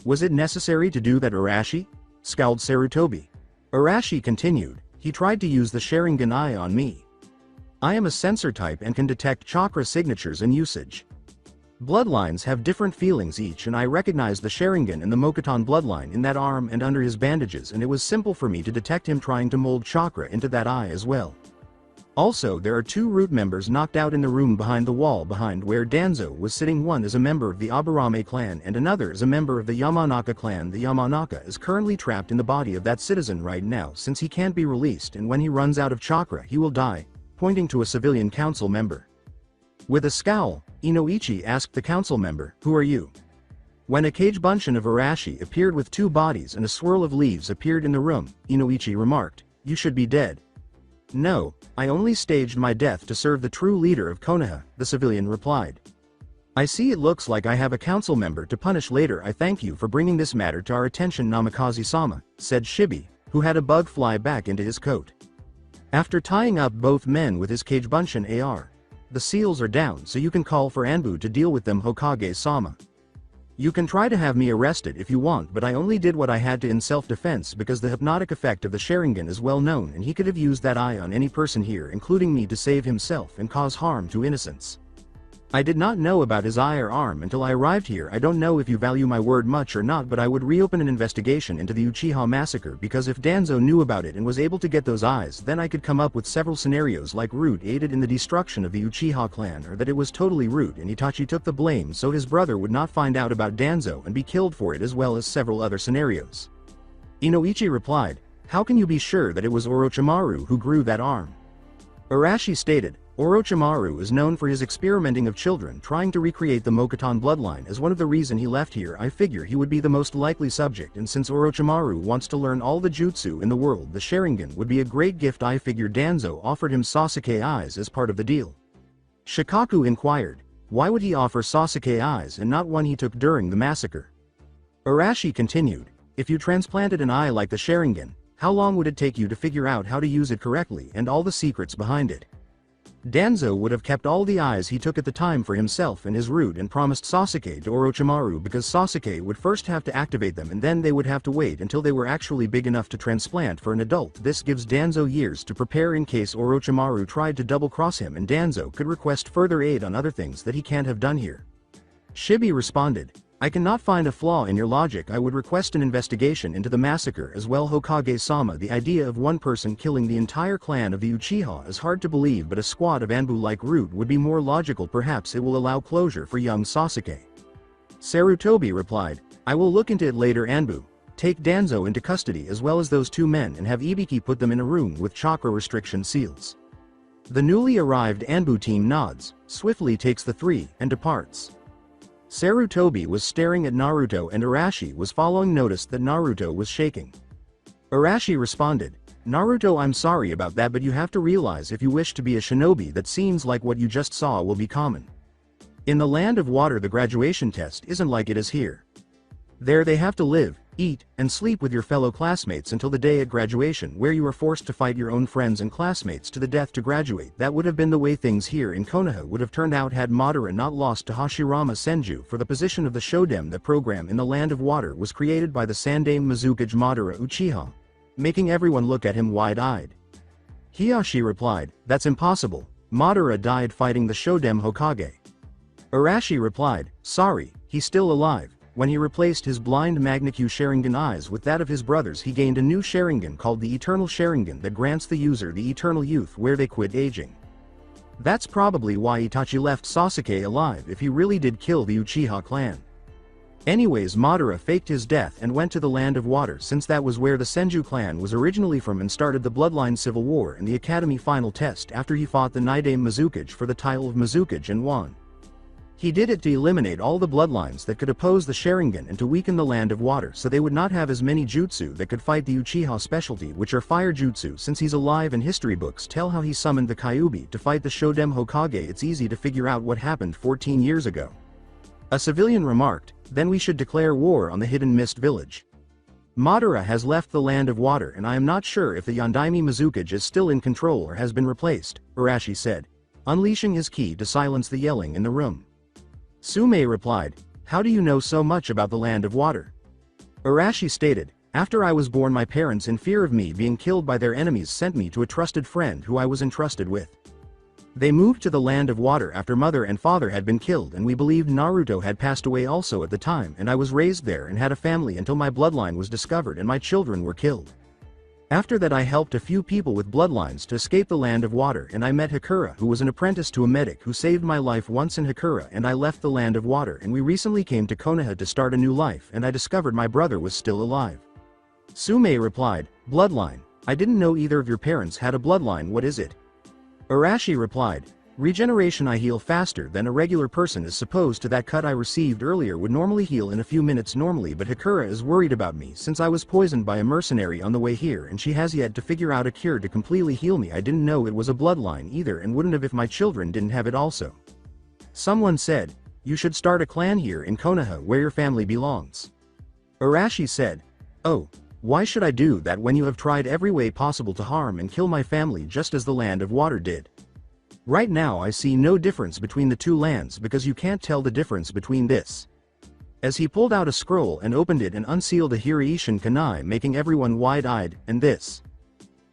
Was it necessary to do that, Arashi? Scowled Sarutobi. Arashi continued, he tried to use the Sharingan eye on me. I am a sensor type and can detect chakra signatures and usage. Bloodlines have different feelings each, and I recognized the Sharingan and the Mokuton bloodline in that arm and under his bandages, and it was simple for me to detect him trying to mold chakra into that eye as well. Also, there are 2 root members knocked out in the room behind the wall behind where Danzo was sitting. One is a member of the Aburame clan and another is a member of the Yamanaka clan. The Yamanaka is currently trapped in the body of that citizen right now since he can't be released, and when he runs out of chakra he will die, pointing to a civilian council member. With a scowl, Inoichi asked the council member, who are you? When a cage bunshin of Arashi appeared with 2 bodies and a swirl of leaves appeared in the room, Inoichi remarked, you should be dead. No, I only staged my death to serve the true leader of Konoha, the civilian replied. I see it looks like I have a council member to punish later. I thank you for bringing this matter to our attention, Namikaze-sama, said Shibi, who had a bug fly back into his coat. After tying up both men with his cage bunshin AR, the seals are down, so you can call for Anbu to deal with them, Hokage-sama. You can try to have me arrested if you want, but I only did what I had to in self-defense because the hypnotic effect of the Sharingan is well known and he could have used that eye on any person here, including me, to save himself and cause harm to innocents. I did not know about his eye or arm until I arrived here. I don't know if you value my word much or not, but I would reopen an investigation into the Uchiha massacre, because if Danzo knew about it and was able to get those eyes, then I could come up with several scenarios, like Root aided in the destruction of the Uchiha clan, or that it was totally Root and Itachi took the blame so his brother would not find out about Danzo and be killed for it, as well as several other scenarios. Inoichi replied, how can you be sure that it was Orochimaru who grew that arm? Arashi stated, Orochimaru is known for his experimenting of children trying to recreate the Mokuton bloodline as one of the reason he left here. I figure he would be the most likely subject, and since Orochimaru wants to learn all the jutsu in the world, the Sharingan would be a great gift. I figure Danzo offered him Sasuke eyes as part of the deal. Shikaku inquired, why would he offer Sasuke eyes and not one he took during the massacre? Arashi continued, if you transplanted an eye like the Sharingan, how long would it take you to figure out how to use it correctly and all the secrets behind it? Danzo would have kept all the eyes he took at the time for himself and his root and promised Sasuke to Orochimaru, because Sasuke would first have to activate them and then they would have to wait until they were actually big enough to transplant for an adult. This gives Danzo years to prepare in case Orochimaru tried to double-cross him, and Danzo could request further aid on other things that he can't have done here. Shibi responded, I cannot find a flaw in your logic. I would request an investigation into the massacre as well, Hokage-sama. The idea of one person killing the entire clan of the Uchiha is hard to believe, but a squad of Anbu like Root would be more logical. Perhaps it will allow closure for young Sasuke. Sarutobi replied, I will look into it later. Anbu, take Danzo into custody as well as those 2 men and have Ibiki put them in a room with chakra restriction seals. The newly arrived Anbu team nods, swiftly takes the 3, and departs. Sarutobi was staring at Naruto and Arashi was following, noticed that Naruto was shaking. Arashi responded, Naruto, I'm sorry about that, but you have to realize if you wish to be a shinobi, that seems like what you just saw will be common. In the land of water, the graduation test isn't like it is here. There they have to live, eat, and sleep with your fellow classmates until the day at graduation, where you are forced to fight your own friends and classmates to the death to graduate. That would have been the way things here in Konoha would have turned out had Madara not lost to Hashirama Senju for the position of the Shodem. The program in the land of water was created by the Sandame Mizukage Madara Uchiha, making everyone look at him wide-eyed. Hiyashi replied, that's impossible. Madara died fighting the Shodem Hokage. Arashi replied, sorry, he's still alive. When he replaced his blind Magnikyu Sharingan eyes with that of his brothers, he gained a new Sharingan called the Eternal Sharingan that grants the user the eternal youth where they quit aging. That's probably why Itachi left Sasuke alive if he really did kill the Uchiha clan. Anyways, Madara faked his death and went to the land of water, since that was where the Senju clan was originally from, and started the bloodline civil war in the academy final test after he fought the Nidame Mizukage for the title of Mizukage and won. He did it to eliminate all the bloodlines that could oppose the Sharingan and to weaken the land of water so they would not have as many jutsu that could fight the Uchiha specialty, which are fire jutsu. Since he's alive and history books tell how he summoned the Kyuubi to fight the Shodem Hokage, it's easy to figure out what happened 14 years ago. A civilian remarked, then we should declare war on the Hidden Mist village. Madara has left the land of water and I am not sure if the Yondaime Mizukage is still in control or has been replaced, Arashi said, unleashing his ki to silence the yelling in the room. Sume replied, how do you know so much about the land of water? Arashi stated, after I was born, my parents, in fear of me being killed by their enemies, sent me to a trusted friend who I was entrusted with. They moved to the land of water after mother and father had been killed, and we believed Naruto had passed away also at the time, and I was raised there and had a family until my bloodline was discovered and my children were killed. After that I helped a few people with bloodlines to escape the land of water, and I met Hakura, who was an apprentice to a medic who saved my life once in Hakura, and I left the land of water and we recently came to Konoha to start a new life, and I discovered my brother was still alive. Sume replied, bloodline, I didn't know either of your parents had a bloodline, what is it? Arashi replied, regeneration, I heal faster than a regular person is supposed to. That cut I received earlier would normally heal in a few minutes normally, but Hakura is worried about me since I was poisoned by a mercenary on the way here and she has yet to figure out a cure to completely heal me. I didn't know it was a bloodline either and wouldn't have if my children didn't have it also. Someone said, you should start a clan here in Konoha where your family belongs. Arashi said, oh, why should I do that when you have tried every way possible to harm and kill my family just as the land of water did? Right now I see no difference between the two lands because you can't tell the difference between this. As he pulled out a scroll and opened it and unsealed a Hiraishin Kanai, making everyone wide-eyed, and this.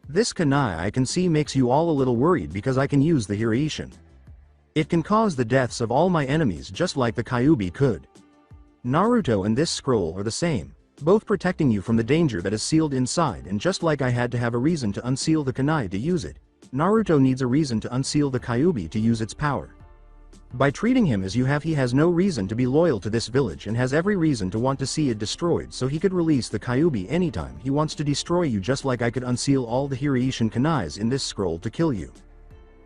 This Kanai I can see makes you all a little worried because I can use the Hiraishin. It can cause the deaths of all my enemies just like the Kyuubi could. Naruto and this scroll are the same, both protecting you from the danger that is sealed inside, and just like I had to have a reason to unseal the Kanai to use it, Naruto needs a reason to unseal the Kyuubi to use its power. By treating him as you have, he has no reason to be loyal to this village and has every reason to want to see it destroyed, so he could release the Kyuubi anytime he wants to destroy you, just like I could unseal all the Hiraishin Kanais in this scroll to kill you.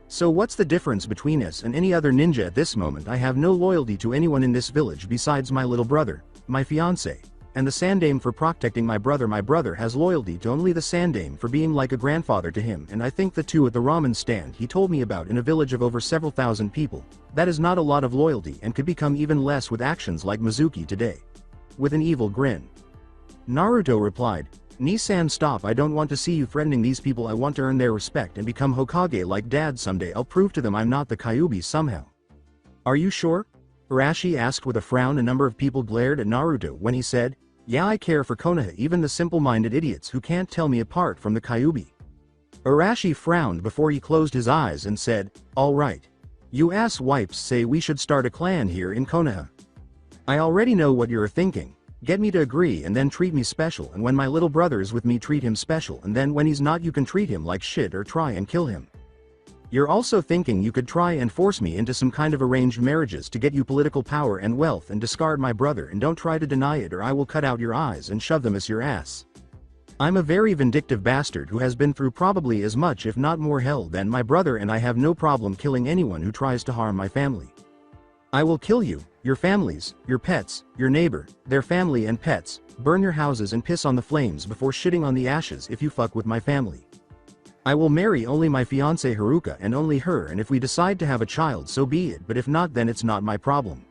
So what's the difference between us and any other ninja at this moment? I have no loyalty to anyone in this village besides my little brother, my fiancé, and the Sandame for protecting my brother. My brother has loyalty to only the Sandame for being like a grandfather to him, and I think the two at the ramen stand he told me about in a village of over several thousand people. That is not a lot of loyalty and could become even less with actions like Mizuki today. With an evil grin, Naruto replied, Nisan, stop, I don't want to see you threatening these people. I want to earn their respect and become Hokage like dad someday. I'll prove to them I'm not the Kyuubi somehow. Are you sure? Arashi asked with a frown. A number of people glared at Naruto when he said, yeah, I care for Konoha, even the simple-minded idiots who can't tell me apart from the Kyuubi. Arashi frowned before he closed his eyes and said, all right. You ass wipes say we should start a clan here in Konoha. I already know what you're thinking. Get me to agree and then treat me special, and when my little brother is with me treat him special, and then when he's not you can treat him like shit or try and kill him. You're also thinking you could try and force me into some kind of arranged marriages to get you political power and wealth and discard my brother, and don't try to deny it or I will cut out your eyes and shove them as your ass. I'm a very vindictive bastard who has been through probably as much if not more hell than my brother, and I have no problem killing anyone who tries to harm my family. I will kill you, your families, your pets, your neighbor, their family and pets, burn your houses and piss on the flames before shitting on the ashes if you fuck with my family. I will marry only my fiancée Iruka and only her, and if we decide to have a child so be it, but if not then it's not my problem.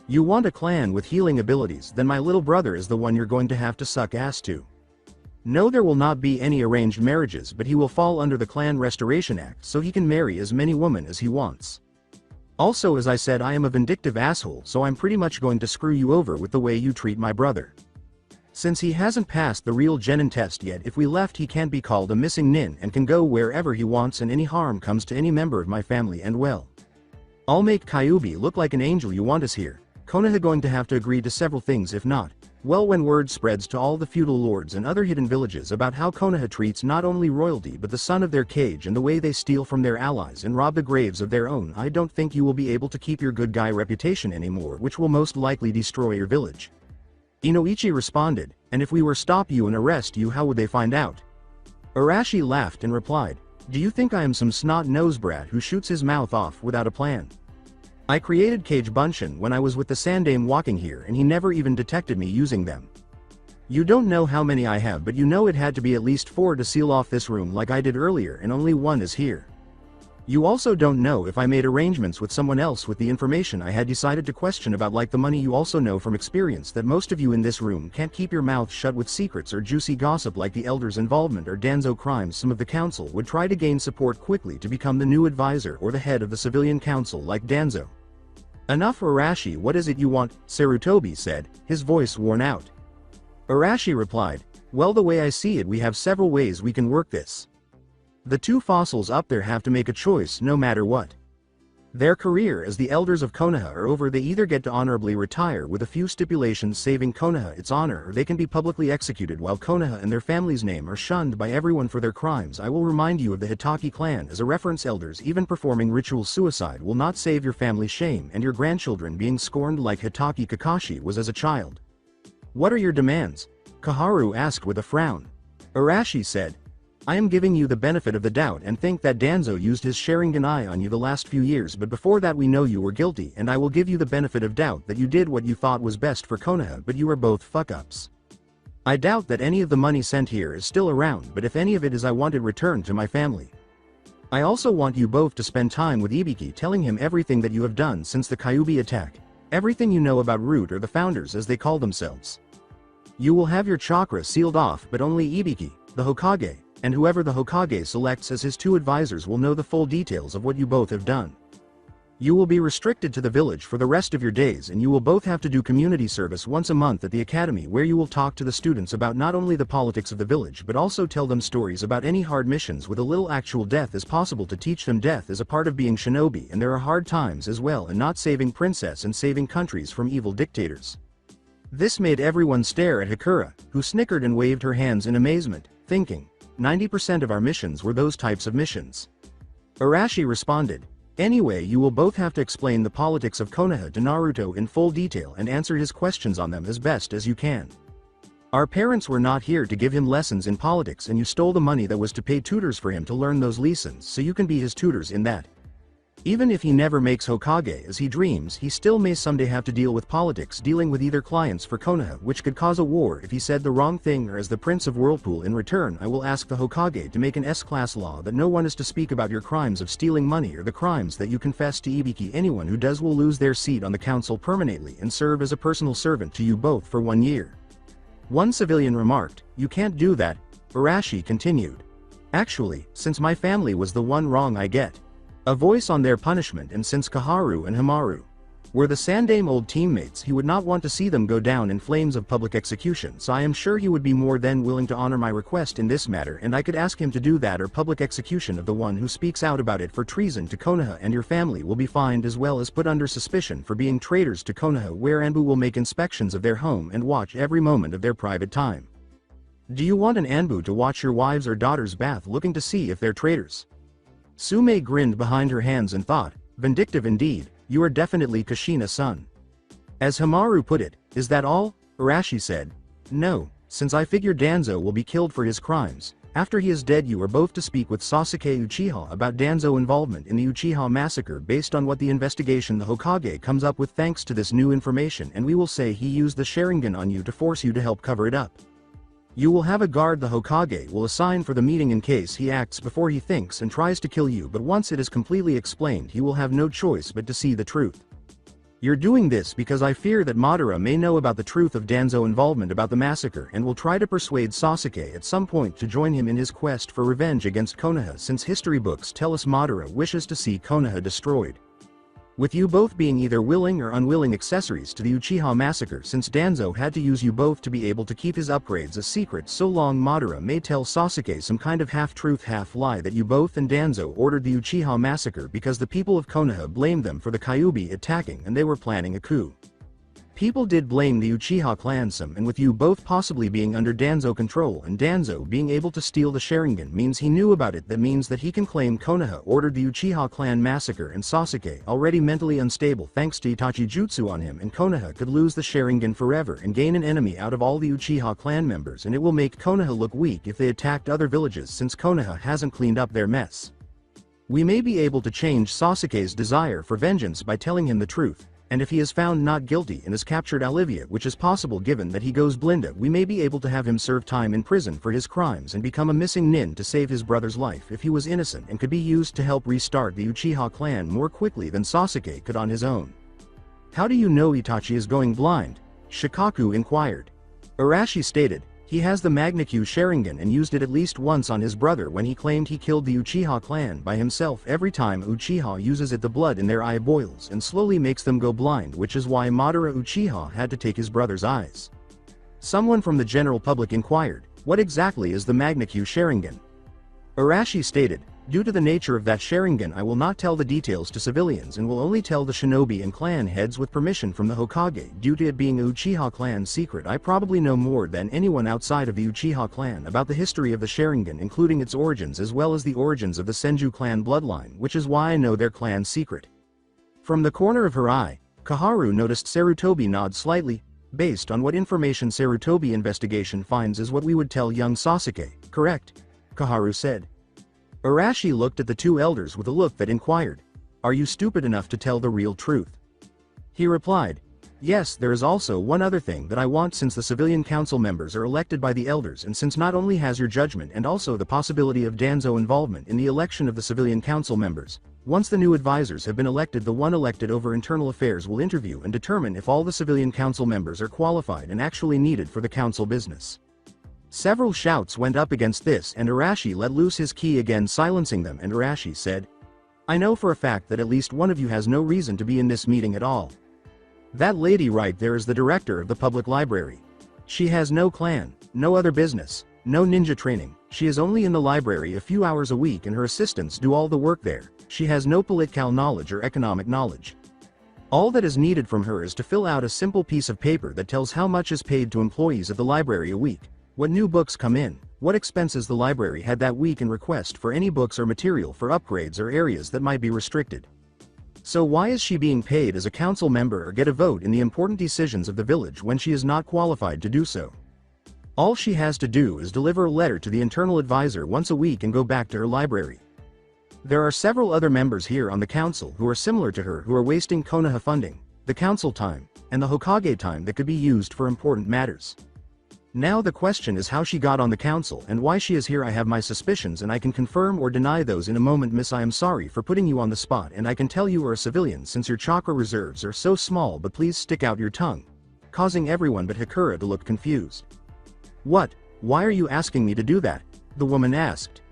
You want a clan with healing abilities, then my little brother is the one you're going to have to suck ass to. No, there will not be any arranged marriages, but he will fall under the Clan Restoration Act so he can marry as many women as he wants. Also, as I said, I am a vindictive asshole, so I'm pretty much going to screw you over with the way you treat my brother. Since he hasn't passed the real genin test yet, if we left he can't be called a missing nin and can go wherever he wants, and any harm comes to any member of my family and well. I'll make Kyuubi look like an angel. You want us here. Konoha going to have to agree to several things, if not, well, when word spreads to all the feudal lords and other hidden villages about how Konoha treats not only royalty but the son of their cage and the way they steal from their allies and rob the graves of their own, I don't think you will be able to keep your good guy reputation anymore, which will most likely destroy your village. Inoichi responded, and if we were stop you and arrest you, how would they find out? Arashi laughed and replied, do you think I am some snot-nosed brat who shoots his mouth off without a plan? I created Cage Bunshin when I was with the Sandame walking here, and he never even detected me using them. You don't know how many I have, but you know it had to be at least 4 to seal off this room like I did earlier, and only 1 is here. You also don't know if I made arrangements with someone else with the information I had decided to question about, like the money. You also know from experience that most of you in this room can't keep your mouth shut with secrets or juicy gossip like the elders' involvement or Danzo crimes. Some of the council would try to gain support quickly to become the new advisor or the head of the civilian council like Danzo. Enough, Arashi, what is it you want? Sarutobi said, his voice worn out. Arashi replied, well, the way I see it, we have several ways we can work this. The 2 fossils up there have to make a choice no matter what. Their career as the elders of Konoha are over. They either get to honorably retire with a few stipulations saving Konoha its honor, or they can be publicly executed while Konoha and their family's name are shunned by everyone for their crimes. I will remind you of the Hitaki clan as a reference. Elders even performing ritual suicide will not save your family's shame and your grandchildren being scorned like Hitaki Kakashi was as a child. What are your demands? Kaharu asked with a frown. Arashi said, I am giving you the benefit of the doubt and think that Danzo used his Sharingan on you the last few years, but before that we know you were guilty, and I will give you the benefit of doubt that you did what you thought was best for Konoha, but you are both fuck-ups. I doubt that any of the money sent here is still around, but if any of it is, I want it returned to my family. I also want you both to spend time with Ibiki, telling him everything that you have done since the Kyuubi attack, everything you know about Root, or the Founders as they call themselves. You will have your chakra sealed off, but only Ibiki, the Hokage, and whoever the Hokage selects as his 2 advisors will know the full details of what you both have done. You will be restricted to the village for the rest of your days, and you will both have to do community service once a month at the academy, where you will talk to the students about not only the politics of the village but also tell them stories about any hard missions with a little actual death as possible, to teach them death is a part of being shinobi, and there are hard times as well, and not saving princess and saving countries from evil dictators. This made everyone stare at Hikura, who snickered and waved her hands in amazement, thinking, 90% of our missions were those types of missions. Arashi responded, anyway, you will both have to explain the politics of Konoha to Naruto in full detail and answer his questions on them as best as you can. Our parents were not here to give him lessons in politics, and you stole the money that was to pay tutors for him to learn those lessons so you can be his tutors in that. Even if he never makes Hokage as he dreams, he still may someday have to deal with politics, dealing with either clients for Konoha, which could cause a war if he said the wrong thing, or as the Prince of Whirlpool. In return, I will ask the Hokage to make an S-class law that no one is to speak about your crimes of stealing money or the crimes that you confess to Ibiki. Anyone who does will lose their seat on the council permanently and serve as a personal servant to you both for 1 year. One civilian remarked, you can't do that, Arashi continued. Actually, since my family was the one wrong, I get a voice on their punishment, and since Kaharu and Hamaru were the Sandame old teammates, he would not want to see them go down in flames of public execution, so I am sure he would be more than willing to honor my request in this matter, and I could ask him to do that, or public execution of the one who speaks out about it for treason to Konoha, and your family will be fined as well as put under suspicion for being traitors to Konoha, where Anbu will make inspections of their home and watch every moment of their private time. Do you want an Anbu to watch your wives or daughters bath looking to see if they're traitors? Sume grinned behind her hands and thought, vindictive indeed, you are definitely Kushina's son. As Hamaru put it, is that all? Arashi said, no, since I figure Danzo will be killed for his crimes, After he is dead, you are both to speak with Sasuke Uchiha about Danzo involvement in the Uchiha massacre based on what the investigation the Hokage comes up with thanks to this new information, and we will say he used the Sharingan on you to force you to help cover it up. You will have a guard the Hokage will assign for the meeting in case he acts before he thinks and tries to kill you, but once it is completely explained he will have no choice but to see the truth. You're doing this because I fear that Madara may know about the truth of Danzo involvement about the massacre and will try to persuade Sasuke at some point to join him in his quest for revenge against Konoha, since history books tell us Madara wishes to see Konoha destroyed. With you both being either willing or unwilling accessories to the Uchiha massacre, since Danzo had to use you both to be able to keep his upgrades a secret so long, Madara may tell Sasuke some kind of half-truth half-lie that you both and Danzo ordered the Uchiha massacre because the people of Konoha blamed them for the Kyuubi attacking and they were planning a coup. People did blame the Uchiha clan some, and with you both possibly being under Danzo control and Danzo being able to steal the Sharingan means he knew about it. That means that he can claim Konoha ordered the Uchiha clan massacre, and Sasuke, already mentally unstable thanks to Itachi jutsu on him, and Konoha could lose the Sharingan forever and gain an enemy out of all the Uchiha clan members, and it will make Konoha look weak if they attacked other villages since Konoha hasn't cleaned up their mess. We may be able to change Sasuke's desire for vengeance by telling him the truth. And if he is found not guilty and has captured Olivia, which is possible given that he goes Blinda, we may be able to have him serve time in prison for his crimes and become a missing nin to save his brother's life if he was innocent, and could be used to help restart the Uchiha clan more quickly than Sasuke could on his own. How do you know Itachi is going blind? Shikaku inquired. Arashi stated, he has the Magna-Q Sharingan and used it at least once on his brother when he claimed he killed the Uchiha clan by himself. Every time Uchiha uses it, the blood in their eye boils and slowly makes them go blind, which is why Madara Uchiha had to take his brother's eyes. Someone from the general public inquired, what exactly is the Magna-Q Sharingan? Arashi stated, due to the nature of that Sharingan I will not tell the details to civilians and will only tell the shinobi and clan heads with permission from the Hokage. Due to it being a Uchiha clan secret, I probably know more than anyone outside of the Uchiha clan about the history of the Sharingan, including its origins as well as the origins of the Senju clan bloodline, which is why I know their clan secret. From the corner of her eye, Kaharu noticed Sarutobi nod slightly. Based on what information Sarutobi investigation finds is what we would tell young Sasuke, correct? Kaharu said. Arashi looked at the two elders with a look that inquired, are you stupid enough to tell the real truth? He replied, yes, there is also one other thing that I want, since the civilian council members are elected by the elders, and since not only has your judgment and also the possibility of Danzo involvement in the election of the civilian council members. Once the new advisors have been elected, the one elected over internal affairs will interview and determine if all the civilian council members are qualified and actually needed for the council business. Several shouts went up against this, and Arashi let loose his ki again, silencing them, and Arashi said, I know for a fact that at least one of you has no reason to be in this meeting at all. That lady right there is the director of the public library. She has no clan, no other business, no ninja training. She is only in the library a few hours a week and her assistants do all the work there. She has no political knowledge or economic knowledge. All that is needed from her is to fill out a simple piece of paper that tells how much is paid to employees at the library a week, what new books come in, what expenses the library had that week, and request for any books or material for upgrades or areas that might be restricted. So why is she being paid as a council member or get a vote in the important decisions of the village when she is not qualified to do so? All she has to do is deliver a letter to the internal advisor once a week and go back to her library. There are several other members here on the council who are similar to her, who are wasting Konoha funding, the council time, and the Hokage time that could be used for important matters. Now the question is how she got on the council and why she is here. I have my suspicions and I can confirm or deny those in a moment. Miss, I am sorry for putting you on the spot, and I can tell you are a civilian since your chakra reserves are so small, but please stick out your tongue, causing everyone but Hakura to look confused. What? Why are you asking me to do that? The woman asked.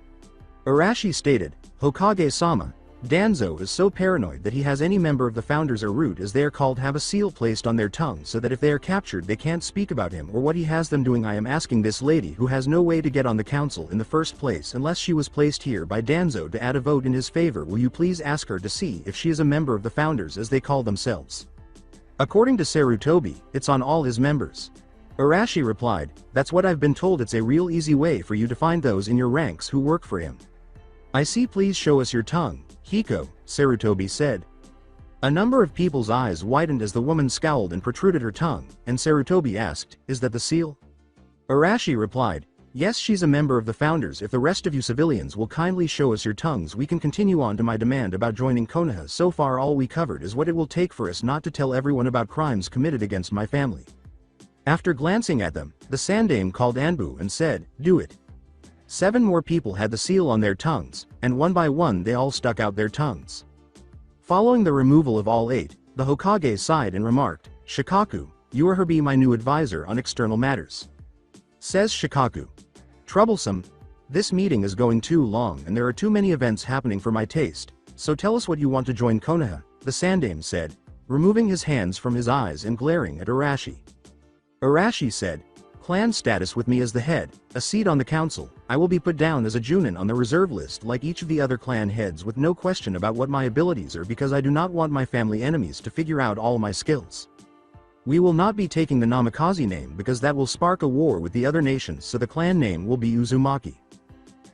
Arashi stated, Hokage-sama, Danzo is so paranoid that he has any member of the founders, or root as they are called, have a seal placed on their tongue so that if they are captured they can't speak about him or what he has them doing. I am asking this lady, who has no way to get on the council in the first place unless she was placed here by Danzo, to add a vote in his favor. Will you please ask her to see if she is a member of the founders as they call themselves? According to Sarutobi, it's on all his members. Arashi replied, that's what I've been told. It's a real easy way for you to find those in your ranks who work for him. I see, please show us your tongue, Hiko, Sarutobi said. A number of people's eyes widened as the woman scowled and protruded her tongue, and Sarutobi asked, is that the seal? Arashi replied, Yes, she's a member of the founders. If the rest of you civilians will kindly show us your tongues, we can continue on to my demand about joining Konoha. So far all we covered is what it will take for us not to tell everyone about crimes committed against my family. After glancing at them, the Sandame called Anbu and said, "Do it." 7 more people had the seal on their tongues, and one by one they all stuck out their tongues. Following the removal of all 8, the Hokage sighed and remarked, "Shikaku, you are her be my new advisor on external matters." Says Shikaku. "Troublesome. This meeting is going too long and there are too many events happening for my taste, so tell us what you want to join Konoha," the Sandame said, removing his hands from his eyes and glaring at Arashi. Arashi said, "Clan status with me as the head, a seat on the council, I will be put down as a Junin on the reserve list like each of the other clan heads with no question about what my abilities are because I do not want my family enemies to figure out all my skills. We will not be taking the Namikaze name because that will spark a war with the other nations, so the clan name will be Uzumaki.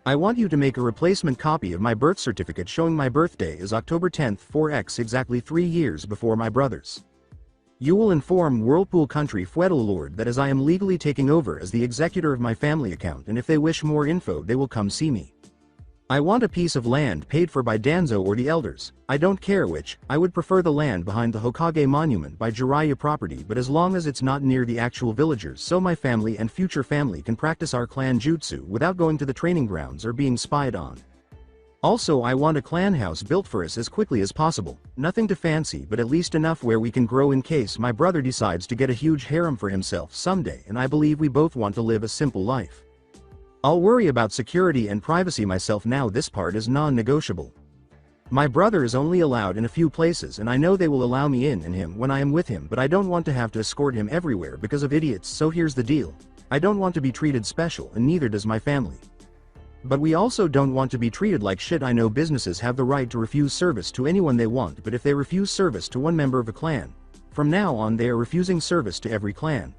I want you to make a replacement copy of my birth certificate showing my birthday is October 10th 4x exactly 3 years before my brothers. You will inform Whirlpool Country Feudal Lord that as I am legally taking over as the executor of my family account, and if they wish more info they will come see me. I want a piece of land paid for by Danzo or the elders, I don't care which. I would prefer the land behind the Hokage monument by Jiraiya property, but as long as it's not near the actual villagers so my family and future family can practice our clan jutsu without going to the training grounds or being spied on. Also I want a clan house built for us as quickly as possible, nothing too fancy but at least enough where we can grow in case my brother decides to get a huge harem for himself someday, and I believe we both want to live a simple life. I'll worry about security and privacy myself now, this part is non-negotiable. My brother is only allowed in a few places and I know they will allow me in him when I am with him, but I don't want to have to escort him everywhere because of idiots, so here's the deal. I don't want to be treated special and neither does my family. But we also don't want to be treated like shit. I know businesses have the right to refuse service to anyone they want, but if they refuse service to one member of a clan, from now on they are refusing service to every clan.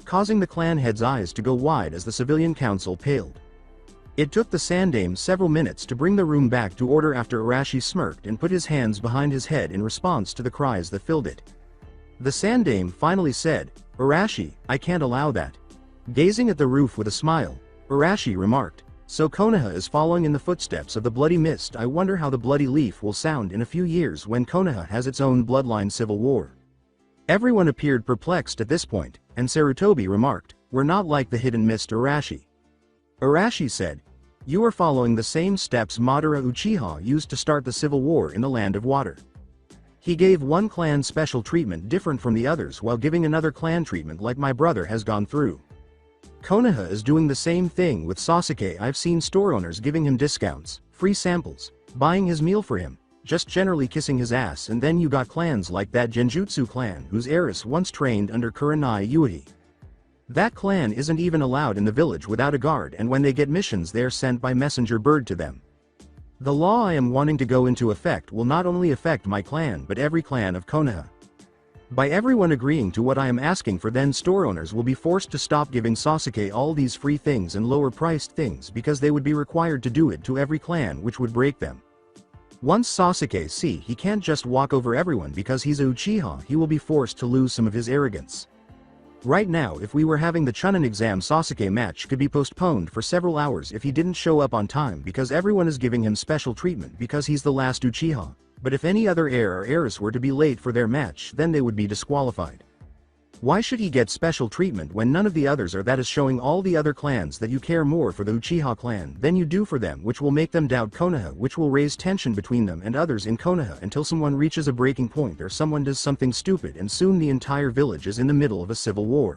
Causing the clan heads' eyes to go wide as the civilian council paled. It took the Sandame several minutes to bring the room back to order after Arashi smirked and put his hands behind his head in response to the cries that filled it. The Sandame finally said, "Arashi, I can't allow that." Gazing at the roof with a smile, Arashi remarked, "So Konoha is following in the footsteps of the Bloody Mist. I wonder how the Bloody Leaf will sound in a few years when Konoha has its own bloodline civil war." Everyone appeared perplexed at this point, and Sarutobi remarked, "We're not like the Hidden Mist, Arashi." Arashi said, "You are following the same steps Madara Uchiha used to start the civil war in the Land of Water. He gave one clan special treatment different from the others while giving another clan treatment like my brother has gone through. Konoha is doing the same thing with Sasuke. I've seen store owners giving him discounts, free samples, buying his meal for him, just generally kissing his ass, and then you got clans like that Genjutsu clan whose heiress once trained under Kurenai Uehi. That clan isn't even allowed in the village without a guard, and when they get missions they're sent by messenger bird to them. The law I am wanting to go into effect will not only affect my clan but every clan of Konoha. By everyone agreeing to what I am asking for, then store owners will be forced to stop giving Sasuke all these free things and lower priced things because they would be required to do it to every clan, which would break them. Once Sasuke see he can't just walk over everyone because he's a Uchiha, he will be forced to lose some of his arrogance. Right now if we were having the Chunin exam, Sasuke match could be postponed for several hours if he didn't show up on time because everyone is giving him special treatment because he's the last Uchiha, but if any other heir or heiress were to be late for their match then they would be disqualified. Why should he get special treatment when none of the others are? That is showing all the other clans that you care more for the Uchiha clan than you do for them, which will make them doubt Konoha, which will raise tension between them and others in Konoha until someone reaches a breaking point or someone does something stupid, and soon the entire village is in the middle of a civil war.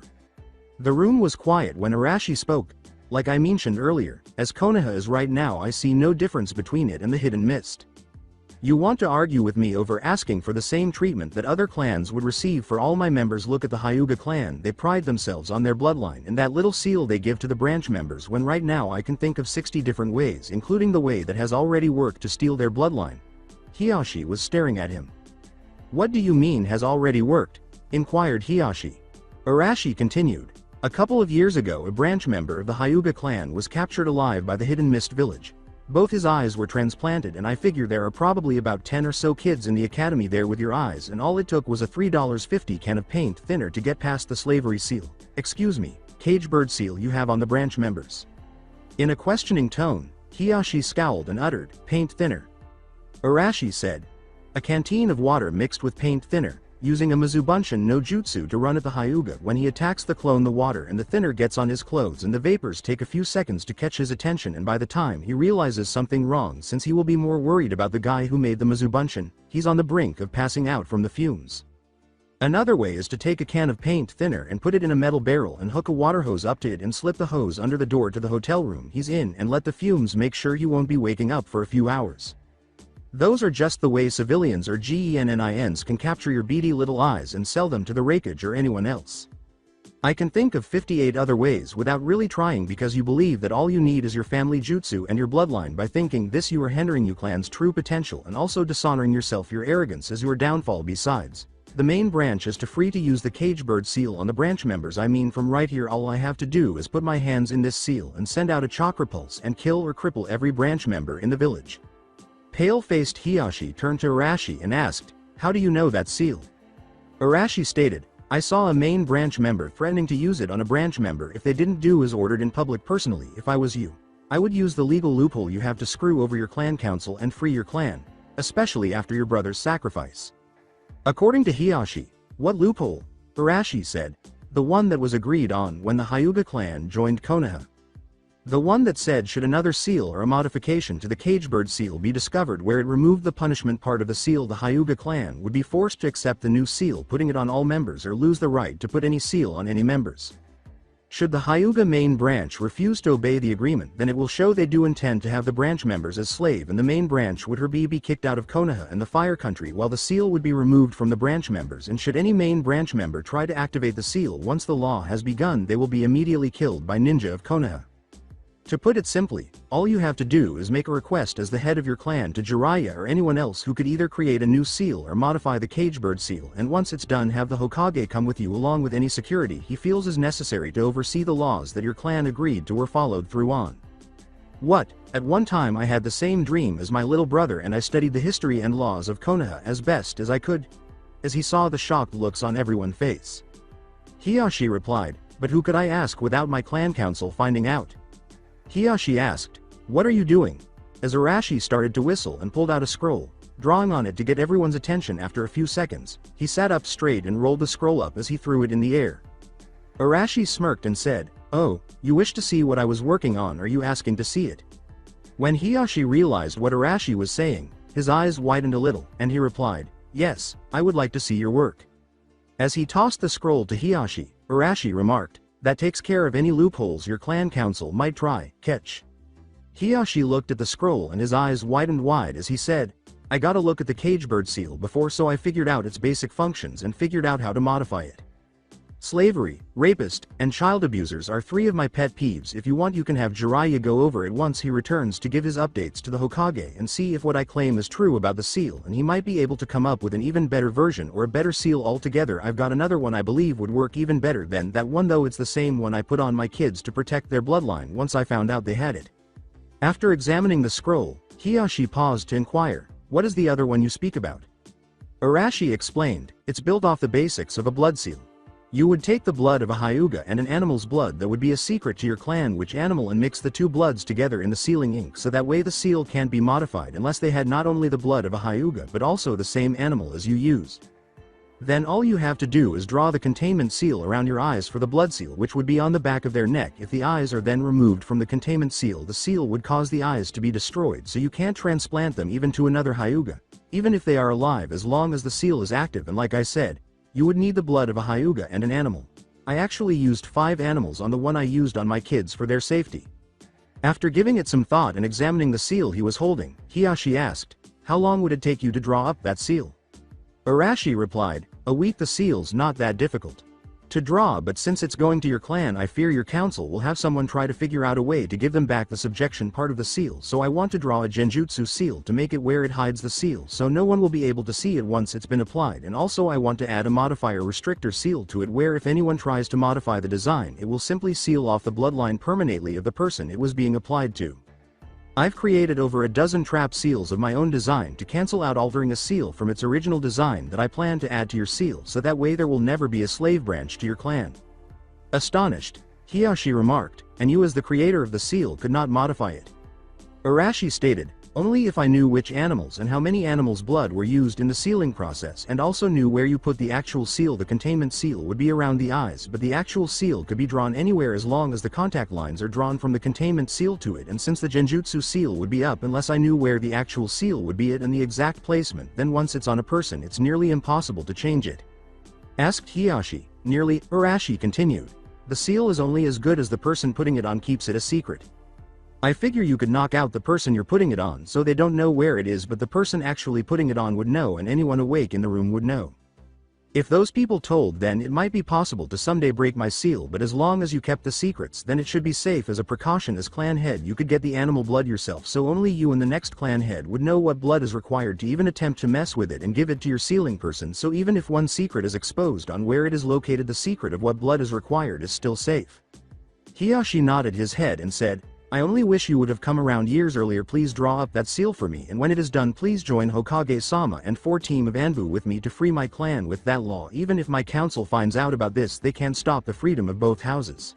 The room was quiet when Arashi spoke. Like I mentioned earlier, as Konoha is right now I see no difference between it and the Hidden Mist. You want to argue with me over asking for the same treatment that other clans would receive for all my members? Look at the Hyuga clan, they pride themselves on their bloodline and that little seal they give to the branch members, when right now I can think of 60 different ways, including the way that has already worked to steal their bloodline. Hiyashi was staring at him. What do you mean has already worked? Inquired Hiyashi. Arashi continued. A couple of years ago a branch member of the Hyuga clan was captured alive by the Hidden Mist village. Both his eyes were transplanted, and I figure there are probably about 10 or so kids in the academy there with your eyes, and all it took was a $3.50 can of paint thinner to get past the slavery seal. Excuse me, cage bird seal you have on the branch members. In a questioning tone, Hiyashi scowled and uttered, "Paint thinner." Arashi said, "A canteen of water mixed with paint thinner, using a Mizubunshin no jutsu to run at the Hyuga. When he attacks the clone, the water and the thinner gets on his clothes and the vapors take a few seconds to catch his attention, and by the time he realizes something wrong, since he will be more worried about the guy who made the Mizubunshin, he's on the brink of passing out from the fumes. Another way is to take a can of paint thinner and put it in a metal barrel and hook a water hose up to it and slip the hose under the door to the hotel room he's in and let the fumes make sure he won't be waking up for a few hours. Those are just the way civilians or GENNINs can capture your beady little eyes and sell them to the Raikage or anyone else. I can think of 58 other ways without really trying, because you believe that all you need is your family jutsu and your bloodline. By thinking this, you are hindering your clan's true potential and also dishonoring yourself. Your arrogance is your downfall. Besides, the main branch is free to use the cage bird seal on the branch members. I mean, from right here all I have to do is put my hands in this seal and send out a chakra pulse and kill or cripple every branch member in the village." Pale-faced Hiyashi turned to Arashi and asked, "How do you know that seal?" Arashi stated, "I saw a main branch member threatening to use it on a branch member if they didn't do as ordered in public. Personally, if I was you, I would use the legal loophole you have to screw over your clan council and free your clan, especially after your brother's sacrifice." According to Hiyashi, "What loophole?" Arashi said, "The one that was agreed on when the Hyuga clan joined Konoha. The one that said should another seal or a modification to the cagebird seal be discovered where it removed the punishment part of the seal, the Hyuga clan would be forced to accept the new seal, putting it on all members, or lose the right to put any seal on any members. Should the Hyuga main branch refuse to obey the agreement, then it will show they do intend to have the branch members as slave, and the main branch would be kicked out of Konoha and the Fire Country, while the seal would be removed from the branch members. And should any main branch member try to activate the seal once the law has begun, they will be immediately killed by ninja of Konoha. To put it simply, all you have to do is make a request as the head of your clan to Jiraiya or anyone else who could either create a new seal or modify the cagebird seal, and once it's done, have the Hokage come with you along with any security he feels is necessary to oversee the laws that your clan agreed to were followed through on. What? At one time I had the same dream as my little brother, and I studied the history and laws of Konoha as best as I could." As he saw the shocked looks on everyone's face, Hiyashi replied, "But who could I ask without my clan council finding out?" Hiyashi asked, "What are you doing?" As Arashi started to whistle and pulled out a scroll, drawing on it to get everyone's attention. After a few seconds, he sat up straight and rolled the scroll up as he threw it in the air. Arashi smirked and said, "Oh, you wish to see what I was working on? Are you asking to see it?" When Hiyashi realized what Arashi was saying, his eyes widened a little, and he replied, "Yes, I would like to see your work." As he tossed the scroll to Hiyashi, Arashi remarked, "That takes care of any loopholes your clan council might try catch." Hiyashi looked at the scroll and his eyes widened wide as he said, "I got a look at the cagebird seal before, so I figured out its basic functions and figured out how to modify it. Slavery, rapist, and child abusers are 3 of my pet peeves. If you want, you can have Jiraiya go over it once he returns to give his updates to the Hokage and see if what I claim is true about the seal, and he might be able to come up with an even better version or a better seal altogether. I've got another one I believe would work even better than that one, though it's the same one I put on my kids to protect their bloodline once I found out they had it." After examining the scroll, Hiyashi paused to inquire, "What is the other one you speak about?" Arashi explained, "It's built off the basics of a blood seal. You would take the blood of a Hyuga and an animal's blood that would be a secret to your clan which animal, and mix the 2 bloods together in the sealing ink, so that way the seal can't be modified unless they had not only the blood of a Hyuga but also the same animal as you use. Then all you have to do is draw the containment seal around your eyes for the blood seal, which would be on the back of their neck. If the eyes are then removed from the containment seal, the seal would cause the eyes to be destroyed, so you can't transplant them even to another Hyuga, even if they are alive, as long as the seal is active. And like I said, you would need the blood of a Hyuga and an animal. I actually used 5 animals on the one I used on my kids for their safety." After giving it some thought and examining the seal he was holding, Hiyashi asked, "How long would it take you to draw up that seal?" Arashi replied, "A week. The seal's not that difficult to draw, but since it's going to your clan, I fear your council will have someone try to figure out a way to give them back the subjection part of the seal, so I want to draw a genjutsu seal to make it where it hides the seal so no one will be able to see it once it's been applied, and also I want to add a modifier restrictor seal to it where if anyone tries to modify the design, it will simply seal off the bloodline permanently of the person it was being applied to. I've created over a dozen trap seals of my own design to cancel out altering a seal from its original design that I plan to add to your seal, so that way there will never be a slave branch to your clan." Astonished, Hiyashi remarked, and you as the creator of the seal could not modify it. Arashi stated, only if I knew which animals and how many animals' blood were used in the sealing process and also knew where you put the actual seal. The containment seal would be around the eyes, but the actual seal could be drawn anywhere as long as the contact lines are drawn from the containment seal to it, and since the genjutsu seal would be up unless I knew where the actual seal would be it and the exact placement, then once it's on a person it's nearly impossible to change it. Asked Hiyashi, nearly. Arashi continued, the seal is only as good as the person putting it on keeps it a secret. I figure you could knock out the person you're putting it on so they don't know where it is, but the person actually putting it on would know and anyone awake in the room would know. If those people told, then it might be possible to someday break my seal, but as long as you kept the secrets then it should be safe. As a precaution, as clan head you could get the animal blood yourself, so only you and the next clan head would know what blood is required to even attempt to mess with it and give it to your sealing person, so even if one secret is exposed on where it is located, the secret of what blood is required is still safe. Hiyashi nodded his head and said, I only wish you would have come around years earlier. Please draw up that seal for me, and when it is done please join Hokage-sama and 4 team of Anbu with me to free my clan with that law. Even if my council finds out about this, they can't stop the freedom of both houses.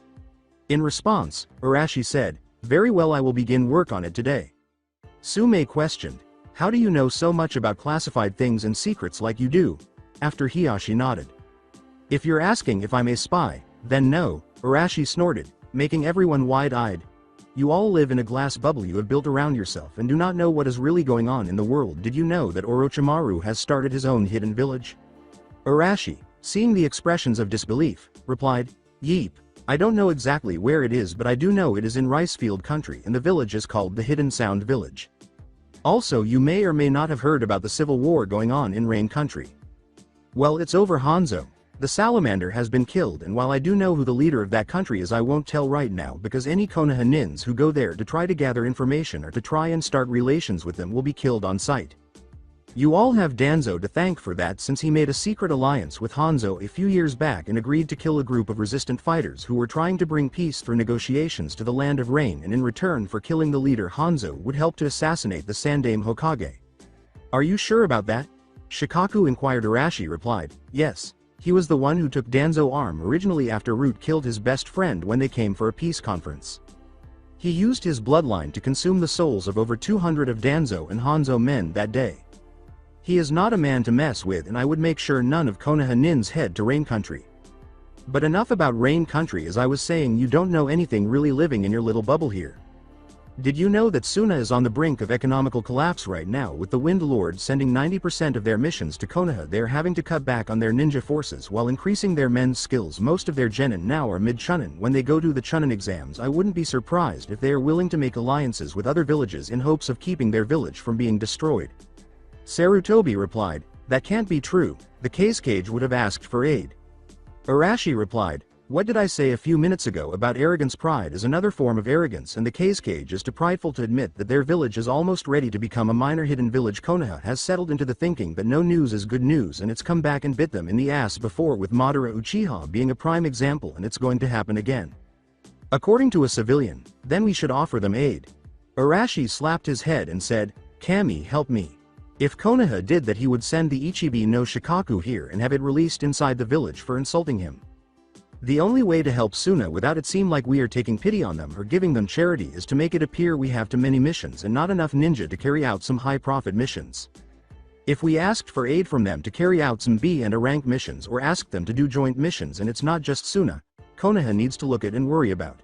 In response, Arashi said, very well, I will begin work on it today. Sume questioned, how do you know so much about classified things and secrets like you do? After Hiyashi nodded. If you're asking if I'm a spy, then no, Arashi snorted, making everyone wide-eyed. You all live in a glass bubble you have built around yourself and do not know what is really going on in the world. Did you know that Orochimaru has started his own hidden village? Arashi, seeing the expressions of disbelief, replied, Yeep, I don't know exactly where it is, but I do know it is in Ricefield country and the village is called the Hidden Sound Village. Also, you may or may not have heard about the civil war going on in Rain country. Well, it's over. Hanzo, the salamander, has been killed, and while I do know who the leader of that country is, I won't tell right now because any Konoha nins who go there to try to gather information or to try and start relations with them will be killed on sight. You all have Danzo to thank for that, since he made a secret alliance with Hanzo a few years back and agreed to kill a group of resistant fighters who were trying to bring peace through negotiations to the Land of Rain, and in return for killing the leader Hanzo would help to assassinate the Sandaime Hokage. Are you sure about that? Shikaku inquired. Arashi replied, yes. He was the one who took Danzo's arm originally after Root killed his best friend when they came for a peace conference. He used his bloodline to consume the souls of over 200 of Danzo and Hanzo men that day. He is not a man to mess with, and I would make sure none of Konoha nins head to Rain country. But enough about Rain country. As I was saying, you don't know anything really living in your little bubble here. Did you know that Suna is on the brink of economical collapse right now, with the Wind Lord sending 90% of their missions to Konoha? They are having to cut back on their ninja forces while increasing their men's skills. Most of their genin now are mid-chunin. When they go to the chunin exams, I wouldn't be surprised if they are willing to make alliances with other villages in hopes of keeping their village from being destroyed. Sarutobi replied, that can't be true. The Cage would have asked for aid. Arashi replied, what did I say a few minutes ago about arrogance? Pride is another form of arrogance, and the Cage is too prideful to admit that their village is almost ready to become a minor hidden village. Konoha has settled into the thinking that no news is good news, and it's come back and bit them in the ass before, with Madara Uchiha being a prime example, and it's going to happen again. According to a civilian, then we should offer them aid. Arashi slapped his head and said, Kami, help me. If Konoha did that, he would send the Ichibi no Shikaku here and have it released inside the village for insulting him. The only way to help Suna without it seem like we are taking pity on them or giving them charity is to make it appear we have too many missions and not enough ninja to carry out some high-profit missions. If we asked for aid from them to carry out some B and A rank missions, or asked them to do joint missions, and it's not just Suna, Konoha needs to look at and worry about.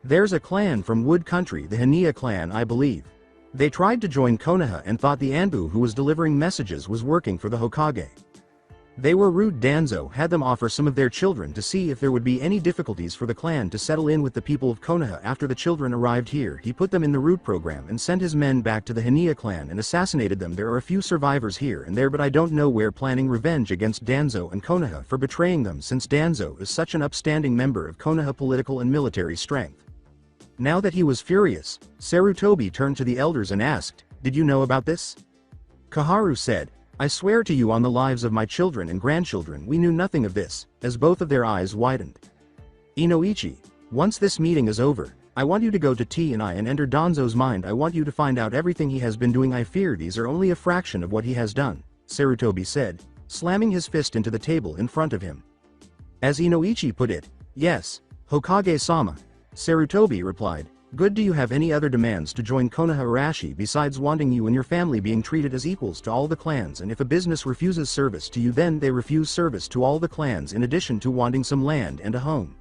There's a clan from Wood Country, the Hania clan, I believe. They tried to join Konoha and thought the Anbu who was delivering messages was working for the Hokage. They were rude. Danzo had them offer some of their children to see if there would be any difficulties for the clan to settle in with the people of Konoha. After the children arrived here, he put them in the root program and sent his men back to the Hania clan and assassinated them. There are a few survivors here and there, but I don't know where, planning revenge against Danzo and Konoha for betraying them, since Danzo is such an upstanding member of Konoha political and military strength. Now that he was furious, Sarutobi turned to the elders and asked, did you know about this? Kaharu said, I swear to you on the lives of my children and grandchildren, we knew nothing of this, as both of their eyes widened. Inoichi, once this meeting is over, I want you to go to T and I and enter Danzo's mind. I want you to find out everything he has been doing. I fear these are only a fraction of what he has done, Sarutobi said, slamming his fist into the table in front of him. As Inoichi put it, yes, Hokage-sama. Sarutobi replied, "Good. Do you have any other demands to join Konoha Arashi besides wanting you and your family being treated as equals to all the clans, and if a business refuses service to you then they refuse service to all the clans in addition to wanting some land and a home?"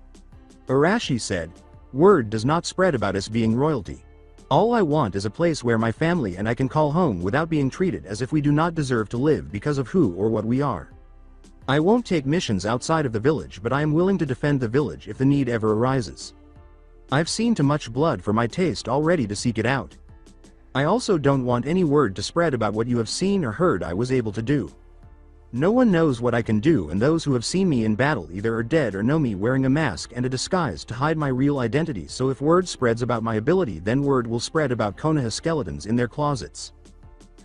Arashi said, "Word does not spread about us being royalty. All I want is a place where my family and I can call home without being treated as if we do not deserve to live because of who or what we are. I won't take missions outside of the village, but I am willing to defend the village if the need ever arises. I've seen too much blood for my taste already to seek it out. I also don't want any word to spread about what you have seen or heard I was able to do. No one knows what I can do, and those who have seen me in battle either are dead or know me wearing a mask and a disguise to hide my real identity, so if word spreads about my ability then word will spread about Konoha skeletons in their closets.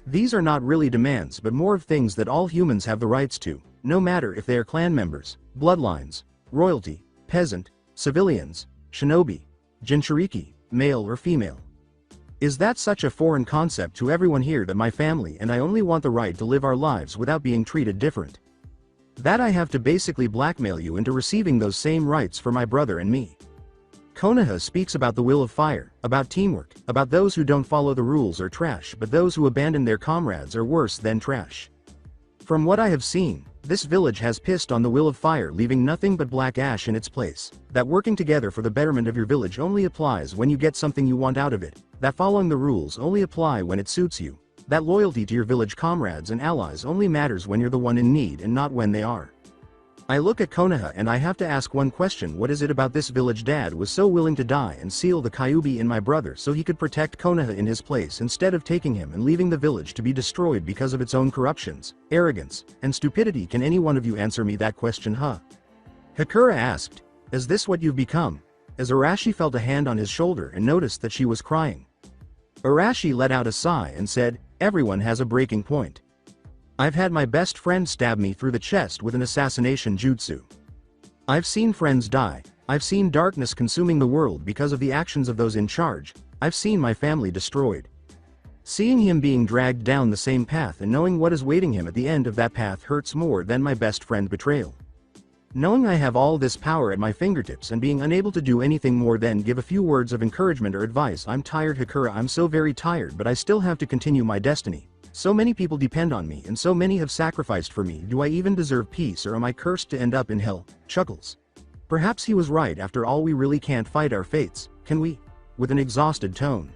These are not really demands but more of things that all humans have the rights to, no matter if they are clan members, bloodlines, royalty, peasant, civilians, shinobi, jinchuriki, male or female. Is that such a foreign concept to everyone here that my family and I only want the right to live our lives without being treated different? That I have to basically blackmail you into receiving those same rights for my brother and me. Konoha speaks about the will of fire, about teamwork, about those who don't follow the rules are trash, but those who abandon their comrades are worse than trash. From what I have seen, this village has pissed on the will of fire, leaving nothing but black ash in its place. That working together for the betterment of your village only applies when you get something you want out of it. That following the rules only apply when it suits you. That loyalty to your village comrades and allies only matters when you're the one in need and not when they are. I look at Konoha and I have to ask one question: what is it about this village dad was so willing to die and seal the Kyuubi in my brother so he could protect Konoha in his place instead of taking him and leaving the village to be destroyed because of its own corruptions, arrogance, and stupidity? Can any one of you answer me that question, huh? Hakura asked, "Is this what you've become?" As Arashi felt a hand on his shoulder and noticed that she was crying. Arashi let out a sigh and said, "Everyone has a breaking point. I've had my best friend stab me through the chest with an assassination jutsu. I've seen friends die, I've seen darkness consuming the world because of the actions of those in charge, I've seen my family destroyed. Seeing him being dragged down the same path and knowing what is waiting him at the end of that path hurts more than my best friend betrayal. Knowing I have all this power at my fingertips and being unable to do anything more than give a few words of encouragement or advice. I'm tired, Hakura, I'm so very tired, but I still have to continue my destiny. So many people depend on me and so many have sacrificed for me. Do I even deserve peace, or am I cursed to end up in hell?" Chuckles. Perhaps he was right after all. We really can't fight our fates, can we? With an exhausted tone.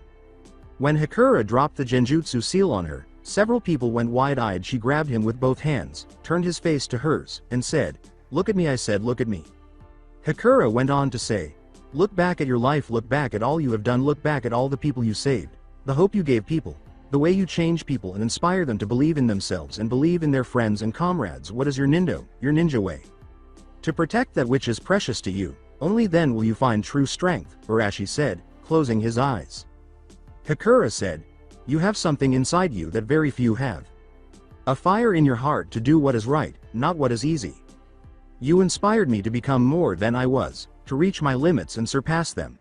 When Hakura dropped the genjutsu seal on her, several people went wide-eyed. She grabbed him with both hands, turned his face to hers, and said, "Look at me." I said, "Look at me." Hakura went on to say, "Look back at your life, look back at all you have done, look back at all the people you saved, the hope you gave people, the way you change people and inspire them to believe in themselves and believe in their friends and comrades. What is your ninja way? To protect that which is precious to you, only then will you find true strength," Arashi said, closing his eyes. Hakura said, "You have something inside you that very few have. A fire in your heart to do what is right, not what is easy. You inspired me to become more than I was, to reach my limits and surpass them.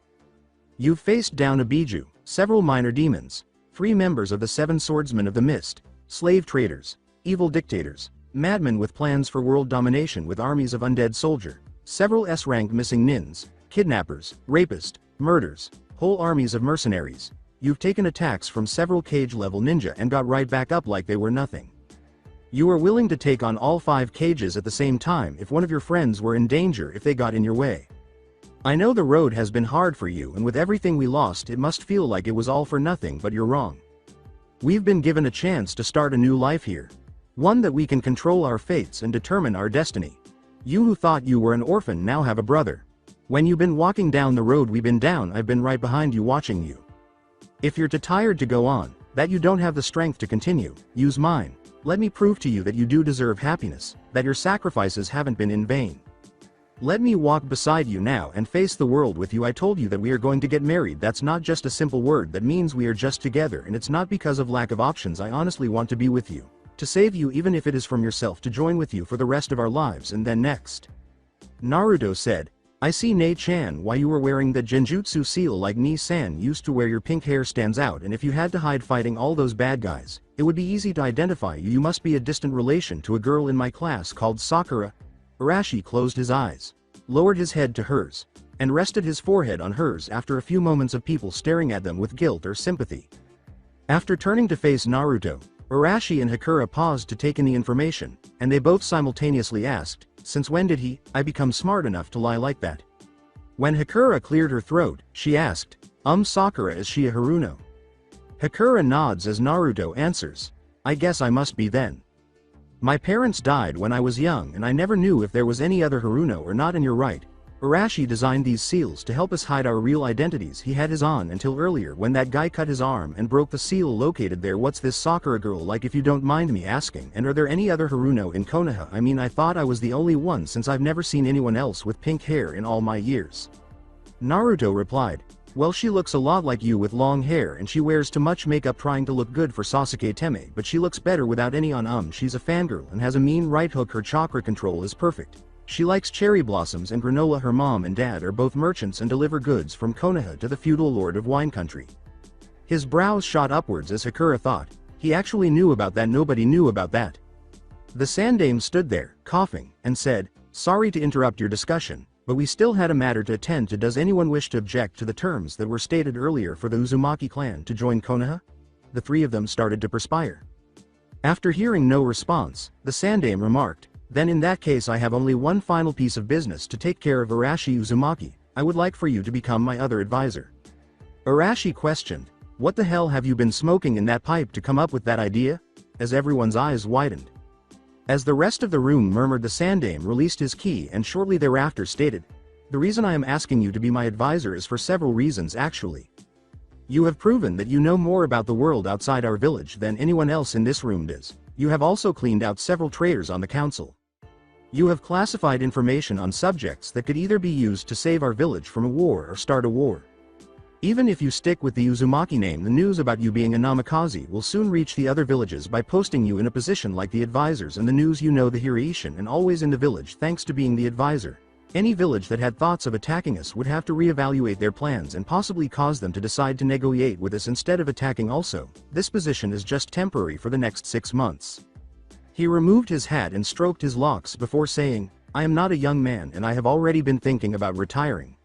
You've faced down a Biju, several minor demons, 3 members of the 7 swordsmen of the mist, slave traders, evil dictators, madmen with plans for world domination with armies of undead soldier, several S-rank missing nins, kidnappers, rapists, murders, whole armies of mercenaries. You've taken attacks from several cage-level ninja and got right back up like they were nothing. You are willing to take on all 5 cages at the same time if one of your friends were in danger, if they got in your way. I know the road has been hard for you, and with everything we lost it must feel like it was all for nothing, but you're wrong. We've been given a chance to start a new life here. One that we can control our fates and determine our destiny. You who thought you were an orphan now have a brother. When you've been walking down the road we've been down, I've been right behind you watching you. If you're too tired to go on, that you don't have the strength to continue, use mine. Let me prove to you that you do deserve happiness, that your sacrifices haven't been in vain. Let me walk beside you now and face the world with you. I told you that we are going to get married. That's not just a simple word, that means we are just together, and it's not because of lack of options. I honestly want to be with you. To save you, even if it is from yourself, to join with you for the rest of our lives and then next." Naruto said, "I see Nei-chan why you were wearing the genjutsu seal like Nii-san used to wear. Your pink hair stands out, and if you had to hide fighting all those bad guys, it would be easy to identify you. You must be a distant relation to a girl in my class called Sakura." Arashi closed his eyes, lowered his head to hers, and rested his forehead on hers after a few moments of people staring at them with guilt or sympathy. After turning to face Naruto, Arashi and Sakura paused to take in the information, and they both simultaneously asked, "Since when did I become smart enough to lie like that?" When Sakura cleared her throat, she asked, Sakura, is she a Haruno?" Sakura nods as Naruto answers, "I guess I must be then. My parents died when I was young and I never knew if there was any other Haruno or not, and you're right. Arashi designed these seals to help us hide our real identities. He had his on until earlier when that guy cut his arm and broke the seal located there. What's this Sakura girl like, if you don't mind me asking, and are there any other Haruno in Konoha? I mean, I thought I was the only one since I've never seen anyone else with pink hair in all my years." Naruto replied, "Well, she looks a lot like you with long hair, and she wears too much makeup trying to look good for Sasuke Teme, but she looks better without any on. She's a fangirl and has a mean right hook. Her chakra control is perfect. She likes cherry blossoms and granola. Her mom and dad are both merchants and deliver goods from Konoha to the feudal lord of wine country." His brows shot upwards as Sakura thought, he actually knew about that. Nobody knew about that. The Sandame stood there, coughing, and said, "Sorry to interrupt your discussion, but we still had a matter to attend to. Does anyone wish to object to the terms that were stated earlier for the Uzumaki clan to join Konoha?" The three of them started to perspire. After hearing no response, the Sandame remarked, "Then in that case I have only one final piece of business to take care of. Arashi Uzumaki, I would like for you to become my other advisor." Arashi questioned, "What the hell have you been smoking in that pipe to come up with that idea?" As everyone's eyes widened. As the rest of the room murmured, the Sandame released his key and shortly thereafter stated, "The reason I am asking you to be my advisor is for several reasons actually. You have proven that you know more about the world outside our village than anyone else in this room does. You have also cleaned out several traitors on the council. You have classified information on subjects that could either be used to save our village from a war or start a war. Even if you stick with the Uzumaki name, the news about you being a namikaze will soon reach the other villages by posting you in a position like the advisors, and the news you know the Hiraishin and always in the village thanks to being the advisor. Any village that had thoughts of attacking us would have to reevaluate their plans and possibly cause them to decide to negotiate with us instead of attacking. Also, this position is just temporary for the next 6 months." He removed his hat and stroked his locks before saying, "I am not a young man and I have already been thinking about retiring.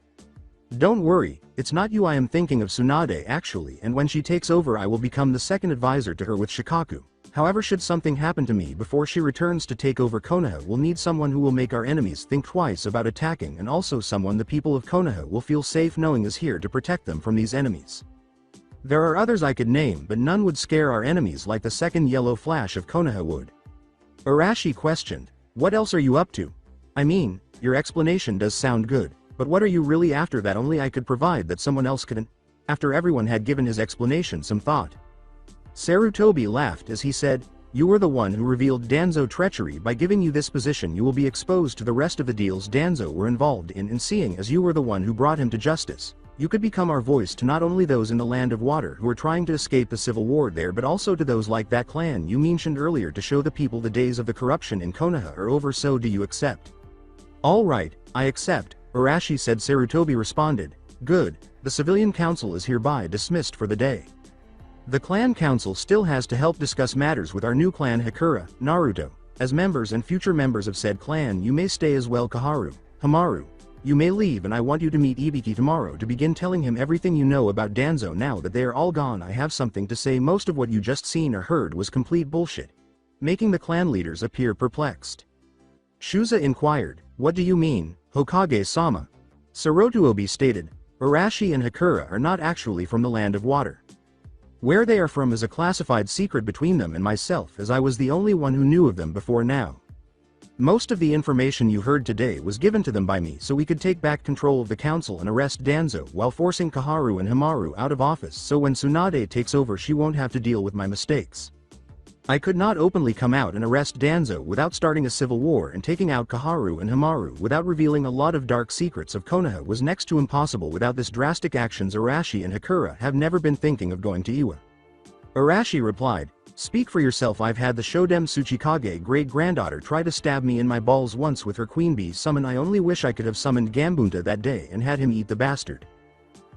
Don't worry, it's not you. I am thinking of Tsunade actually, and when she takes over I will become the second advisor to her with Shikaku. However, should something happen to me before she returns to take over Konoha, we'll need someone who will make our enemies think twice about attacking, and also someone the people of Konoha will feel safe knowing is here to protect them from these enemies. There are others I could name, but none would scare our enemies like the second yellow flash of Konoha would." Arashi questioned, "What else are you up to? I mean, your explanation does sound good, but what are you really after that only I could provide that someone else couldn't?" After everyone had given his explanation some thought, Sarutobi laughed as he said, "You were the one who revealed Danzo treachery. By giving you this position you will be exposed to the rest of the deals Danzo were involved in, and seeing as you were the one who brought him to justice, you could become our voice to not only those in the land of water who are trying to escape the civil war there, but also to those like that clan you mentioned earlier, to show the people the days of the corruption in Konoha are over. So do you accept?" "All right, I accept," Arashi said. Sarutobi responded, "Good, the civilian council is hereby dismissed for the day. The clan council still has to help discuss matters with our new clan Sakura, Naruto. As members and future members of said clan you may stay as well. Hamaru, you may leave, and I want you to meet Ibiki tomorrow to begin telling him everything you know about Danzo. Now that they are all gone I have something to say. Most of what you just seen or heard was complete bullshit," making the clan leaders appear perplexed. Shuza inquired, "What do you mean, Hokage-sama?" Sarutobi stated, "Arashi and Sakura are not actually from the land of water. Where they are from is a classified secret between them and myself, as I was the only one who knew of them before now. Most of the information you heard today was given to them by me so we could take back control of the council and arrest Danzo while forcing Kaharu and Hamaru out of office, so when Tsunade takes over she won't have to deal with my mistakes. I could not openly come out and arrest Danzo without starting a civil war, and taking out Kaharu and Hamaru without revealing a lot of dark secrets of Konoha was next to impossible without this drastic actions. Arashi and Sakura have never been thinking of going to Iwa." Arashi replied, "Speak for yourself. I've had the Shodem Tsuchikage great-granddaughter try to stab me in my balls once with her queen bee summon. I only wish I could have summoned Gambunta that day and had him eat the bastard."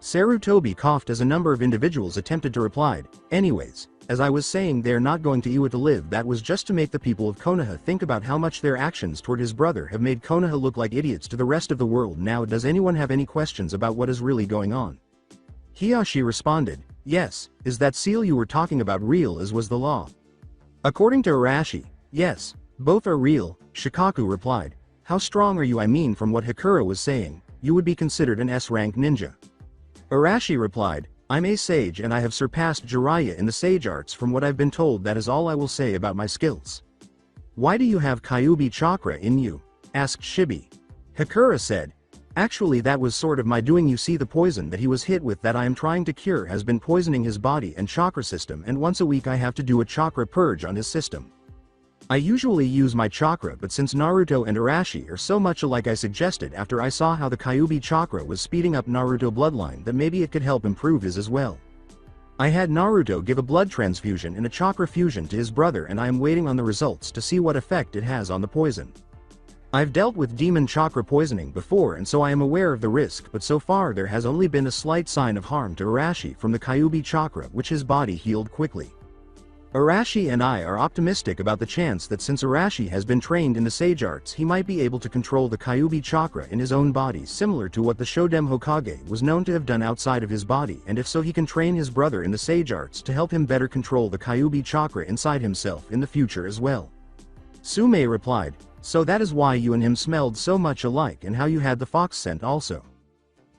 Sarutobi coughed as a number of individuals attempted to reply. "Anyways, As I was saying, they're not going to Iwa to live. That was just to make the people of Konoha think about how much their actions toward his brother have made Konoha look like idiots to the rest of the world. Now does anyone have any questions about what is really going on? Hiyashi responded, yes, is that seal you were talking about real as was the law? According to Arashi, yes, both are real, Shikaku replied. How strong are you? I mean, from what Hikura was saying, you would be considered an S-rank ninja. Arashi replied, I'm a sage and I have surpassed Jiraiya in the sage arts. From what I've been told, that is all I will say about my skills. Why do you have Kyuubi chakra in you? Asked Shibi. Hikura said, actually that was sort of my doing. You see, the poison that he was hit with that I am trying to cure has been poisoning his body and chakra system, and once a week I have to do a chakra purge on his system. I usually use my chakra, but since Naruto and Arashi are so much alike, I suggested after I saw how the Kyuubi chakra was speeding up Naruto bloodline that maybe it could help improve his as well. I had Naruto give a blood transfusion and a chakra fusion to his brother, and I am waiting on the results to see what effect it has on the poison. I've dealt with demon chakra poisoning before, and so I am aware of the risk, but so far there has only been a slight sign of harm to Arashi from the Kyuubi chakra, which his body healed quickly. Arashi and I are optimistic about the chance that since Arashi has been trained in the sage arts, he might be able to control the Kyuubi chakra in his own body, similar to what the Shodem Hokage was known to have done outside of his body, and if so, he can train his brother in the sage arts to help him better control the Kyuubi chakra inside himself in the future as well. Sume replied, so that is why you and him smelled so much alike and how you had the fox scent also.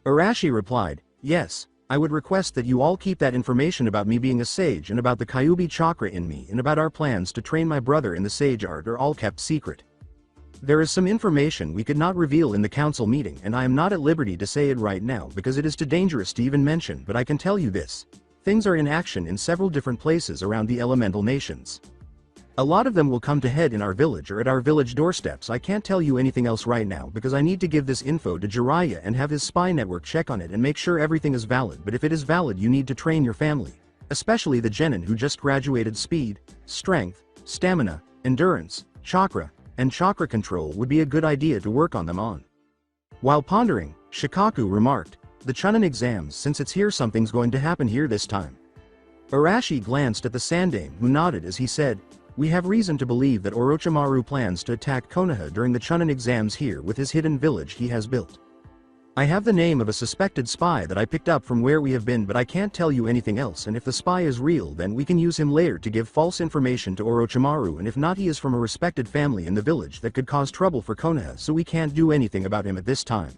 Arashi replied, yes. I would request that you all keep that information about me being a sage and about the Kyuubi chakra in me and about our plans to train my brother in the sage art are all kept secret. There is some information we could not reveal in the council meeting, and I am not at liberty to say it right now because it is too dangerous to even mention, but I can tell you this. Things are in action in several different places around the elemental nations. A lot of them will come to head in our village or at our village doorsteps. I can't tell you anything else right now because I need to give this info to Jiraiya and have his spy network check on it and make sure everything is valid, but if it is valid you need to train your family, especially the genin who just graduated. Speed, strength, stamina, endurance, chakra, and chakra control would be a good idea to work on them on. While pondering, Shikaku remarked, the Chunin exams, since it's here something's going to happen here this time. Arashi glanced at the Sandaime who nodded as he said, we have reason to believe that Orochimaru plans to attack Konoha during the Chunin exams here with his hidden village he has built. I have the name of a suspected spy that I picked up from where we have been, but I can't tell you anything else, and if the spy is real then we can use him later to give false information to Orochimaru, and if not, he is from a respected family in the village that could cause trouble for Konoha, so we can't do anything about him at this time.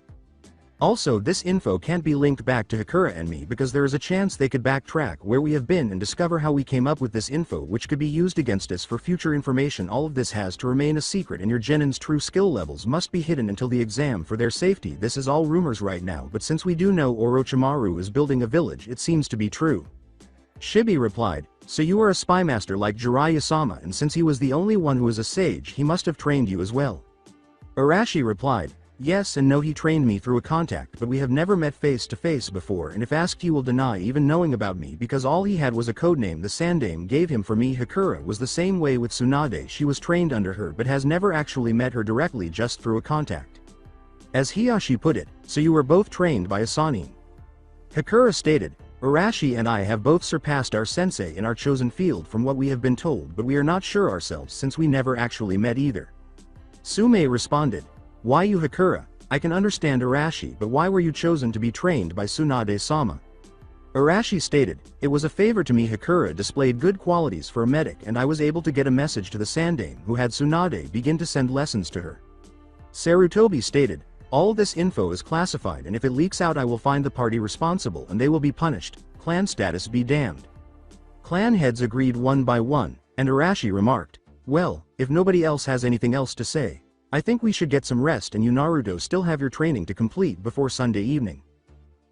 Also, this info can't be linked back to Hikura and me because there is a chance they could backtrack where we have been and discover how we came up with this info, which could be used against us for future information. All of this has to remain a secret, and your genin's true skill levels must be hidden until the exam for their safety. This is all rumors right now, but since we do know Orochimaru is building a village, it seems to be true. Shibi replied, so you are a spy master like Jiraiya-sama, and since he was the only one who is a sage, he must have trained you as well. Arashi replied, yes and no, he trained me through a contact, but we have never met face to face before, and if asked he will deny even knowing about me because all he had was a codename the Sandaime gave him for me. Hikura was the same way with Tsunade, she was trained under her but has never actually met her directly, just through a contact. As Hiyashi put it, so you were both trained by a Sannin. Hikura stated, Arashi and I have both surpassed our sensei in our chosen field from what we have been told, but we are not sure ourselves since we never actually met either. Sume responded, why you Hikura? I can understand Arashi, but why were you chosen to be trained by Tsunade-sama? Arashi stated, it was a favor to me. Hikura displayed good qualities for a medic and I was able to get a message to the Sandaime who had Tsunade begin to send lessons to her. Sarutobi stated, all this info is classified and if it leaks out I will find the party responsible and they will be punished, clan status be damned. Clan heads agreed one by one, and Arashi remarked, well, if nobody else has anything else to say, I think we should get some rest, and you Naruto still have your training to complete before Sunday evening.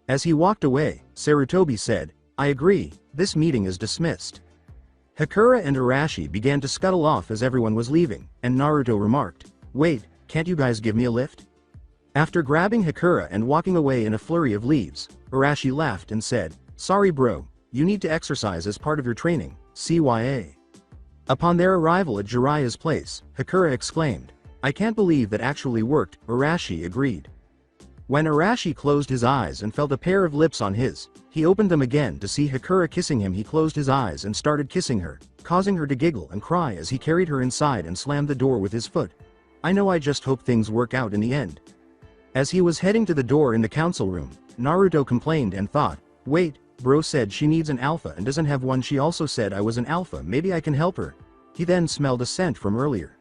As he walked away, Sarutobi said, I agree, this meeting is dismissed. Hikura and Arashi began to scuttle off as everyone was leaving, and Naruto remarked, wait, can't you guys give me a lift? After grabbing Hikura and walking away in a flurry of leaves, Arashi laughed and said, sorry bro, you need to exercise as part of your training, CYA. Upon their arrival at Jiraiya's place, Hikura exclaimed, I can't believe that actually worked. Arashi agreed. When Arashi closed his eyes and felt a pair of lips on his, He opened them again to see Sakura kissing him. He closed his eyes and started kissing her, causing her to giggle and cry as he carried her inside and slammed the door with his foot. I know, I just hope things work out in the end. As he was heading to the door in the council room, Naruto complained and thought, wait, bro said she needs an alpha and doesn't have one. She also said I was an alpha, maybe I can help her. He then smelled a scent from earlier.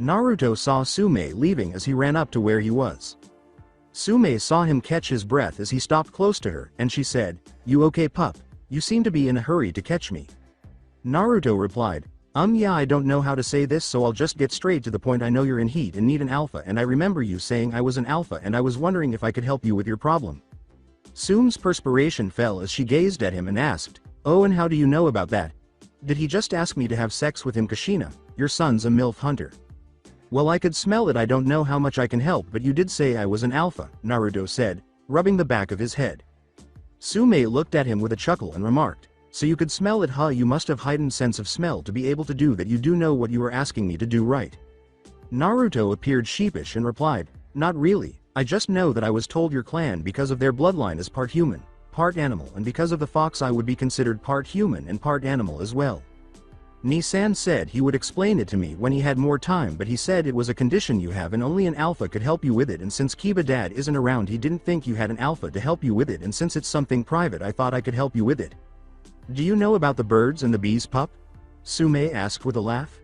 Naruto saw Sume leaving as he ran up to where he was. Sume saw him catch his breath as he stopped close to her, and she said, "You okay, pup? You seem to be in a hurry to catch me." Naruto replied, Yeah, I don't know how to say this, so I'll just get straight to the point. I know you're in heat and need an alpha, and I remember you saying I was an alpha, and I was wondering if I could help you with your problem." Sume's perspiration fell as she gazed at him and asked, "Oh, and how do you know about that? Did he just ask me to have sex with him? Kushina, your son's a MILF hunter." "Well, I could smell it. I don't know how much I can help, but you did say I was an alpha," Naruto said, rubbing the back of his head. Sume looked at him with a chuckle and remarked, "So you could smell it, huh? You must have heightened sense of smell to be able to do that. You do know what you were asking me to do, right?" Naruto appeared sheepish and replied, "Not really. I just know that I was told your clan because of their bloodline is part human, part animal, and because of the fox I would be considered part human and part animal as well." Nisan said he would explain it to me when he had more time, but he said it was a condition you have and only an alpha could help you with it, and since Kiba dad isn't around he didn't think you had an alpha to help you with it, and since it's something private I thought I could help you with it. "Do you know about the birds and the bees, pup?" Sume asked with a laugh.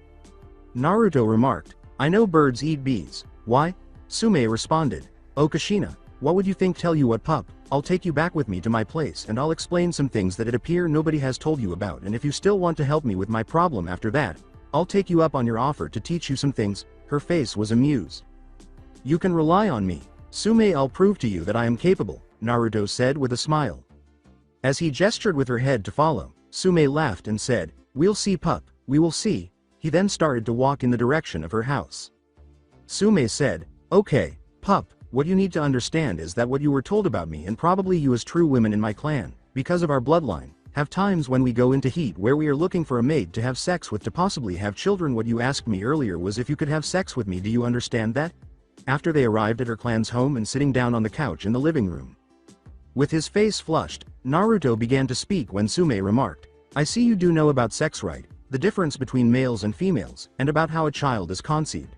Naruto remarked, "I know birds eat bees. Why?" Sume responded, "Oh Kushina, what would you think? Tell you what, pup, I'll take you back with me to my place and I'll explain some things that it appear nobody has told you about, and if you still want to help me with my problem after that, I'll take you up on your offer to teach you some things." Her face was amused. "You can rely on me, Sume. I'll prove to you that I am capable," Naruto said with a smile. As he gestured with her head to follow, Sume laughed and said, "We'll see, pup, we will see." He then started to walk in the direction of her house. Sume said, "Okay, pup, what you need to understand is that what you were told about me, and probably you as true women in my clan, because of our bloodline, have times when we go into heat where we are looking for a mate to have sex with, to possibly have children. What you asked me earlier was if you could have sex with me. Do you understand that?" After they arrived at her clan's home and sitting down on the couch in the living room, with his face flushed, Naruto began to speak when Sume remarked, "I see you do know about sex, right? The difference between males and females, and about how a child is conceived."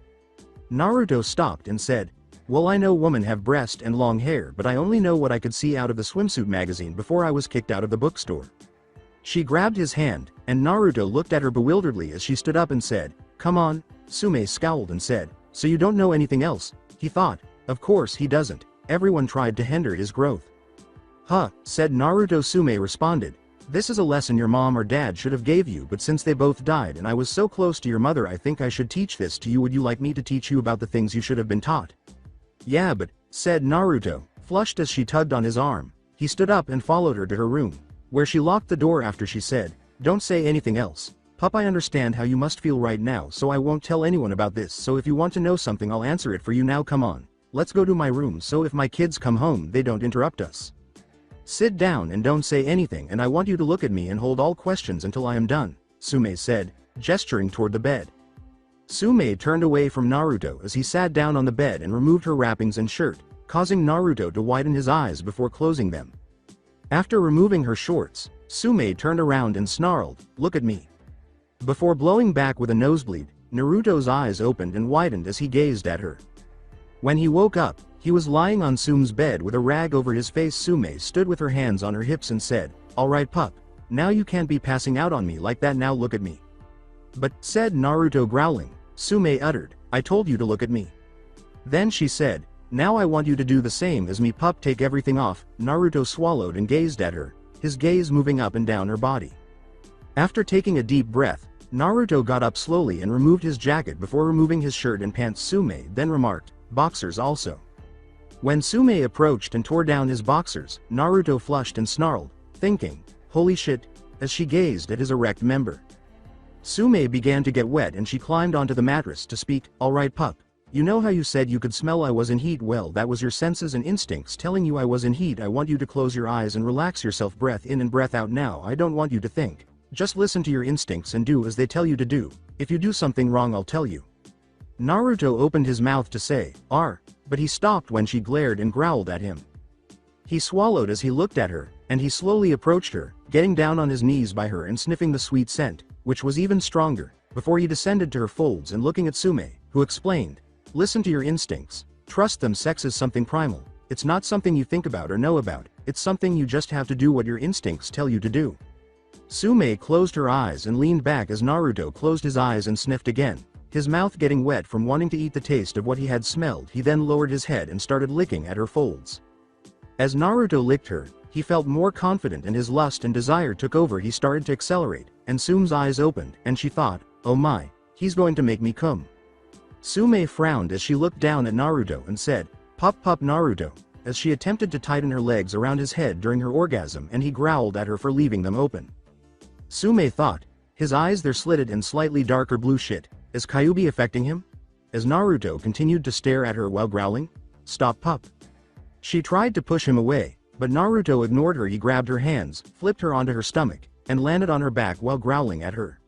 Naruto stopped and said, "Well, I know women have breast and long hair, but I only know what I could see out of the swimsuit magazine before I was kicked out of the bookstore." She grabbed his hand, and Naruto looked at her bewilderedly as she stood up and said, "Come on." Sume scowled and said, "So you don't know anything else?" He thought, of course he doesn't. Everyone tried to hinder his growth. "Huh," said Naruto. Sume responded, "This is a lesson your mom or dad should have gave you, but since they both died and I was so close to your mother, I think I should teach this to you. Would you like me to teach you about the things you should have been taught?" "Yeah, but," said Naruto, flushed as she tugged on his arm. He stood up and followed her to her room, where she locked the door after she said, "Don't say anything else. Pup, I understand how you must feel right now, so I won't tell anyone about this, so if you want to know something I'll answer it for you now. Come on, let's go to my room so if my kids come home they don't interrupt us. Sit down and don't say anything, and I want you to look at me and hold all questions until I am done," Sume said, gesturing toward the bed. Sume turned away from Naruto as he sat down on the bed and removed her wrappings and shirt, causing Naruto to widen his eyes before closing them. After removing her shorts, Sume turned around and snarled, "Look at me." Before blowing back with a nosebleed, Naruto's eyes opened and widened as he gazed at her. When he woke up, he was lying on Sume's bed with a rag over his face. Sume stood with her hands on her hips and said, "All right, pup, now you can't be passing out on me like that. Now look at me." "But," said Naruto growling. Sume uttered, "I told you to look at me." Then she said, "Now I want you to do the same as me, pup. Take everything off." Naruto swallowed and gazed at her, his gaze moving up and down her body. After taking a deep breath, Naruto got up slowly and removed his jacket before removing his shirt and pants. Sume then remarked, "Boxers also." When Sume approached and tore down his boxers, Naruto flushed and snarled, thinking, "Holy shit," as she gazed at his erect member. Sume began to get wet and she climbed onto the mattress to speak, "All right, pup. You know how you said you could smell I was in heat? Well, that was your senses and instincts telling you I was in heat. I want you to close your eyes and relax yourself. Breath in and breath out now. I don't want you to think. Just listen to your instincts and do as they tell you to do. If you do something wrong, I'll tell you." Naruto opened his mouth to say, but he stopped when she glared and growled at him. He swallowed as he looked at her, and he slowly approached her, getting down on his knees by her and sniffing the sweet scent, which was even stronger, before he descended to her folds and looking at Sume, who explained, "Listen to your instincts. Trust them. Sex is something primal. It's not something you think about or know about, it's something you just have to do what your instincts tell you to do." Sume closed her eyes and leaned back as Naruto closed his eyes and sniffed again, his mouth getting wet from wanting to eat the taste of what he had smelled. He then lowered his head and started licking at her folds. As Naruto licked her, he felt more confident and his lust and desire took over. He started to accelerate, and Sume's eyes opened, and she thought, "Oh my, he's going to make me come." Sume frowned as she looked down at Naruto and said, "Pop pop Naruto," as she attempted to tighten her legs around his head during her orgasm, and he growled at her for leaving them open. Sume thought, his eyes they're slitted and slightly darker blue shit, is Kyuubi affecting him? As Naruto continued to stare at her while growling, "Stop pup." She tried to push him away, but Naruto ignored her. He grabbed her hands, flipped her onto her stomach, and landed on her back while growling at her.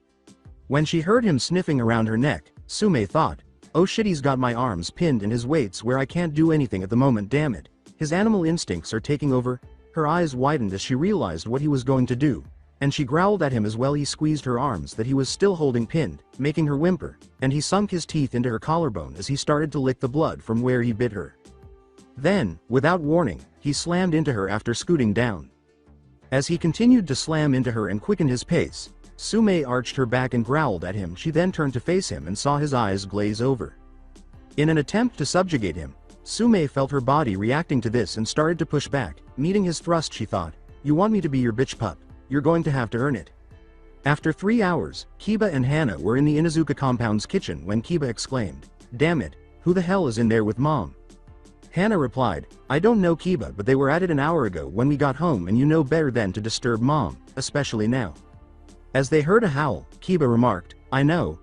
When she heard him sniffing around her neck, Sume thought, "Oh shit, he's got my arms pinned in his weights where I can't do anything at the moment, damn it. His animal instincts are taking over." Her eyes widened as she realized what he was going to do, and she growled at him as well. He squeezed her arms that he was still holding pinned, making her whimper, and he sunk his teeth into her collarbone as he started to lick the blood from where he bit her. Then, without warning, he slammed into her after scooting down. As he continued to slam into her and quicken his pace, Sume arched her back and growled at him. She then turned to face him and saw his eyes glaze over. In an attempt to subjugate him, Sume felt her body reacting to this and started to push back. Meeting his thrust, she thought, "You want me to be your bitch pup? You're going to have to earn it." After 3 hours, Kiba and Hana were in the Inuzuka compound's kitchen when Kiba exclaimed, "Damn it, who the hell is in there with mom?" Hana replied, "I don't know Kiba, but they were at it an hour ago when we got home, and you know better than to disturb mom, especially now." As they heard a howl, Kiba remarked, I know,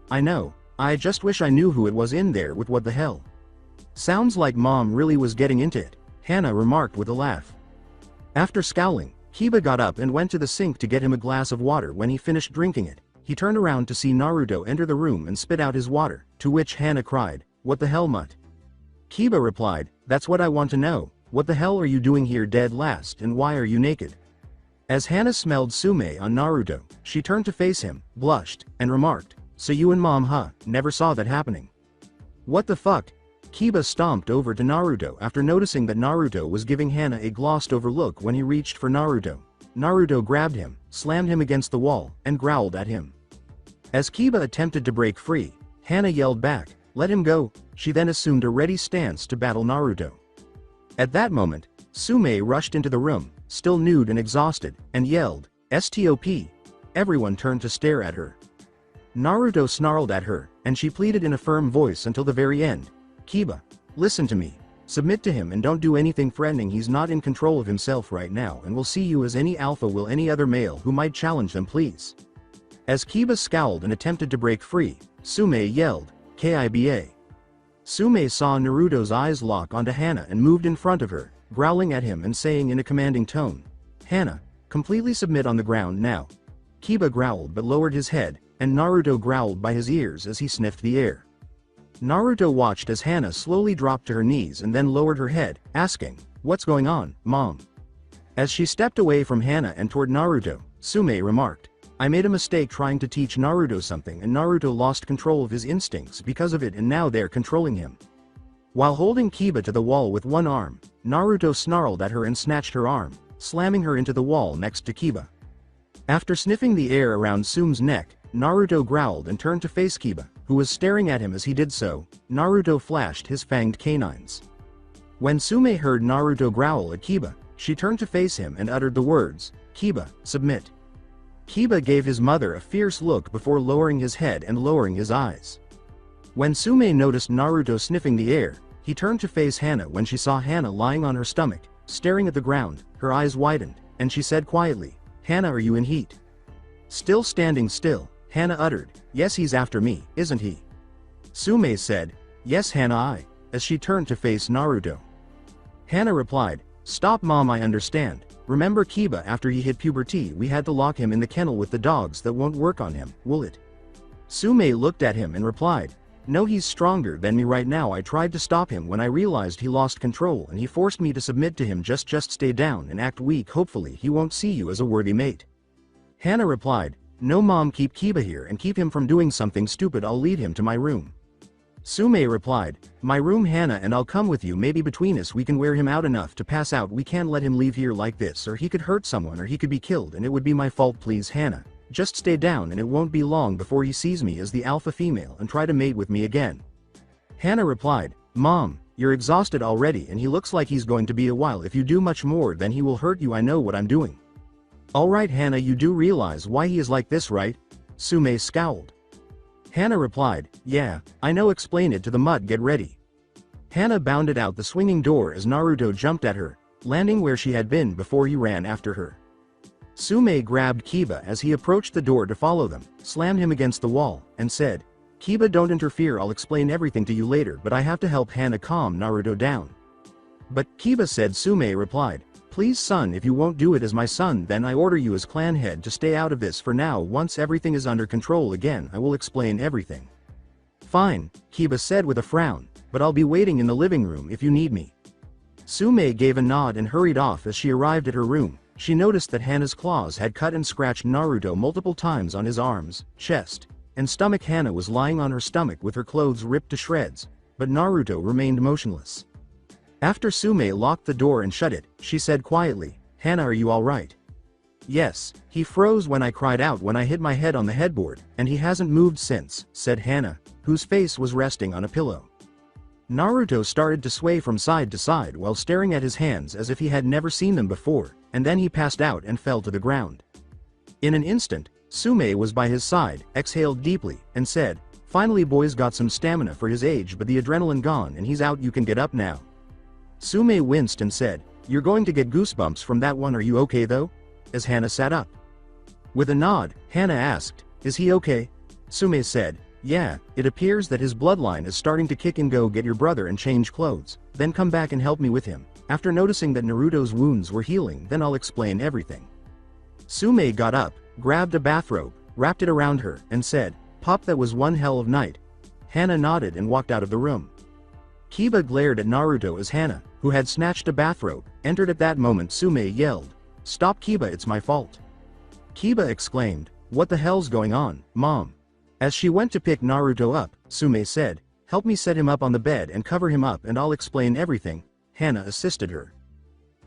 I just wish I knew who it was in there with what the hell." "Sounds like mom really was getting into it," Hana remarked with a laugh. After scowling, Kiba got up and went to the sink to get him a glass of water. When he finished drinking it, he turned around to see Naruto enter the room and spit out his water, to which Hana cried, "What the hell, mutt?" Kiba replied, "That's what I want to know. What the hell are you doing here dead last, and why are you naked?" As Hana smelled Sume on Naruto, she turned to face him, blushed, and remarked, "So you and mom, huh? Never saw that happening." "What the fuck?" Kiba stomped over to Naruto after noticing that Naruto was giving Hana a glossed over look. When he reached for Naruto, Naruto grabbed him, slammed him against the wall, and growled at him. As Kiba attempted to break free, Hana yelled back, "Let him go." She then assumed a ready stance to battle Naruto. At that moment, Sume rushed into the room, still nude and exhausted, and yelled, "Stop!" Everyone turned to stare at her. Naruto snarled at her, and she pleaded in a firm voice until the very end, "Kiba, listen to me. Submit to him and don't do anything threatening. He's not in control of himself right now and will see you as any alpha will any other male who might challenge them, please." As Kiba scowled and attempted to break free, Sume yelled, "Kiba." Sume saw Naruto's eyes lock onto Hana and moved in front of her, growling at him and saying in a commanding tone, "Hana, completely submit on the ground now." Kiba growled but lowered his head, and Naruto growled by his ears as he sniffed the air. Naruto watched as Hana slowly dropped to her knees and then lowered her head, asking, "What's going on, mom?" As she stepped away from Hana and toward Naruto, Sume remarked, "I made a mistake trying to teach Naruto something, and Naruto lost control of his instincts because of it, and now they're controlling him." While holding Kiba to the wall with one arm, Naruto snarled at her and snatched her arm, slamming her into the wall next to Kiba. After sniffing the air around Sume's neck, Naruto growled and turned to face Kiba, who was staring at him. As he did so, Naruto flashed his fanged canines. When Sume heard Naruto growl at Kiba, she turned to face him and uttered the words, "Kiba, submit." Kiba gave his mother a fierce look before lowering his head and lowering his eyes. When Sume noticed Naruto sniffing the air, he turned to face Hana. When she saw Hana lying on her stomach, staring at the ground, her eyes widened, and she said quietly, "Hana, are you in heat?" Still standing still, Hana uttered, "Yes, he's after me, isn't he?" Sume said, "Yes, Hana, as she turned to face Naruto. Hana replied, "Stop mom, I understand. Remember Kiba, after he hit puberty we had to lock him in the kennel with the dogs that won't work on him, will it?" Sume looked at him and replied, No, he's stronger than me right now. I tried to stop him when I realized he lost control and he forced me to submit to him. Just stay down and act weak. Hopefully he won't see you as a worthy mate. Hana replied, no mom, keep Kiba here and keep him from doing something stupid. I'll lead him to my room. Sume replied, my room Hana, and I'll come with you. Maybe between us we can wear him out enough to pass out. We can't let him leave here like this, or he could hurt someone, or he could be killed, and it would be my fault. Please Hana, just stay down and it won't be long before he sees me as the alpha female and try to mate with me again. Hana replied, Mom, you're exhausted already and he looks like he's going to be a while. If you do much more then he will hurt you. I know what I'm doing. Alright Hana, you do realize why he is like this, right? Sume scowled. Hana replied, yeah, I know. Explain it to the mud. Get ready. Hana bounded out the swinging door as Naruto jumped at her, landing where she had been before he ran after her. Sume grabbed Kiba as he approached the door to follow them, slammed him against the wall, and said, Kiba, don't interfere. I'll explain everything to you later, but I have to help Hana calm Naruto down. But Kiba said. Sume replied, please son, if you won't do it as my son then I order you as clan head to stay out of this for now. Once everything is under control again I will explain everything. Fine, Kiba said with a frown, but I'll be waiting in the living room if you need me. Sume gave a nod and hurried off. As she arrived at her room, she noticed that Hana's claws had cut and scratched Naruto multiple times on his arms, chest, and stomach. Hana was lying on her stomach with her clothes ripped to shreds, but Naruto remained motionless. After Sume locked the door and shut it, she said quietly, Hana, are you alright? Yes, he froze when I cried out when I hit my head on the headboard, and he hasn't moved since, said Hana, whose face was resting on a pillow. Naruto started to sway from side to side while staring at his hands as if he had never seen them before, and then he passed out and fell to the ground. In an instant, Sume was by his side, exhaled deeply, and said, finally boy's got some stamina for his age, but the adrenaline gone and he's out. You can get up now. Sume winced and said, you're going to get goosebumps from that one. Are you okay though? As Hana sat up. With a nod, Hana asked, is he okay? Sume said, yeah, it appears that his bloodline is starting to kick in. Go get your brother and change clothes, then come back and help me with him. After noticing that Naruto's wounds were healing, then I'll explain everything. Sume got up, grabbed a bathrobe, wrapped it around her, and said, Pop, that was one hell of night. Hana nodded and walked out of the room. Kiba glared at Naruto as Hana, who had snatched a bathrobe, entered at that moment. Sume yelled, stop Kiba, it's my fault. Kiba exclaimed, what the hell's going on, Mom? As she went to pick Naruto up, Sume said, help me set him up on the bed and cover him up and I'll explain everything. Hana assisted her.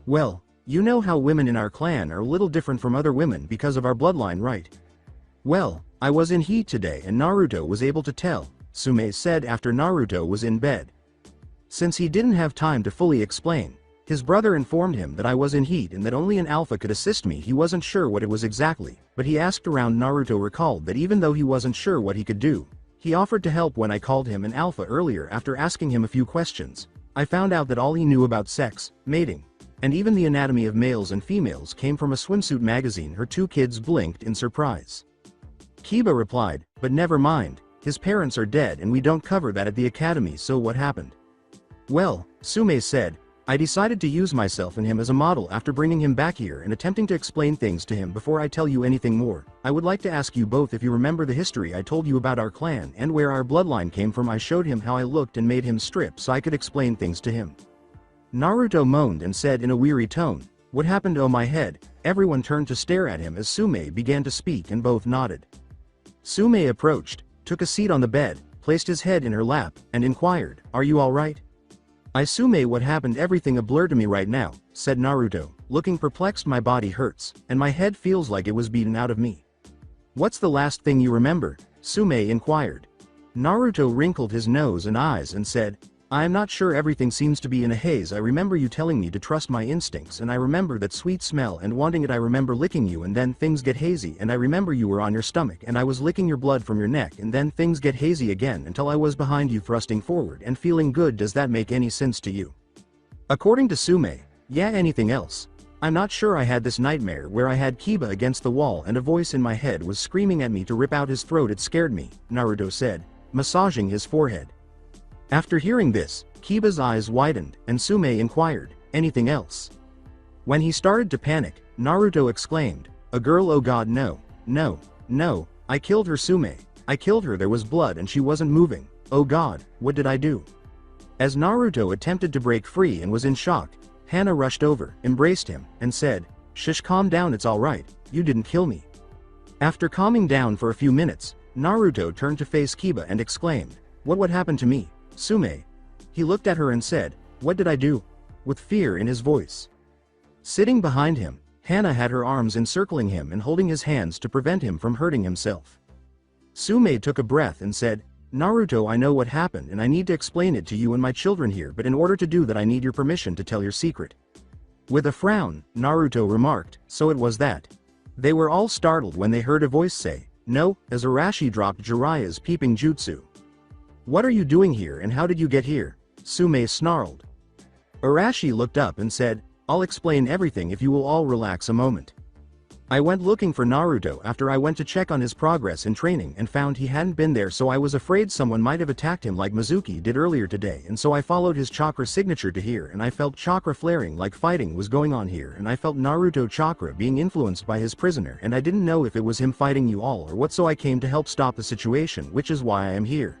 Well, you know how women in our clan are a little different from other women because of our bloodline, right? Well, I was in heat today and Naruto was able to tell, Sume said after Naruto was in bed. Since he didn't have time to fully explain, his brother informed him that I was in heat and that only an alpha could assist me. He wasn't sure what it was exactly, but he asked around. Naruto recalled that even though he wasn't sure what he could do, he offered to help when I called him an alpha earlier. After asking him a few questions, I found out that all he knew about sex, mating, and even the anatomy of males and females came from a swimsuit magazine. Her two kids blinked in surprise. Kiba replied, but never mind, his parents are dead and we don't cover that at the academy. So what happened? Well, Sume said, I decided to use myself and him as a model after bringing him back here and attempting to explain things to him. Before I tell you anything more, I would like to ask you both if you remember the history I told you about our clan and where our bloodline came from. I showed him how I looked and made him strip so I could explain things to him. Naruto moaned and said in a weary tone, what happened? Oh my head. Everyone turned to stare at him as Sume began to speak and both nodded. Sume approached, took a seat on the bed, placed his head in her lap, and inquired, are you alright? Sume, what happened? Everything a blur to me right now, said Naruto, looking perplexed. My body hurts, and my head feels like it was beaten out of me. What's the last thing you remember? Sume inquired. Naruto wrinkled his nose and eyes and said, I am not sure. Everything seems to be in a haze. I remember you telling me to trust my instincts, and I remember that sweet smell and wanting it. I remember licking you and then things get hazy, and I remember you were on your stomach and I was licking your blood from your neck and then things get hazy again until I was behind you thrusting forward and feeling good. Does that make any sense to you? According to Sume, yeah. Anything else? I'm not sure. I had this nightmare where I had Kiba against the wall and a voice in my head was screaming at me to rip out his throat. It scared me, Naruto said, massaging his forehead. After hearing this, Kiba's eyes widened, and Sume inquired, anything else? When he started to panic, Naruto exclaimed, a girl? Oh god, no, no, no, I killed her. Sume, I killed her. There was blood and she wasn't moving. "Oh god, what did I do?" As Naruto attempted to break free and was in shock, Hana rushed over, embraced him, and said, "Shush, calm down, it's alright, you didn't kill me." After calming down for a few minutes, Naruto turned to face Kiba and exclaimed, What happened to me, Sume?" He looked at her and said, "What did I do?" with fear in his voice. Sitting behind him, Hana had her arms encircling him and holding his hands to prevent him from hurting himself. Sume took a breath and said, "Naruto, I know what happened and I need to explain it to you and my children here, but in order to do that I need your permission to tell your secret." With a frown, Naruto remarked, "So it was that." They were all startled when they heard a voice say, "No," as Arashi dropped Jiraiya's peeping jutsu. "What are you doing here and how did you get here?" Sume snarled. Arashi looked up and said, "I'll explain everything if you will all relax a moment. I went looking for Naruto after I went to check on his progress in training and found he hadn't been there, so I was afraid someone might have attacked him like Mizuki did earlier today, and so I followed his chakra signature to here and I felt chakra flaring like fighting was going on here, and I felt Naruto chakra being influenced by his prisoner, and I didn't know if it was him fighting you all or what, so I came to help stop the situation, which is why I am here.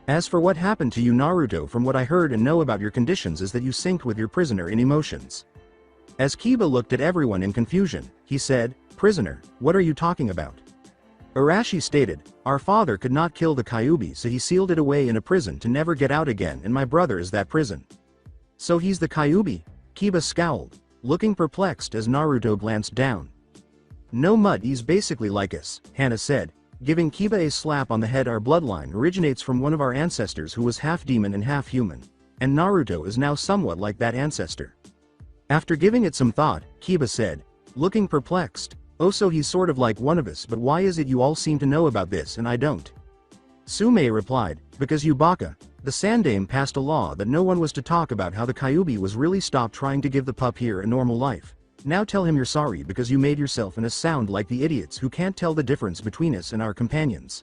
As for what happened to you, Naruto, from what I heard and know about your conditions is that you synced with your prisoner in emotions." As Kiba looked at everyone in confusion, he said, "Prisoner, what are you talking about?" Arashi stated, "Our father could not kill the Kyuubi, so he sealed it away in a prison to never get out again, and my brother is that prison." "So he's the Kyuubi?" Kiba scowled, looking perplexed as Naruto glanced down. "No mud, he's basically like us," Hana said, giving Kiba a slap on the head. "Our bloodline originates from one of our ancestors who was half demon and half human, and Naruto is now somewhat like that ancestor." After giving it some thought, Kiba said, looking perplexed, "Oh, so he's sort of like one of us, but why is it you all seem to know about this and I don't?" Sume replied, "Because you baka, the Sandame passed a law that no one was to talk about how the Kyuubi was really stopped trying to give the pup here a normal life. Now tell him you're sorry because you made yourself and us sound like the idiots who can't tell the difference between us and our companions."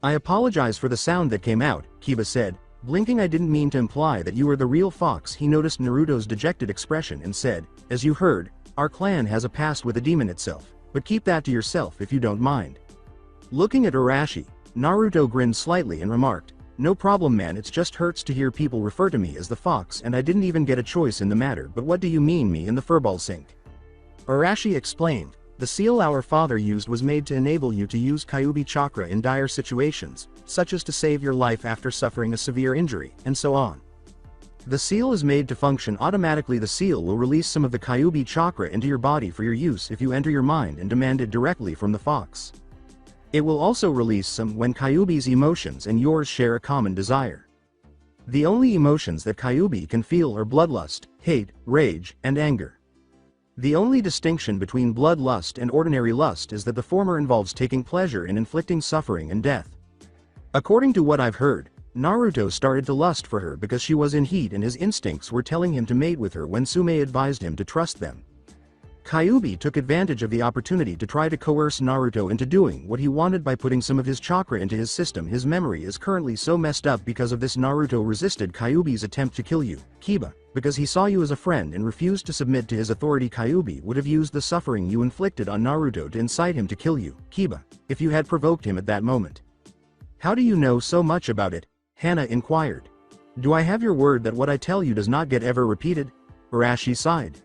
"I apologize for the sound that came out," Kiba said, blinking. "I didn't mean to imply that you were the real fox." He noticed Naruto's dejected expression and said, "As you heard, our clan has a past with a demon itself, but keep that to yourself if you don't mind." Looking at Arashi, Naruto grinned slightly and remarked, "No problem, man, it just hurts to hear people refer to me as the fox and I didn't even get a choice in the matter, but what do you mean me in the furball sink?" Arashi explained, "The seal our father used was made to enable you to use Kyuubi chakra in dire situations, such as to save your life after suffering a severe injury, and so on. The seal is made to function automatically. The seal will release some of the Kyuubi chakra into your body for your use if you enter your mind and demand it directly from the fox. It will also release some when Kyuubi's emotions and yours share a common desire. The only emotions that Kyuubi can feel are bloodlust, hate, rage, and anger. The only distinction between bloodlust and ordinary lust is that the former involves taking pleasure in inflicting suffering and death. According to what I've heard, Naruto started to lust for her because she was in heat and his instincts were telling him to mate with her when Sume advised him to trust them. Kyuubi took advantage of the opportunity to try to coerce Naruto into doing what he wanted by putting some of his chakra into his system. His memory is currently so messed up because of this. Naruto resisted Kyuubi's attempt to kill you, Kiba, because he saw you as a friend and refused to submit to his authority. Kyuubi would have used the suffering you inflicted on Naruto to incite him to kill you, Kiba, if you had provoked him at that moment." "How do you know so much about it?" Hana inquired. "Do I have your word that what I tell you does not get ever repeated?" Arashi sighed.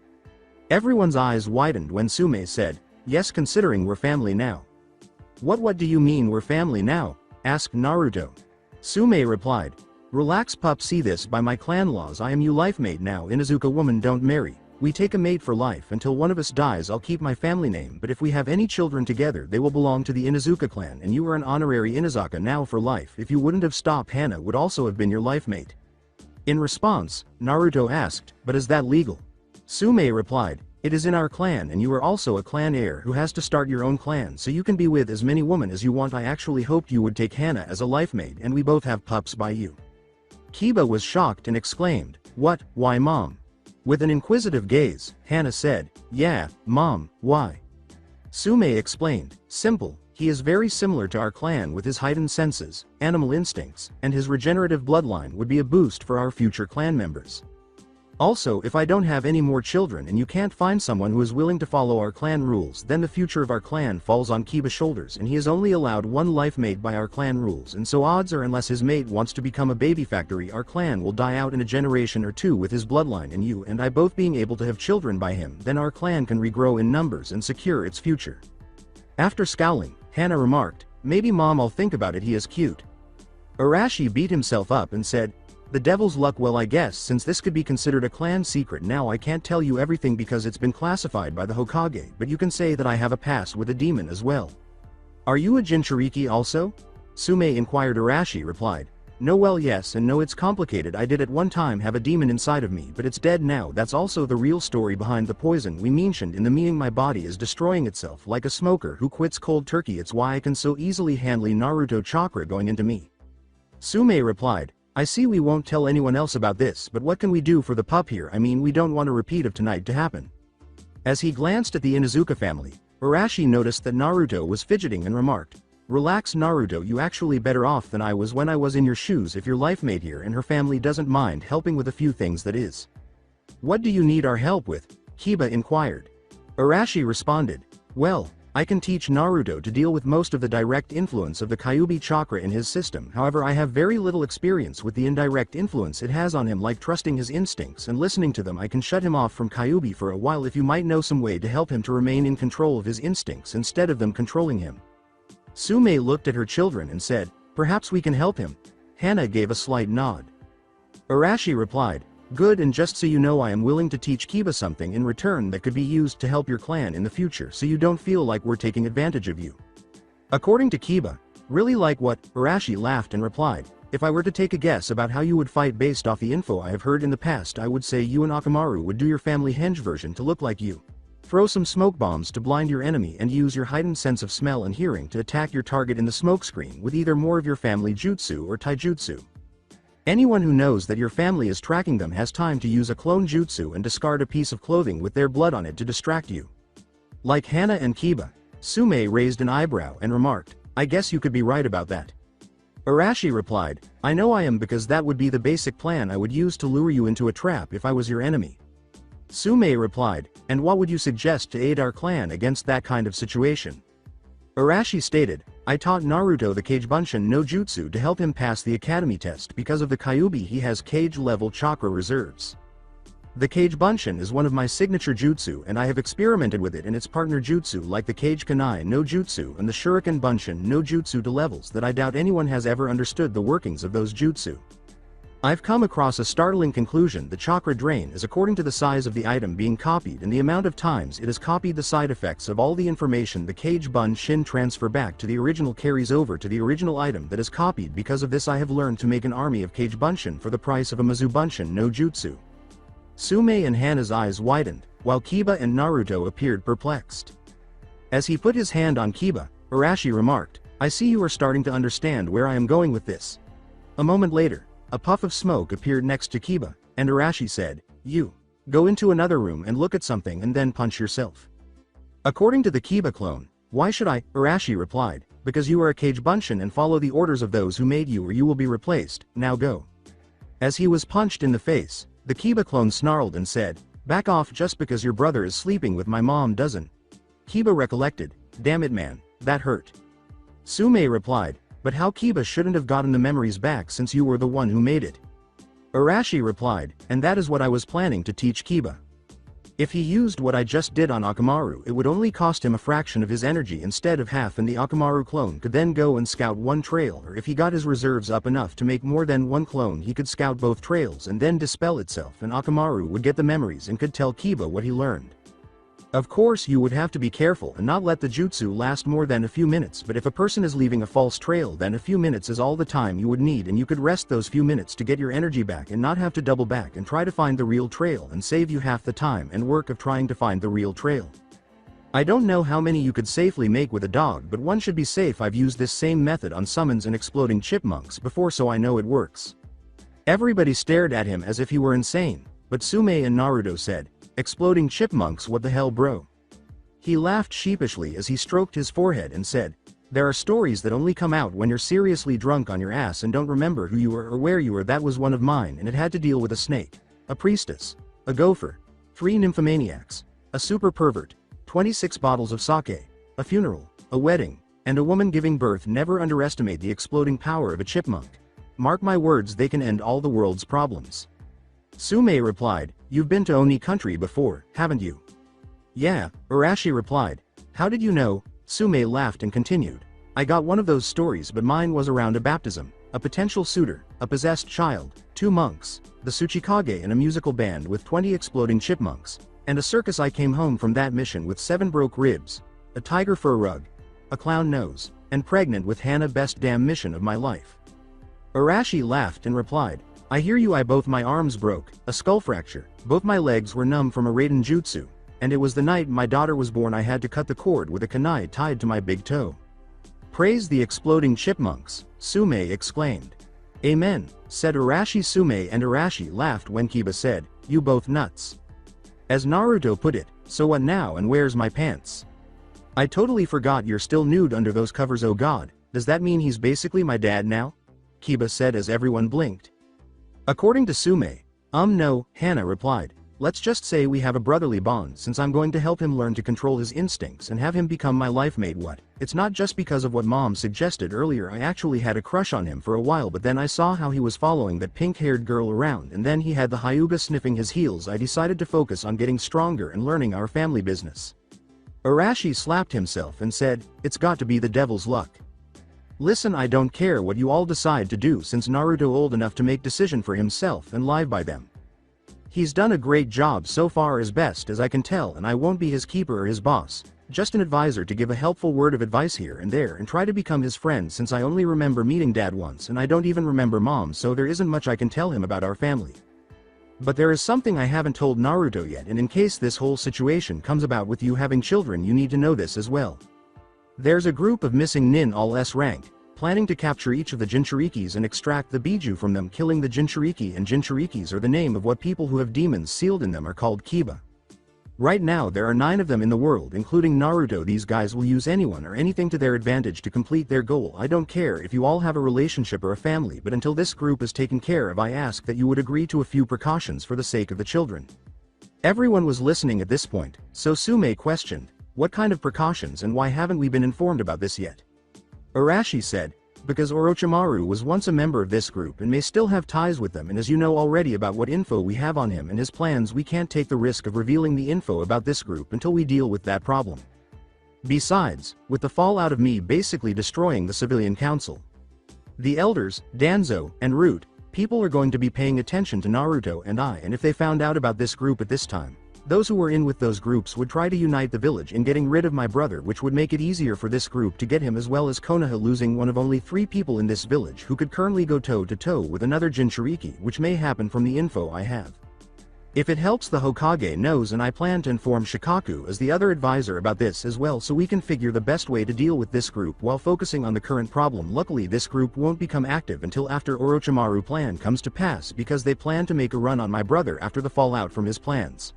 Everyone's eyes widened when Sume said, "Yes, considering we're family now." What do you mean we're family now?" asked Naruto. Sume replied, "Relax, pup, see this, by my clan laws I am you life mate now. Inuzuka woman don't marry. We take a mate for life until one of us dies. I'll keep my family name, but if we have any children together they will belong to the Inuzuka clan, and you are an honorary Inuzuka now for life. If you wouldn't have stopped, Hana would also have been your life mate." In response, Naruto asked, "But is that legal?" Sume replied, "It is in our clan and you are also a clan heir who has to start your own clan, so you can be with as many women as you want. I actually hoped you would take Hana as a life mate and we both have pups by you." Kiba was shocked and exclaimed, "What, why mom?" With an inquisitive gaze, Hana said, "Yeah, mom, why?" Sume explained, "Simple, he is very similar to our clan with his heightened senses, animal instincts, and his regenerative bloodline would be a boost for our future clan members." Also, if I don't have any more children and you can't find someone who is willing to follow our clan rules, then the future of our clan falls on Kiba's shoulders, and he is only allowed one life mate by our clan rules, and so odds are unless his mate wants to become a baby factory, our clan will die out in a generation or two with his bloodline, and you and I both being able to have children by him, then our clan can regrow in numbers and secure its future. After scowling, Hana remarked, "Maybe mom, I'll think about it, he is cute." Arashi beat himself up and said, "The devil's luck, well I guess since this could be considered a clan secret now I can't tell you everything because it's been classified by the Hokage, but you can say that I have a past with a demon as well." "Are you a Jinchuriki also?" Sume inquired. Arashi replied, "No, well yes and no, it's complicated. I did at one time have a demon inside of me, but it's dead now. That's also the real story behind the poison we mentioned in the meaning. My body is destroying itself like a smoker who quits cold turkey. It's why I can so easily handle Naruto chakra going into me." Sume replied, "I see, we won't tell anyone else about this, but what can we do for the pup here? I mean, we don't want a repeat of tonight to happen." As he glanced at the Inuzuka family, Arashi noticed that Naruto was fidgeting and remarked, "Relax Naruto, you actually better off than I was when I was in your shoes. If your life mate here and her family doesn't mind helping with a few things, that is." "What do you need our help with?" Kiba inquired. Arashi responded, "Well, I can teach Naruto to deal with most of the direct influence of the Kyuubi chakra in his system. However, I have very little experience with the indirect influence it has on him, like trusting his instincts and listening to them. I can shut him off from Kyuubi for a while if you might know some way to help him to remain in control of his instincts instead of them controlling him." Sume looked at her children and said, "Perhaps we can help him." Hana gave a slight nod. Arashi replied, "Good, and just so you know, I am willing to teach Kiba something in return that could be used to help your clan in the future, so you don't feel like we're taking advantage of you." According to Kiba, "Really, like what?" Arashi laughed and replied, "If I were to take a guess about how you would fight based off the info I have heard in the past, I would say you and Akamaru would do your family henge version to look like you. Throw some smoke bombs to blind your enemy and use your heightened sense of smell and hearing to attack your target in the smoke screen with either more of your family jutsu or taijutsu. Anyone who knows that your family is tracking them has time to use a clone jutsu and discard a piece of clothing with their blood on it to distract you." Like Hana and Kiba, Sume raised an eyebrow and remarked, "I guess you could be right about that." Arashi replied, "I know I am, because that would be the basic plan I would use to lure you into a trap if I was your enemy." Sume replied, "And what would you suggest to aid our clan against that kind of situation?" Arashi stated, "I taught Naruto the Kage Bunshin no Jutsu to help him pass the academy test. Because of the Kyuubi he has Kage-level chakra reserves. The Kage Bunshin is one of my signature jutsu, and I have experimented with it and its partner jutsu like the Kage Kanai no Jutsu and the Shuriken Bunshin no Jutsu to levels that I doubt anyone has ever understood the workings of those jutsu. I've come across a startling conclusion. The chakra drain is according to the size of the item being copied and the amount of times it has copied. The side effects of all the information the Kage Bunshin transfer back to the original carries over to the original item that is copied. Because of this I have learned to make an army of Kage Bunshin for the price of a Mizu Bunshin no Jutsu." Sume and Hana's eyes widened, while Kiba and Naruto appeared perplexed. As he put his hand on Kiba, Arashi remarked, "I see you are starting to understand where I am going with this." A moment later, a puff of smoke appeared next to Kiba, and Arashi said, "You go into another room and look at something and then punch yourself." According to the Kiba clone, "Why should I?" Arashi replied, "Because you are a Kage Bunshin and follow the orders of those who made you or you will be replaced. Now go." As he was punched in the face, the Kiba clone snarled and said, "Back off, just because your brother is sleeping with my mom doesn't." Kiba recollected, "Damn it man, that hurt." Sume replied, "But how? Kiba shouldn't have gotten the memories back since you were the one who made it." Arashi replied, "And that is what I was planning to teach Kiba. If he used what I just did on Akamaru, it would only cost him a fraction of his energy instead of half, and the Akamaru clone could then go and scout one trail, or if he got his reserves up enough to make more than one clone, he could scout both trails and then dispel itself, and Akamaru would get the memories and could tell Kiba what he learned. Of course you would have to be careful and not let the jutsu last more than a few minutes, but if a person is leaving a false trail, then a few minutes is all the time you would need, and you could rest those few minutes to get your energy back and not have to double back and try to find the real trail, and save you half the time and work of trying to find the real trail. I don't know how many you could safely make with a dog, but one should be safe. I've used this same method on summons and exploding chipmunks before, so I know it works." Everybody stared at him as if he were insane, but Sume and Naruto said, "Exploding chipmunks, what the hell bro?" He laughed sheepishly as he stroked his forehead and said, "There are stories that only come out when you're seriously drunk on your ass and don't remember who you were or where you were. That was one of mine, and it had to deal with a snake, a priestess, a gopher, 3 nymphomaniacs, a super pervert, 26 bottles of sake, a funeral, a wedding, and a woman giving birth. Never underestimate the exploding power of a chipmunk. Mark my words, they can end all the world's problems. Sume replied, "You've been to Oni country before, haven't you?" "Yeah," Arashi replied. "How did you know?" Sume laughed and continued. "I got one of those stories, but mine was around a baptism, a potential suitor, a possessed child, 2 monks, the Tsuchikage and a musical band with 20 exploding chipmunks, and a circus. I came home from that mission with 7 broke ribs, a tiger fur rug, a clown nose, and pregnant with Hana. Best damn mission of my life." Arashi laughed and replied, "I hear you. Both my arms broke, a skull fracture, both my legs were numb from a Raiden jutsu, and it was the night my daughter was born. I had to cut the cord with a kunai tied to my big toe." "Praise the exploding chipmunks," Sume exclaimed. "Amen," said Arashi. Sume and Arashi laughed when Kiba said, "You both nuts." As Naruto put it, "So what now, and where's my pants? I totally forgot you're still nude under those covers. Oh god, does that mean he's basically my dad now?" Kiba said as everyone blinked. According to Sume, no," Hana replied. "Let's just say we have a brotherly bond, since I'm going to help him learn to control his instincts and have him become my life mate." "What? It's not just because of what mom suggested earlier. I actually had a crush on him for a while, but then I saw how he was following that pink-haired girl around, and then he had the Hyuga sniffing his heels. I decided to focus on getting stronger and learning our family business." Arashi slapped himself and said, "It's got to be the devil's luck. Listen, I don't care what you all decide to do, since Naruto old enough to make decision for himself and live by them. He's done a great job so far, as best as I can tell, and I won't be his keeper or his boss, just an advisor to give a helpful word of advice here and there and try to become his friend, since I only remember meeting dad once and I don't even remember mom, so there isn't much I can tell him about our family. But there is something I haven't told Naruto yet, and in case this whole situation comes about with you having children, you need to know this as well. There's a group of missing nin all S rank, planning to capture each of the Jinchurikis and extract the Biju from them. Killing the Jinchuriki, and Jinchurikis are the name of what people who have demons sealed in them are called Kiba. Right now there are 9 of them in the world, including Naruto. These guys will use anyone or anything to their advantage to complete their goal. I don't care if you all have a relationship or a family, but until this group is taken care of, I ask that you would agree to a few precautions for the sake of the children." Everyone was listening at this point, so Sume questioned, "What kind of precautions, and why haven't we been informed about this yet?" Arashi said, "Because Orochimaru was once a member of this group and may still have ties with them, and as you know already about what info we have on him and his plans, we can't take the risk of revealing the info about this group until we deal with that problem. Besides, with the fallout of me basically destroying the civilian council, the elders, Danzo, and Root, people are going to be paying attention to Naruto and I, and if they found out about this group at this time, those who were in with those groups would try to unite the village in getting rid of my brother, which would make it easier for this group to get him, as well as Konoha losing one of only 3 people in this village who could currently go toe-to-toe with another Jinchuriki, which may happen from the info I have. If it helps, the Hokage knows, and I plan to inform Shikaku as the other advisor about this as well, so we can figure the best way to deal with this group while focusing on the current problem. Luckily this group won't become active until after Orochimaru plan comes to pass, because they plan to make a run on my brother after the fallout from his plans."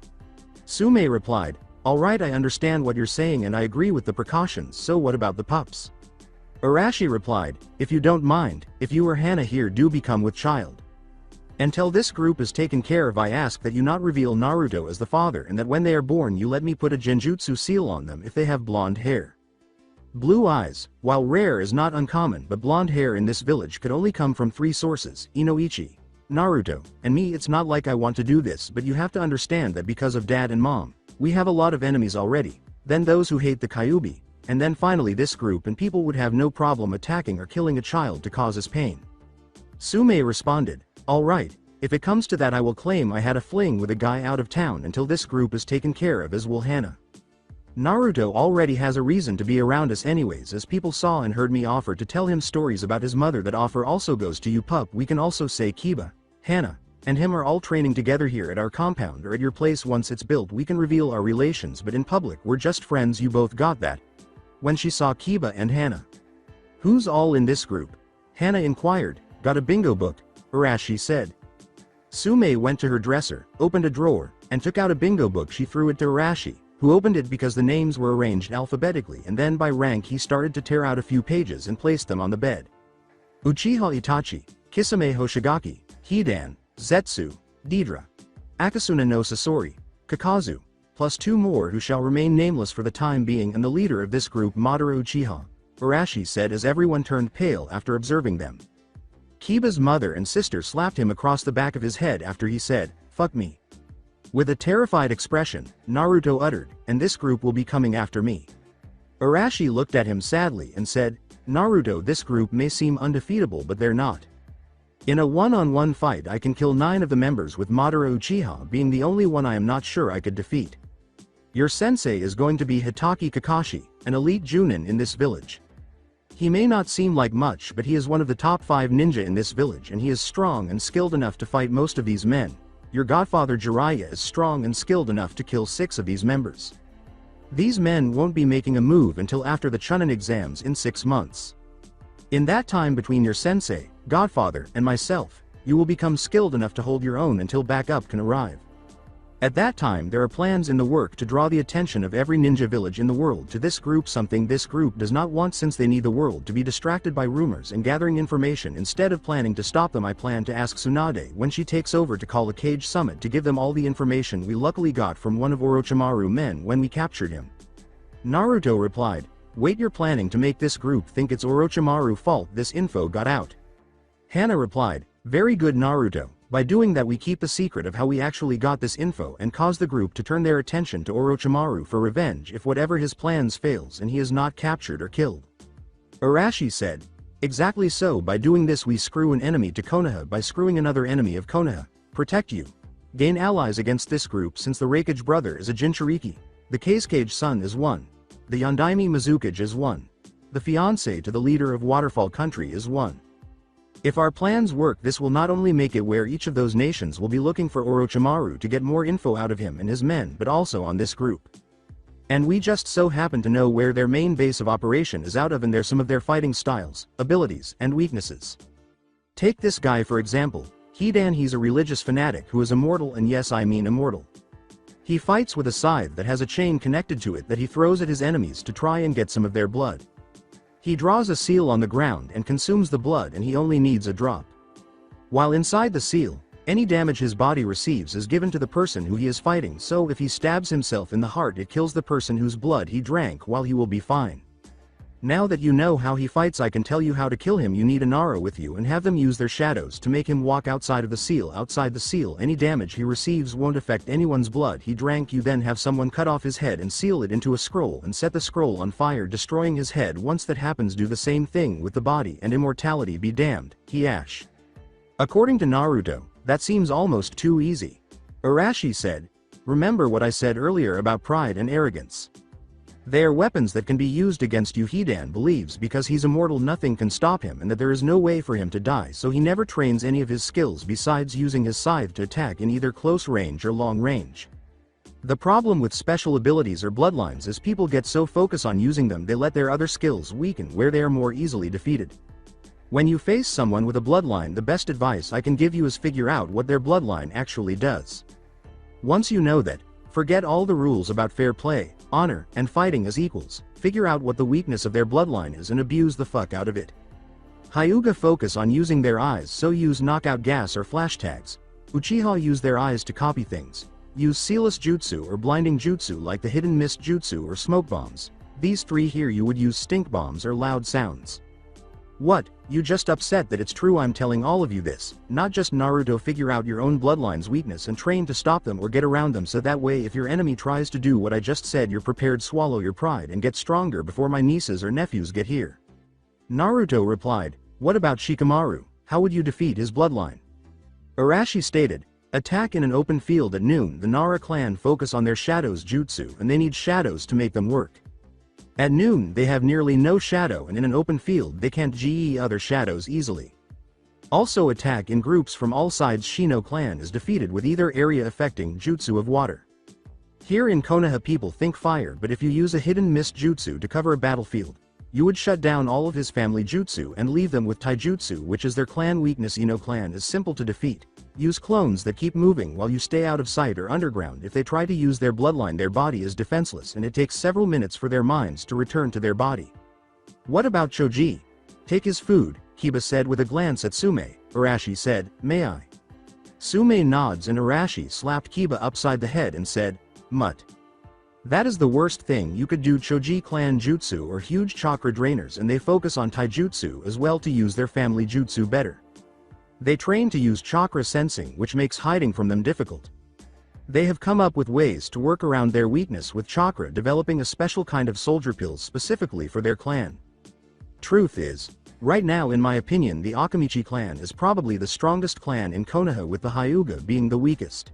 Sume replied, "Alright, I understand what you're saying and I agree with the precautions, so what about the pups?" Arashi replied, "If you don't mind, if you or Hana here do become with child. Until this group is taken care of, I ask that you not reveal Naruto as the father, and that when they are born you let me put a genjutsu seal on them if they have blonde hair. Blue eyes, while rare, is not uncommon, but blonde hair in this village could only come from 3 sources, Inoichi, Naruto, and me. It's not like I want to do this, but you have to understand that because of dad and mom, we have a lot of enemies already, then those who hate the Kyuubi, and then finally this group, and people would have no problem attacking or killing a child to cause us pain." Sume responded, "Alright, if it comes to that I will claim I had a fling with a guy out of town until this group is taken care of, as will Hana. Naruto already has a reason to be around us anyways, as people saw and heard me offer to tell him stories about his mother. That offer also goes to you, pup. We can also say Kiba, Hana, and him are all training together here at our compound or at your place. Once it's built we can reveal our relations, but in public we're just friends. You both got that?" When she saw Kiba and Hana. "Who's all in this group?" Hana inquired. "Got a bingo book," Arashi said. Sume went to her dresser, opened a drawer, and took out a bingo book. She threw it to Arashi, who opened it because the names were arranged alphabetically, and then by rank he started to tear out a few pages and placed them on the bed. Uchiha Itachi, Kisame Hoshigaki, Hidan, Zetsu, Deidra, Akasuna no Sasori, Kakazu, plus 2 more who shall remain nameless for the time being, and the leader of this group Madara Uchiha, Arashi said as everyone turned pale after observing them. Kiba's mother and sister slapped him across the back of his head after he said, "Fuck me." With a terrified expression, Naruto uttered, "And this group will be coming after me." Arashi looked at him sadly and said, "Naruto, this group may seem undefeatable but they're not. In a one-on-one fight I can kill 9 of the members, with Madara Uchiha being the only one I am not sure I could defeat. Your sensei is going to be Hitaki Kakashi, an elite Junin in this village. He may not seem like much, but he is one of the top 5 ninja in this village, and he is strong and skilled enough to fight most of these men. Your godfather Jiraiya is strong and skilled enough to kill 6 of these members. These men won't be making a move until after the Chunin exams in 6 months. In that time between your sensei, godfather, and myself, you will become skilled enough to hold your own until backup can arrive. At that time there are plans in the work to draw the attention of every ninja village in the world to this group, something this group does not want since they need the world to be distracted by rumors and gathering information. Instead of planning to stop them, I plan to ask Tsunade when she takes over to call a cage summit to give them all the information we luckily got from one of Orochimaru men when we captured him." Naruto replied, "Wait, you're planning to make this group think it's Orochimaru's fault this info got out?" Hana replied, "Very good, Naruto. By doing that we keep the secret of how we actually got this info and cause the group to turn their attention to Orochimaru for revenge if whatever his plans fails and he is not captured or killed." Arashi said, "Exactly so. By doing this we screw an enemy to Konoha by screwing another enemy of Konoha. Protect you. Gain allies against this group, since the Raikage brother is a Jinchuriki. The Kazekage son is 1. The Yondaime Mizukage is 1. The fiancé to the leader of Waterfall Country is 1. If our plans work, this will not only make it where each of those nations will be looking for Orochimaru to get more info out of him and his men, but also on this group. And we just so happen to know where their main base of operation is out of, and there's some of their fighting styles, abilities, and weaknesses. Take this guy for example, Hidan. He's a religious fanatic who is immortal, and yes, I mean immortal. He fights with a scythe that has a chain connected to it that he throws at his enemies to try and get some of their blood. He draws a seal on the ground and consumes the blood, and he only needs a drop. While inside the seal, any damage his body receives is given to the person who he is fighting, so if he stabs himself in the heart it kills the person whose blood he drank, while he will be fine. Now that you know how he fights, I can tell you how to kill him. You need a Nara with you and have them use their shadows to make him walk outside of the seal. Outside the seal, any damage he receives won't affect anyone's blood he drank. You then have someone cut off his head and seal it into a scroll and set the scroll on fire, destroying his head. Once that happens, do the same thing with the body, and immortality be damned, he ash. According to Naruto, that seems almost too easy. Arashi said, "Remember what I said earlier about pride and arrogance. They are weapons that can be used against you. Hidan believes because he's immortal nothing can stop him and that there is no way for him to die, so he never trains any of his skills besides using his scythe to attack in either close range or long range. The problem with special abilities or bloodlines is people get so focused on using them they let their other skills weaken where they are more easily defeated. When you face someone with a bloodline, the best advice I can give you is figure out what their bloodline actually does. Once you know that, forget all the rules about fair play, honor, and fighting as equals. Figure out what the weakness of their bloodline is and abuse the fuck out of it. Hyuga focus on using their eyes, so use knockout gas or flash tags. Uchiha use their eyes to copy things. Use sealess jutsu or blinding jutsu like the hidden mist jutsu or smoke bombs. These 3 here you would use stink bombs or loud sounds. What, you just upset that it's true? I'm telling all of you this, not just Naruto. Figure out your own bloodline's weakness and train to stop them or get around them, so that way if your enemy tries to do what I just said, you're prepared. Swallow your pride and get stronger before my nieces or nephews get here." Naruto replied, "What about Shikamaru? How would you defeat his bloodline?" Arashi stated, "Attack in an open field at noon. The Nara clan focus on their shadows jutsu and they need shadows to make them work. At noon they have nearly no shadow, and in an open field they can't GE other shadows easily. Also attack in groups from all sides. Shino clan is defeated with either area affecting jutsu of water. Here in Konoha people think fire, but if you use a hidden mist jutsu to cover a battlefield, you would shut down all of his family jutsu and leave them with taijutsu, which is their clan weakness. Ino clan is simple to defeat. Use clones that keep moving while you stay out of sight or underground. If they try to use their bloodline, their body is defenseless and it takes several minutes for their minds to return to their body." "What about Choji? Take his food," Kiba said with a glance at Sume. Arashi said, "May I?" Sume nods and Arashi slapped Kiba upside the head and said, "Mutt. That is the worst thing you could do. Choji clan jutsu or huge chakra drainers, and they focus on taijutsu as well to use their family jutsu better. They train to use chakra sensing, which makes hiding from them difficult. They have come up with ways to work around their weakness with chakra, developing a special kind of soldier pills specifically for their clan. Truth is, right now in my opinion the Akamichi clan is probably the strongest clan in Konoha, with the Hyuga being the weakest.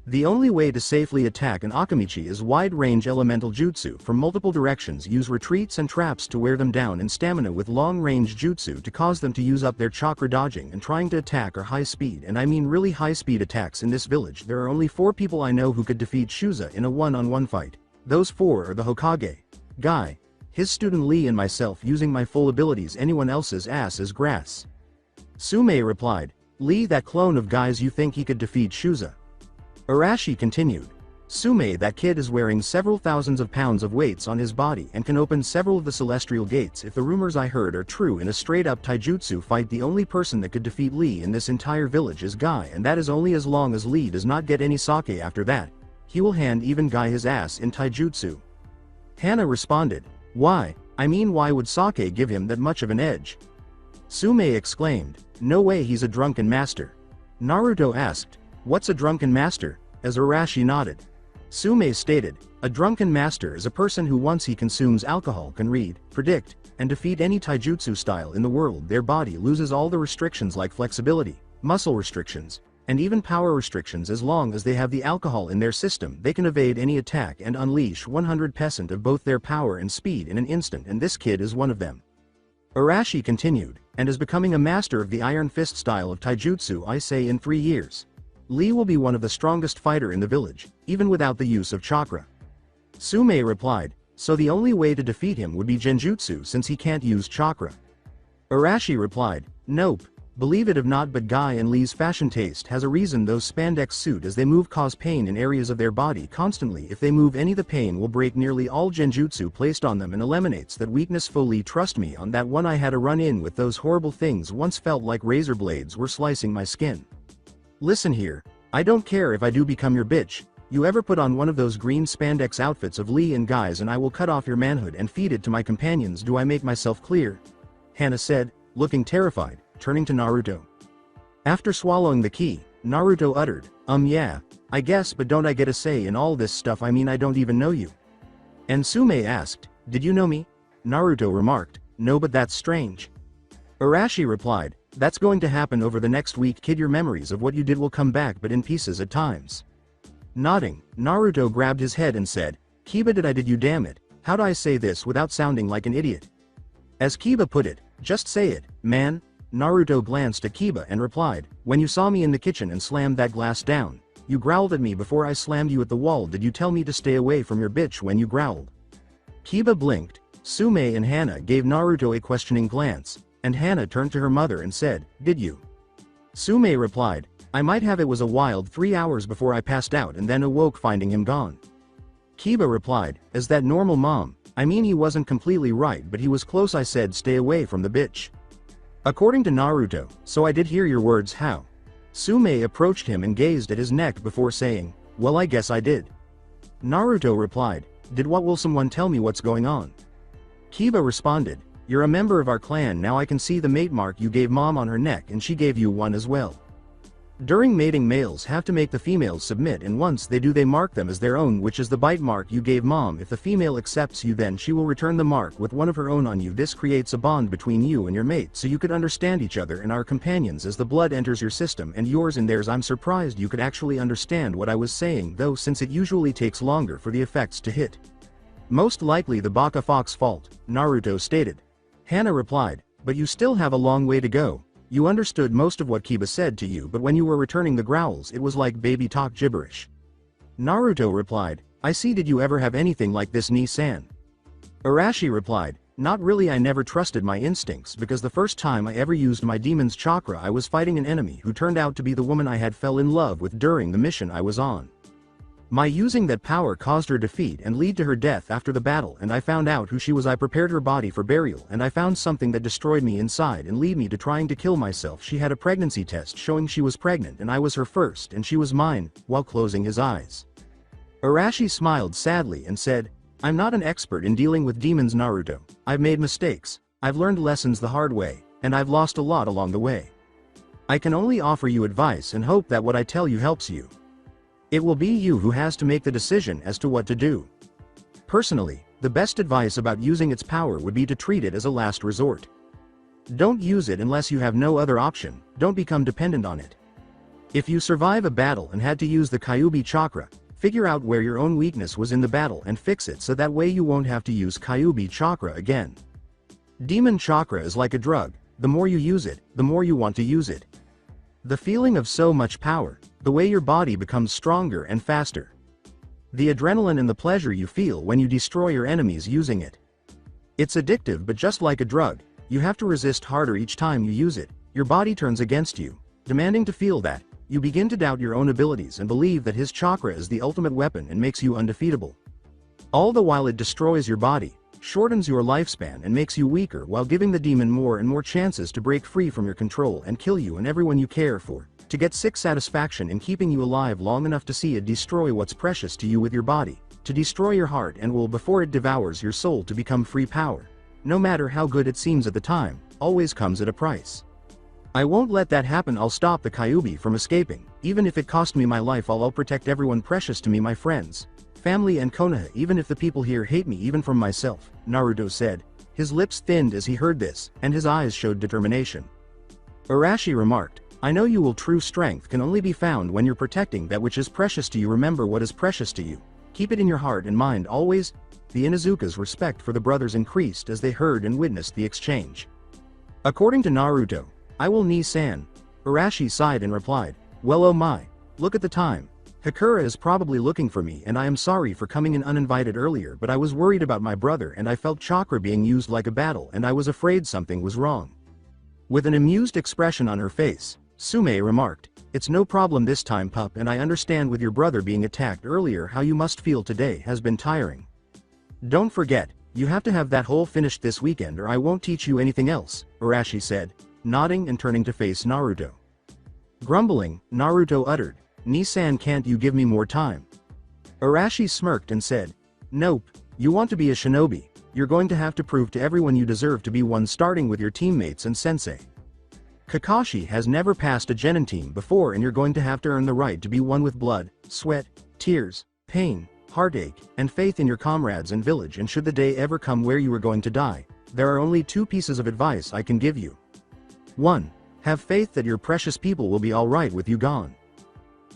The only way to safely attack an Akamichi is wide-range elemental jutsu from multiple directions. Use retreats and traps to wear them down, and stamina with long-range jutsu to cause them to use up their chakra. Dodging and trying to attack are high-speed, and I mean really high-speed attacks. In this village there are only 4 people I know who could defeat Shuza in a one-on-one fight. Those 4 are the Hokage, Guy, his student Lee, and myself using my full abilities. Anyone else's ass is grass." Sume replied, "Lee, that clone of Guy's, you think he could defeat Shuza?" Arashi continued, "Sume, that kid is wearing several thousands of pounds of weights on his body and can open several of the celestial gates. If the rumors I heard are true, in a straight-up taijutsu fight the only person that could defeat Lee in this entire village is Guy, and that is only as long as Lee does not get any sake. After that, he will hand even Guy his ass in taijutsu." Hana responded, "Why? I mean, why would sake give him that much of an edge?" Sume exclaimed, "No way, he's a drunken master." Naruto asked, "What's a drunken master?" as Arashi nodded. Sume stated, "A drunken master is a person who once he consumes alcohol can read, predict, and defeat any taijutsu style in the world. Their body loses all the restrictions like flexibility, muscle restrictions, and even power restrictions. As long as they have the alcohol in their system, they can evade any attack and unleash 100% of both their power and speed in an instant, and this kid is one of them." Arashi continued, "And is becoming a master of the Iron Fist style of taijutsu. I say in 3 years. Lee will be one of the strongest fighter in the village, even without the use of chakra." Sume replied, "So the only way to defeat him would be genjutsu since he can't use chakra?" Arashi replied, "Nope. Believe it or not, but Guy and Lee's fashion taste has a reason. Those spandex suit as they move cause pain in areas of their body constantly. If they move any, the pain will break nearly all genjutsu placed on them and eliminates that weakness fully. Trust me on that one. I had a run-in with those horrible things once, felt like razor blades were slicing my skin. Listen here, I don't care if I do become your bitch. You ever put on one of those green spandex outfits of Lee and Guy's and I will cut off your manhood and feed it to my companions. Do I make myself clear?" Hana said, looking terrified, turning to Naruto. After swallowing the key, Naruto uttered, Yeah, I guess, but don't I get a say in all this stuff? I mean, I don't even know you." And Sume asked, "Did you know me?" Naruto remarked, "No, but that's strange." Arashi replied, "That's going to happen over the next week, kid. Your memories of what you did will come back, but in pieces at times." Nodding, Naruto grabbed his head and said, "Kiba, did you, damn it. How do I say this without sounding like an idiot?" As Kiba put it, "Just say it, man." Naruto glanced at Kiba and replied, "When you saw me in the kitchen and slammed that glass down, you growled at me before I slammed you at the wall. Did you tell me to stay away from your bitch when you growled?" Kiba blinked. Sume and Hana gave Naruto a questioning glance, and Hana turned to her mother and said, "Did you?" Sume replied, "I might have. It was a wild 3 hours before I passed out and then awoke finding him gone." Kiba replied, "Is that normal, mom? I mean, he wasn't completely right, but he was close. I said stay away from the bitch." According to Naruto, "So I did hear your words. How?" Sume approached him and gazed at his neck before saying, "Well, I guess I did." Naruto replied, "Did what? Will someone tell me what's going on?" Kiba responded, "You're a member of our clan now. I can see the mate mark you gave mom on her neck, and she gave you one as well. During mating, males have to make the females submit, and once they do, they mark them as their own, which is the bite mark you gave mom. If the female accepts you, then she will return the mark with one of her own on you. This creates a bond between you and your mate, so you could understand each other and are companions as the blood enters your system and yours and theirs. I'm surprised you could actually understand what I was saying, though, since it usually takes longer for the effects to hit. Most likely the Baka Fox fault," Naruto stated. Hana replied, "But you still have a long way to go. You understood most of what Kiba said to you, but when you were returning the growls it was like baby talk gibberish." Naruto replied, "I see. Did you ever have anything like this, Ni-san?" Arashi replied, "Not really. I never trusted my instincts because the first time I ever used my demon's chakra I was fighting an enemy who turned out to be the woman I had fell in love with during the mission I was on." My using that power caused her defeat and lead to her death after the battle, and I found out who she was. I prepared her body for burial, and I found something that destroyed me inside and lead me to trying to kill myself. She had a pregnancy test showing she was pregnant and I was her first and she was mine," while closing his eyes. Arashi smiled sadly and said, "I'm not an expert in dealing with demons, Naruto. I've made mistakes, I've learned lessons the hard way, and I've lost a lot along the way. I can only offer you advice and hope that what I tell you helps you. It will be you who has to make the decision as to what to do. Personally, the best advice about using its power would be to treat it as a last resort. Don't use it unless you have no other option, don't become dependent on it. If you survive a battle and had to use the Kyuubi chakra, figure out where your own weakness was in the battle and fix it so that way you won't have to use Kyuubi chakra again. Demon chakra is like a drug, the more you use it, the more you want to use it. The feeling of so much power, the way your body becomes stronger and faster. The adrenaline and the pleasure you feel when you destroy your enemies using it. It's addictive, but just like a drug, you have to resist harder each time you use it. Your body turns against you, demanding to feel that. You begin to doubt your own abilities and believe that his chakra is the ultimate weapon and makes you undefeatable. All the while it destroys your body, shortens your lifespan and makes you weaker while giving the demon more and more chances to break free from your control and kill you and everyone you care for, to get sick satisfaction in keeping you alive long enough to see it destroy what's precious to you with your body, to destroy your heart and will before it devours your soul to become free power. No matter how good it seems at the time, always comes at a price. I won't let that happen. I'll stop the Kyuubi from escaping, even if it cost me my life. I'll protect everyone precious to me, my friends, family and Konoha, even if the people here hate me, even from myself," Naruto said. His lips thinned as he heard this, and his eyes showed determination. Arashi remarked, "I know you will. True strength can only be found when you're protecting that which is precious to you. Remember what is precious to you. Keep it in your heart and mind always." The Inuzuka's respect for the brothers increased as they heard and witnessed the exchange. According to Naruto, "I will Ni-san." Arashi sighed and replied, "Well, oh my, look at the time. Sakura is probably looking for me and I am sorry for coming in uninvited earlier, but I was worried about my brother and I felt chakra being used like a battle and I was afraid something was wrong." With an amused expression on her face, Sume remarked, "It's no problem this time, pup, and I understand with your brother being attacked earlier how you must feel. Today has been tiring. Don't forget, you have to have that hole finished this weekend or I won't teach you anything else," Arashi said, nodding and turning to face Naruto. Grumbling, Naruto uttered, "Ni-san, can't you give me more time?" Arashi smirked and said, "Nope, you want to be a shinobi, you're going to have to prove to everyone you deserve to be one, starting with your teammates and sensei. Kakashi has never passed a genin team before and you're going to have to earn the right to be one with blood, sweat, tears, pain, heartache, and faith in your comrades and village, and should the day ever come where you are going to die, there are only 2 pieces of advice I can give you. 1. Have faith that your precious people will be alright with you gone.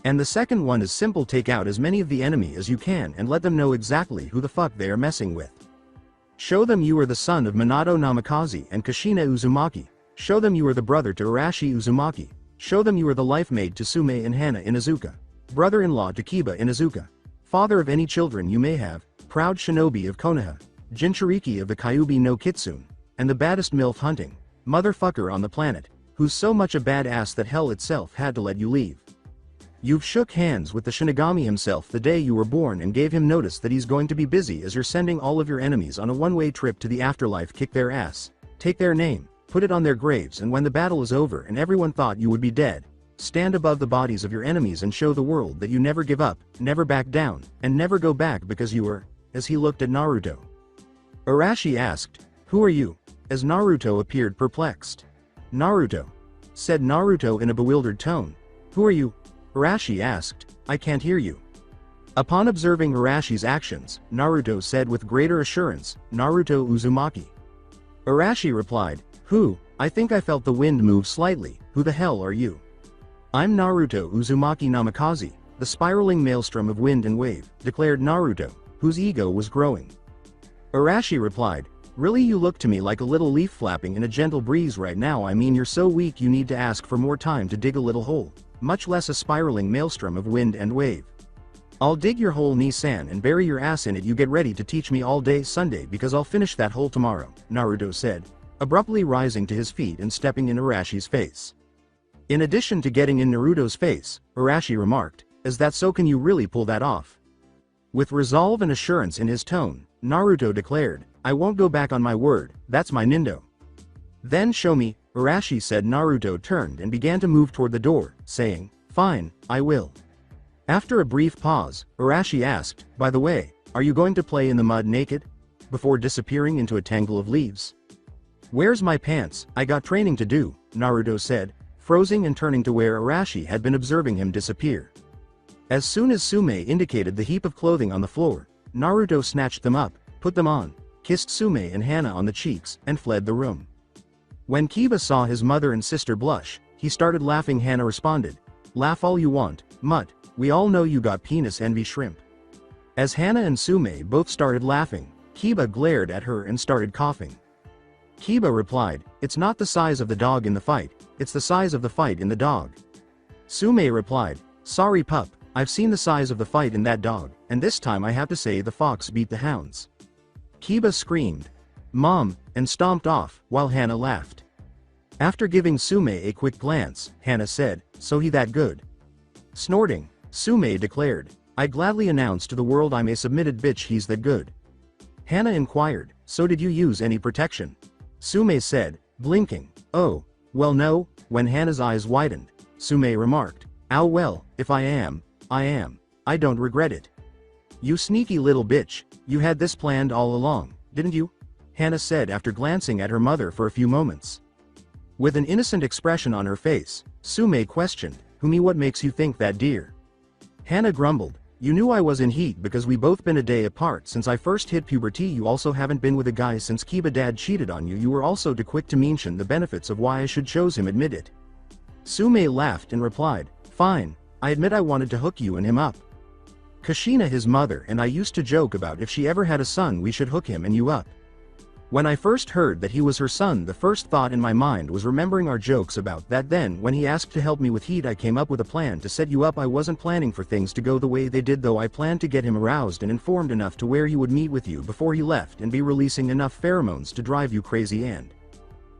And the second one is simple: take out as many of the enemy as you can and let them know exactly who the fuck they are messing with. Show them you are the son of Minato Namikaze and Kushina Uzumaki. Show them you are the brother to Arashi Uzumaki. Show them you are the life mate to Sume and Hana Inuzuka. Brother-in-law to Kiba Inuzuka. Father of any children you may have, proud shinobi of Konoha, Jinchuriki of the Kyuubi no Kitsune, and the baddest MILF hunting motherfucker on the planet, who's so much a badass that hell itself had to let you leave. You've shook hands with the Shinigami himself the day you were born and gave him notice that he's going to be busy as you're sending all of your enemies on a one-way trip to the afterlife. Kick their ass, take their name, put it on their graves, and when the battle is over and everyone thought you would be dead, stand above the bodies of your enemies and show the world that you never give up, never back down, and never go back because you were," as he looked at Naruto. Arashi asked, "Who are you?" as Naruto appeared perplexed. "Naruto," said Naruto in a bewildered tone. "Who are you?" Arashi asked, "I can't hear you." Upon observing Arashi's actions, Naruto said with greater assurance, "Naruto Uzumaki." Arashi replied, "Who? I think I felt the wind move slightly. Who the hell are you?" "I'm Naruto Uzumaki Namikaze, the spiraling maelstrom of wind and wave," declared Naruto, whose ego was growing. Arashi replied, "Really, you look to me like a little leaf flapping in a gentle breeze right now. I mean, you're so weak you need to ask for more time to dig a little hole, much less a spiraling maelstrom of wind and wave. I'll dig your hole, Ni-san, and bury your ass in it. You get ready to teach me all day Sunday because I'll finish that hole tomorrow," Naruto said, abruptly rising to his feet and stepping in Arashi's face. In addition to getting in Naruto's face, Arashi remarked, "Is that so? Can you really pull that off?" With resolve and assurance in his tone, Naruto declared, "I won't go back on my word, that's my nindo." "Then show me," Arashi said. Naruto turned and began to move toward the door, saying, "Fine, I will." After a brief pause, Arashi asked, "By the way, are you going to play in the mud naked?" before disappearing into a tangle of leaves. "Where's my pants? I got training to do," Naruto said, frozen and turning to where Arashi had been observing him disappear. As soon as Sume indicated the heap of clothing on the floor, Naruto snatched them up, put them on, kissed Sume and Hana on the cheeks, and fled the room. When Kiba saw his mother and sister blush, he started laughing. Hana responded, "Laugh all you want, mutt, we all know you got penis envy shrimp." As Hana and Sume both started laughing, Kiba glared at her and started coughing. Kiba replied, "It's not the size of the dog in the fight, it's the size of the fight in the dog." Sume replied, "Sorry pup, I've seen the size of the fight in that dog, and this time I have to say the fox beat the hounds." Kiba screamed, "Mom," and stomped off, while Hana laughed. After giving Sume a quick glance, Hana said, "So he that good?" Snorting, Sume declared, "I gladly announce to the world I'm a submitted bitch he's that good." Hana inquired, "So did you use any protection?" Sume said, blinking, "Oh, well no." When Hana's eyes widened, Sume remarked, "Oh well, if I am, I am. I don't regret it." "You sneaky little bitch, you had this planned all along, didn't you?" Hana said after glancing at her mother for a few moments. With an innocent expression on her face, Sume questioned, "Whomie, what makes you think that, dear?" Hana grumbled, "You knew I was in heat because we both been a day apart since I first hit puberty. You also haven't been with a guy since Kiba dad cheated on you. You were also too quick to mention the benefits of why I should chose him. Admit it." Sume laughed and replied, "Fine, I admit I wanted to hook you and him up. Kushina, his mother, and I used to joke about if she ever had a son we should hook him and you up. When I first heard that he was her son, the first thought in my mind was remembering our jokes about that. Then when he asked to help me with heat, I came up with a plan to set you up. I wasn't planning for things to go the way they did though. I planned to get him aroused and informed enough to where he would meet with you before he left and be releasing enough pheromones to drive you crazy." And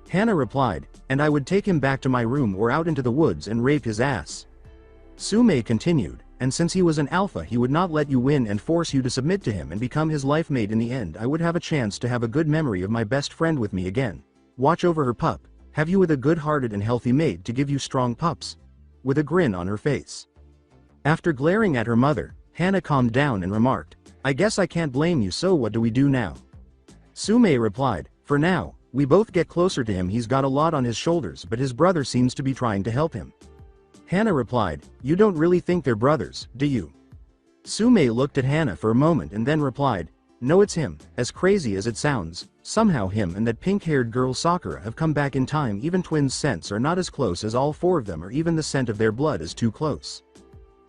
Hana replied, "And I would take him back to my room or out into the woods and rape his ass." Sume continued, "And since he was an alpha he would not let you win and force you to submit to him and become his life mate. In the end I would have a chance to have a good memory of my best friend with me again. Watch over her pup, have you with a good-hearted and healthy mate to give you strong pups." With a grin on her face. After glaring at her mother, Hana calmed down and remarked, "I guess I can't blame you, so what do we do now?" Sume replied, "For now, we both get closer to him. He's got a lot on his shoulders but his brother seems to be trying to help him." Hana replied, "You don't really think they're brothers, do you?" Sume looked at Hana for a moment and then replied, "No, it's him. As crazy as it sounds, somehow him and that pink-haired girl Sakura have come back in time. Even twins' scents are not as close as all four of them, or even the scent of their blood is too close."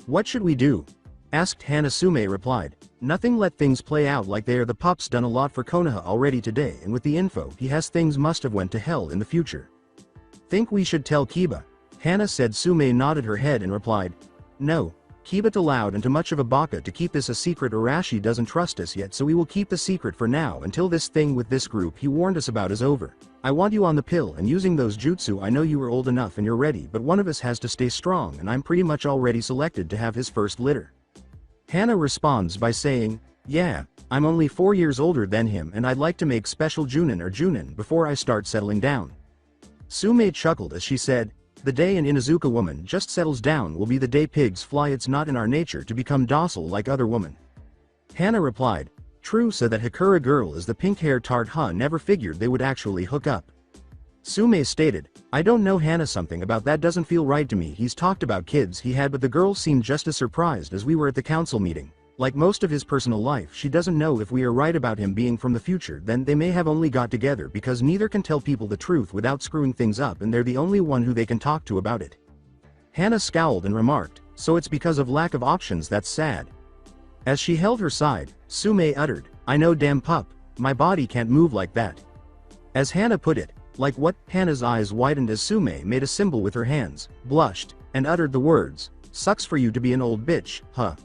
"What should we do?" asked Hana. Sume replied, "Nothing, let things play out like they are. The pup's done a lot for Konoha already today, and with the info he has, things must have went to hell in the future. Think we should tell Kiba?" Hana said. Sume nodded her head and replied, "No, Kiba too loud and too much of a baka to keep this a secret. Arashi doesn't trust us yet, so we will keep the secret for now until this thing with this group he warned us about is over. I want you on the pill and using those jutsu. I know you are old enough and you're ready, but one of us has to stay strong, and I'm pretty much already selected to have his first litter." Hana responds by saying, "Yeah, I'm only 4 years older than him and I'd like to make special Junin or Junin before I start settling down." Sume chuckled as she said, "The day an Inuzuka woman just settles down will be the day pigs fly. It's not in our nature to become docile like other women." Hana replied, "True, so that Hakura girl is the pink-haired tart, huh? Never figured they would actually hook up." Sume stated, "I don't know Hana, something about that doesn't feel right to me. He's talked about kids he had, but the girl seemed just as surprised as we were at the council meeting. Like most of his personal life, she doesn't know if we are right about him being from the future. Then they may have only got together because neither can tell people the truth without screwing things up, and they're the only one who they can talk to about it." Hana scowled and remarked, "So it's because of lack of options? That's sad." As she held her side, Sume uttered, "I know, damn pup, my body can't move like that." As Hana put it, "Like what?" Hana's eyes widened as Sume made a symbol with her hands, blushed, and uttered the words, "Sucks for you to be an old bitch, huh?"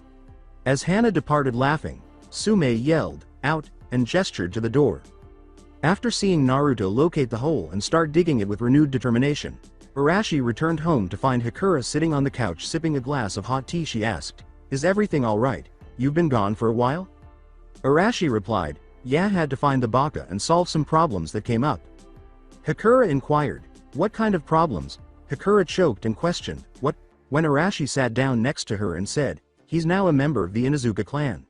As Hana departed laughing, Sume yelled, "Out," and gestured to the door. After seeing Naruto locate the hole and start digging it with renewed determination, Arashi returned home to find Hakura sitting on the couch sipping a glass of hot tea. She asked, "Is everything alright? you've been gone for a while? Arashi replied, yeah, had to find the baka and solve some problems that came up. Hakura inquired, what kind of problems? Hakura choked and questioned, what? When Arashi sat down next to her and said, he's now a member of the Inuzuka clan.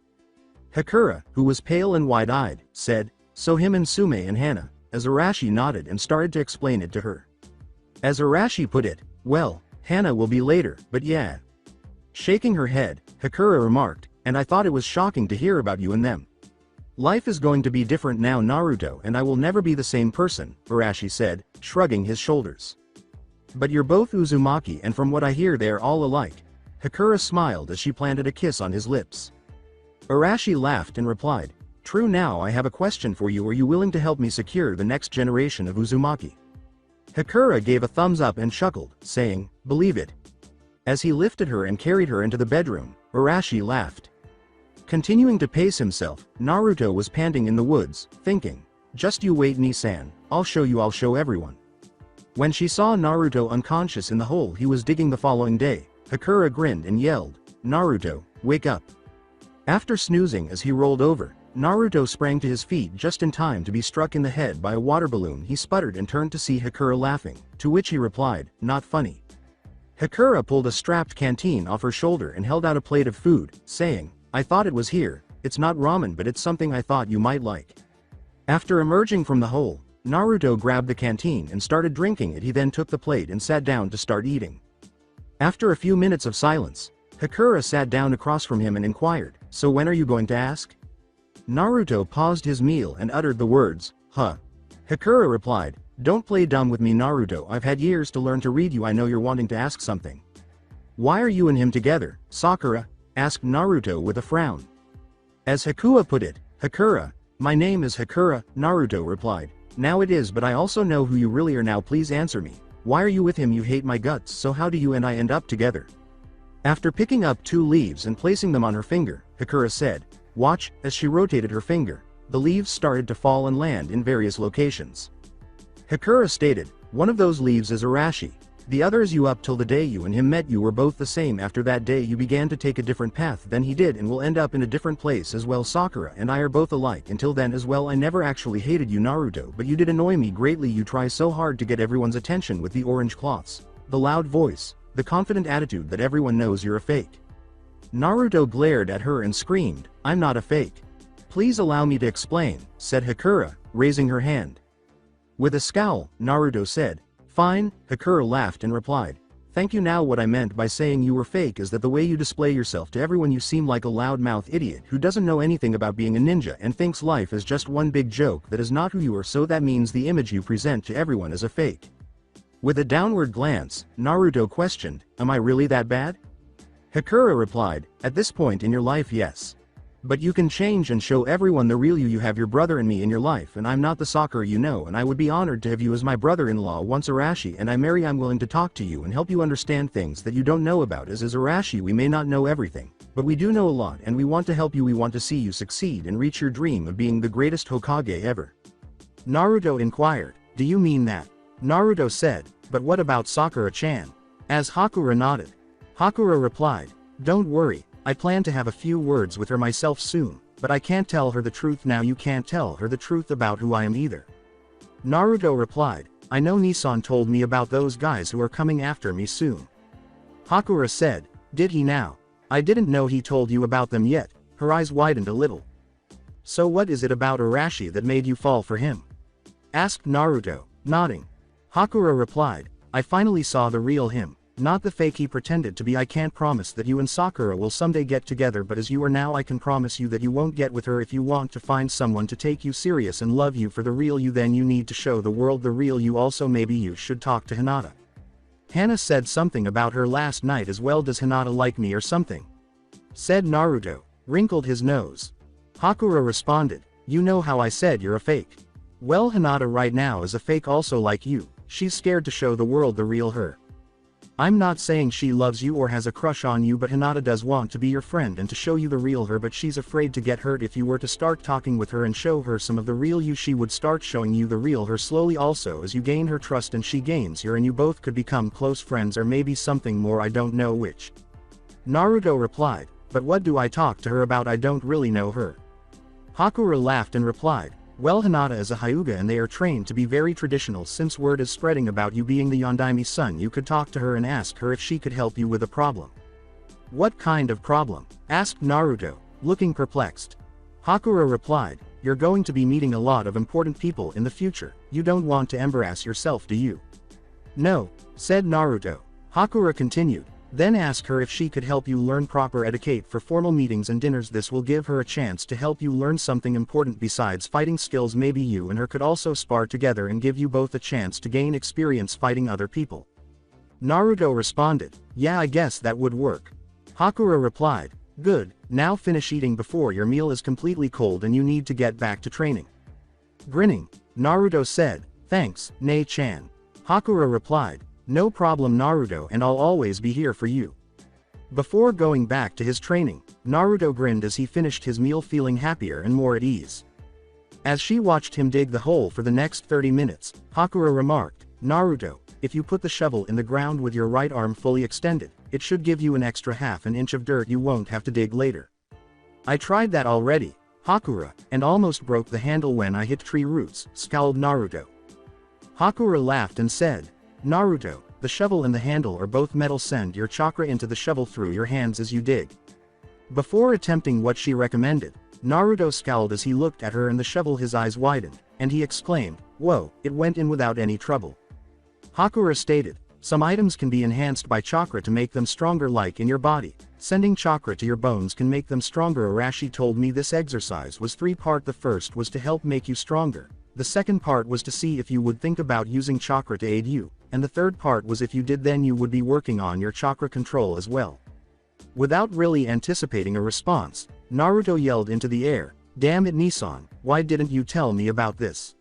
Hakura, who was pale and wide-eyed, said, so him and Sume and Hana, as Arashi nodded and started to explain it to her. As Arashi put it, well, Hana will be later, but yeah. Shaking her head, Hakura remarked, and I thought it was shocking to hear about you and them. Life is going to be different now, Naruto, and I will never be the same person, Arashi said, shrugging his shoulders. But you're both Uzumaki, and from what I hear they are all alike. Hakura smiled as she planted a kiss on his lips. Arashi laughed and replied, true. Now I have a question for you. Are you willing to help me secure the next generation of Uzumaki? Hakura gave a thumbs up and chuckled, saying, believe it. As he lifted her and carried her into the bedroom, Arashi laughed. Continuing to pace himself, Naruto was panting in the woods, thinking, just you wait, Ni-san, I'll show everyone. When she saw Naruto unconscious in the hole he was digging the following day, Hakura grinned and yelled, Naruto, wake up. After snoozing as he rolled over, Naruto sprang to his feet just in time to be struck in the head by a water balloon. He sputtered and turned to see Hakura laughing, to which he replied, not funny. Hakura pulled a strapped canteen off her shoulder and held out a plate of food, saying, I thought it was here, it's not ramen but it's something I thought you might like. After emerging from the hole, Naruto grabbed the canteen and started drinking it. He then took the plate and sat down to start eating. After a few minutes of silence, Hakura sat down across from him and inquired, so when are you going to ask? Naruto paused his meal and uttered the words, huh. Hakura replied, don't play dumb with me, Naruto, I've had years to learn to read you. I know you're wanting to ask something. Why are you and him together, Sakura? Asked Naruto with a frown. As Hakua put it, Hakura, my name is Hakura, Naruto replied, now it is, but I also know who you really are now. Please answer me. Why are you with him? You hate my guts, so how do you and I end up together? After picking up 2 leaves and placing them on her finger, Hakura said, watch. As she rotated her finger, the leaves started to fall and land in various locations. Hakura stated, one of those leaves is Arashi, the other is you. Up till the day you and him met you were both the same. After that day you began to take a different path than he did and will end up in a different place as well. Sakura and I are both alike. Until then as well I never actually hated you, Naruto, but you did annoy me greatly. You try so hard to get everyone's attention with the orange cloths, the loud voice, the confident attitude that everyone knows you're a fake. Naruto glared at her and screamed, I'm not a fake. Please allow me to explain, said Hakura, raising her hand. With a scowl, Naruto said, fine. Hakura laughed and replied, thank you. Now what I meant by saying you were fake is that the way you display yourself to everyone you seem like a loudmouth idiot who doesn't know anything about being a ninja and thinks life is just one big joke that is not who you are, so that means the image you present to everyone is a fake. With a downward glance, Naruto questioned, am I really that bad? Hakura replied, at this point in your life yes. But you can change and show everyone the real you. You have your brother and me in your life, and I'm not the Sakura you know, and I would be honored to have you as my brother-in-law once Arashi and I marry. I'm willing to talk to you and help you understand things that you don't know about. As is Arashi, we may not know everything, but we do know a lot and we want to help you. We want to see you succeed and reach your dream of being the greatest Hokage ever. Naruto inquired, do you mean that? Naruto said, but what about Sakura-chan? As Hakura nodded. Hakura replied, don't worry, I plan to have a few words with her myself soon, but I can't tell her the truth now. You can't tell her the truth about who I am either. Naruto replied, I know Nisan told me about those guys who are coming after me soon. Hakura said, did he now? I didn't know he told you about them yet. Her eyes widened a little. So what is it about Arashi that made you fall for him? Asked Naruto, nodding. Hakura replied, I finally saw the real him. Not the fake he pretended to be. I can't promise that you and Sakura will someday get together, but as you are now I can promise you that you won't get with her. If you want to find someone to take you serious and love you for the real you, then you need to show the world the real you. Also maybe you should talk to Hinata. Hana said something about her last night as well. Does Hinata like me or something? Said Naruto, wrinkled his nose. Hakura responded, you know how I said you're a fake. Well, Hinata right now is a fake also like you. She's scared to show the world the real her. I'm not saying she loves you or has a crush on you, but Hinata does want to be your friend and to show you the real her, but she's afraid to get hurt. If you were to start talking with her and show her some of the real you, she would start showing you the real her slowly. Also as you gain her trust and she gains your, and you both could become close friends or maybe something more. I don't know which. Naruto replied, But what do I talk to her about? I don't really know her. Hakura laughed and replied, well, Hinata is a Hyuga and they are trained to be very traditional. Since word is spreading about you being the Yondaimi's son, you could talk to her and ask her if she could help you with a problem. What kind of problem? Asked Naruto, looking perplexed. Hakura replied, you're going to be meeting a lot of important people in the future. You don't want to embarrass yourself, do you? No, said Naruto. Hakura continued, then ask her if she could help you learn proper etiquette for formal meetings and dinners. This will give her a chance to help you learn something important besides fighting skills. Maybe you and her could also spar together and give you both a chance to gain experience fighting other people. Naruto responded, yeah, I guess that would work. Hakura replied, good, now finish eating before your meal is completely cold and you need to get back to training. Grinning, Naruto said, thanks, Nei-chan. Hakura replied, no problem Naruto, and I'll always be here for you. Before going back to his training, Naruto grinned as he finished his meal, feeling happier and more at ease. As she watched him dig the hole for the next 30 minutes, Hakura remarked, Naruto, if you put the shovel in the ground with your right arm fully extended, it should give you an extra half an inch of dirt you won't have to dig later. I tried that already, Hakura, and almost broke the handle when I hit tree roots, scowled Naruto. Hakura laughed and said, Naruto, the shovel and the handle are both metal. Send your chakra into the shovel through your hands as you dig. Before attempting what she recommended, Naruto scowled as he looked at her and the shovel. His eyes widened, and he exclaimed, whoa, it went in without any trouble. Hakura stated, some items can be enhanced by chakra to make them stronger, like in your body. Sending chakra to your bones can make them stronger. Arashi told me this exercise was 3-part. The first was to help make you stronger. The second part was to see if you would think about using chakra to aid you, and the third part was if you did, then you would be working on your chakra control as well. Without really anticipating a response, Naruto yelled into the air, damn it Nissan, why didn't you tell me about this?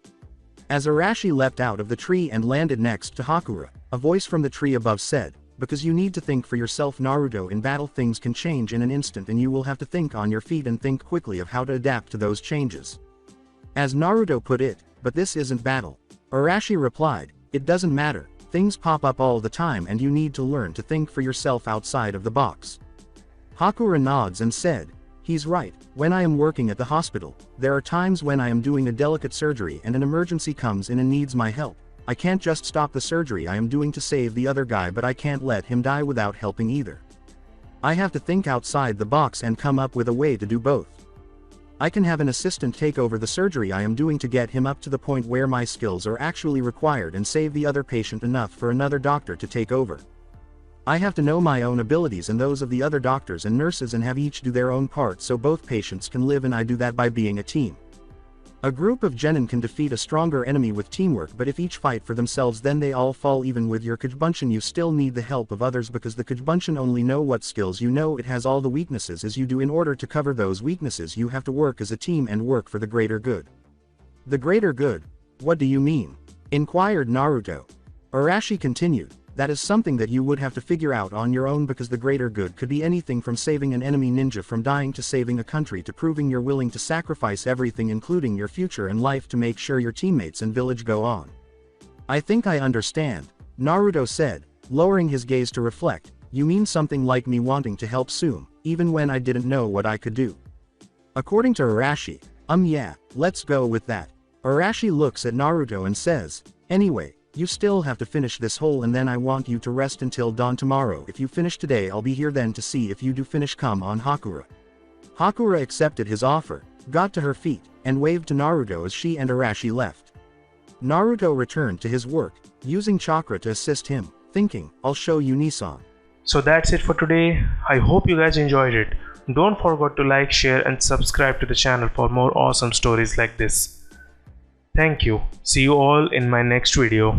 As Arashi leapt out of the tree and landed next to Hakura, a voice from the tree above said, because you need to think for yourself Naruto. In battle things can change in an instant and you will have to think on your feet and think quickly of how to adapt to those changes. As Naruto put it, but this isn't battle. Arashi replied, it doesn't matter, things pop up all the time and you need to learn to think for yourself outside of the box. Hakura nods and said, he's right, when I am working at the hospital, there are times when I am doing a delicate surgery and an emergency comes in and needs my help. I can't just stop the surgery I am doing to save the other guy, but I can't let him die without helping either. I have to think outside the box and come up with a way to do both. I can have an assistant take over the surgery I am doing to get him up to the point where my skills are actually required and save the other patient enough for another doctor to take over. I have to know my own abilities and those of the other doctors and nurses and have each do their own part so both patients can live, and I do that by being a team. A group of genin can defeat a stronger enemy with teamwork, but if each fight for themselves then they all fall. Even with your Kajbunshin you still need the help of others because the Kajbunshin only know what skills you know. It has all the weaknesses as you do. In order to cover those weaknesses you have to work as a team and work for the greater good. The greater good? What do you mean? Inquired Naruto. Arashi continued, that is something that you would have to figure out on your own because the greater good could be anything from saving an enemy ninja from dying to saving a country to proving you're willing to sacrifice everything including your future and life to make sure your teammates and village go on. I think I understand, Naruto said, lowering his gaze to reflect. You mean something like me wanting to help Sume, even when I didn't know what I could do. According to Arashi, yeah, let's go with that. Arashi looks at Naruto and says, anyway, you still have to finish this hole and then I want you to rest until dawn tomorrow. If you finish today I'll be here then to see if you do finish. Come on Hakura. Hakura accepted his offer, got to her feet, and waved to Naruto as she and Arashi left. Naruto returned to his work, using chakra to assist him, thinking, I'll show you Nissan. So that's it for today. I hope you guys enjoyed it. Don't forget to like, share and subscribe to the channel for more awesome stories like this. Thank you. See you all in my next video.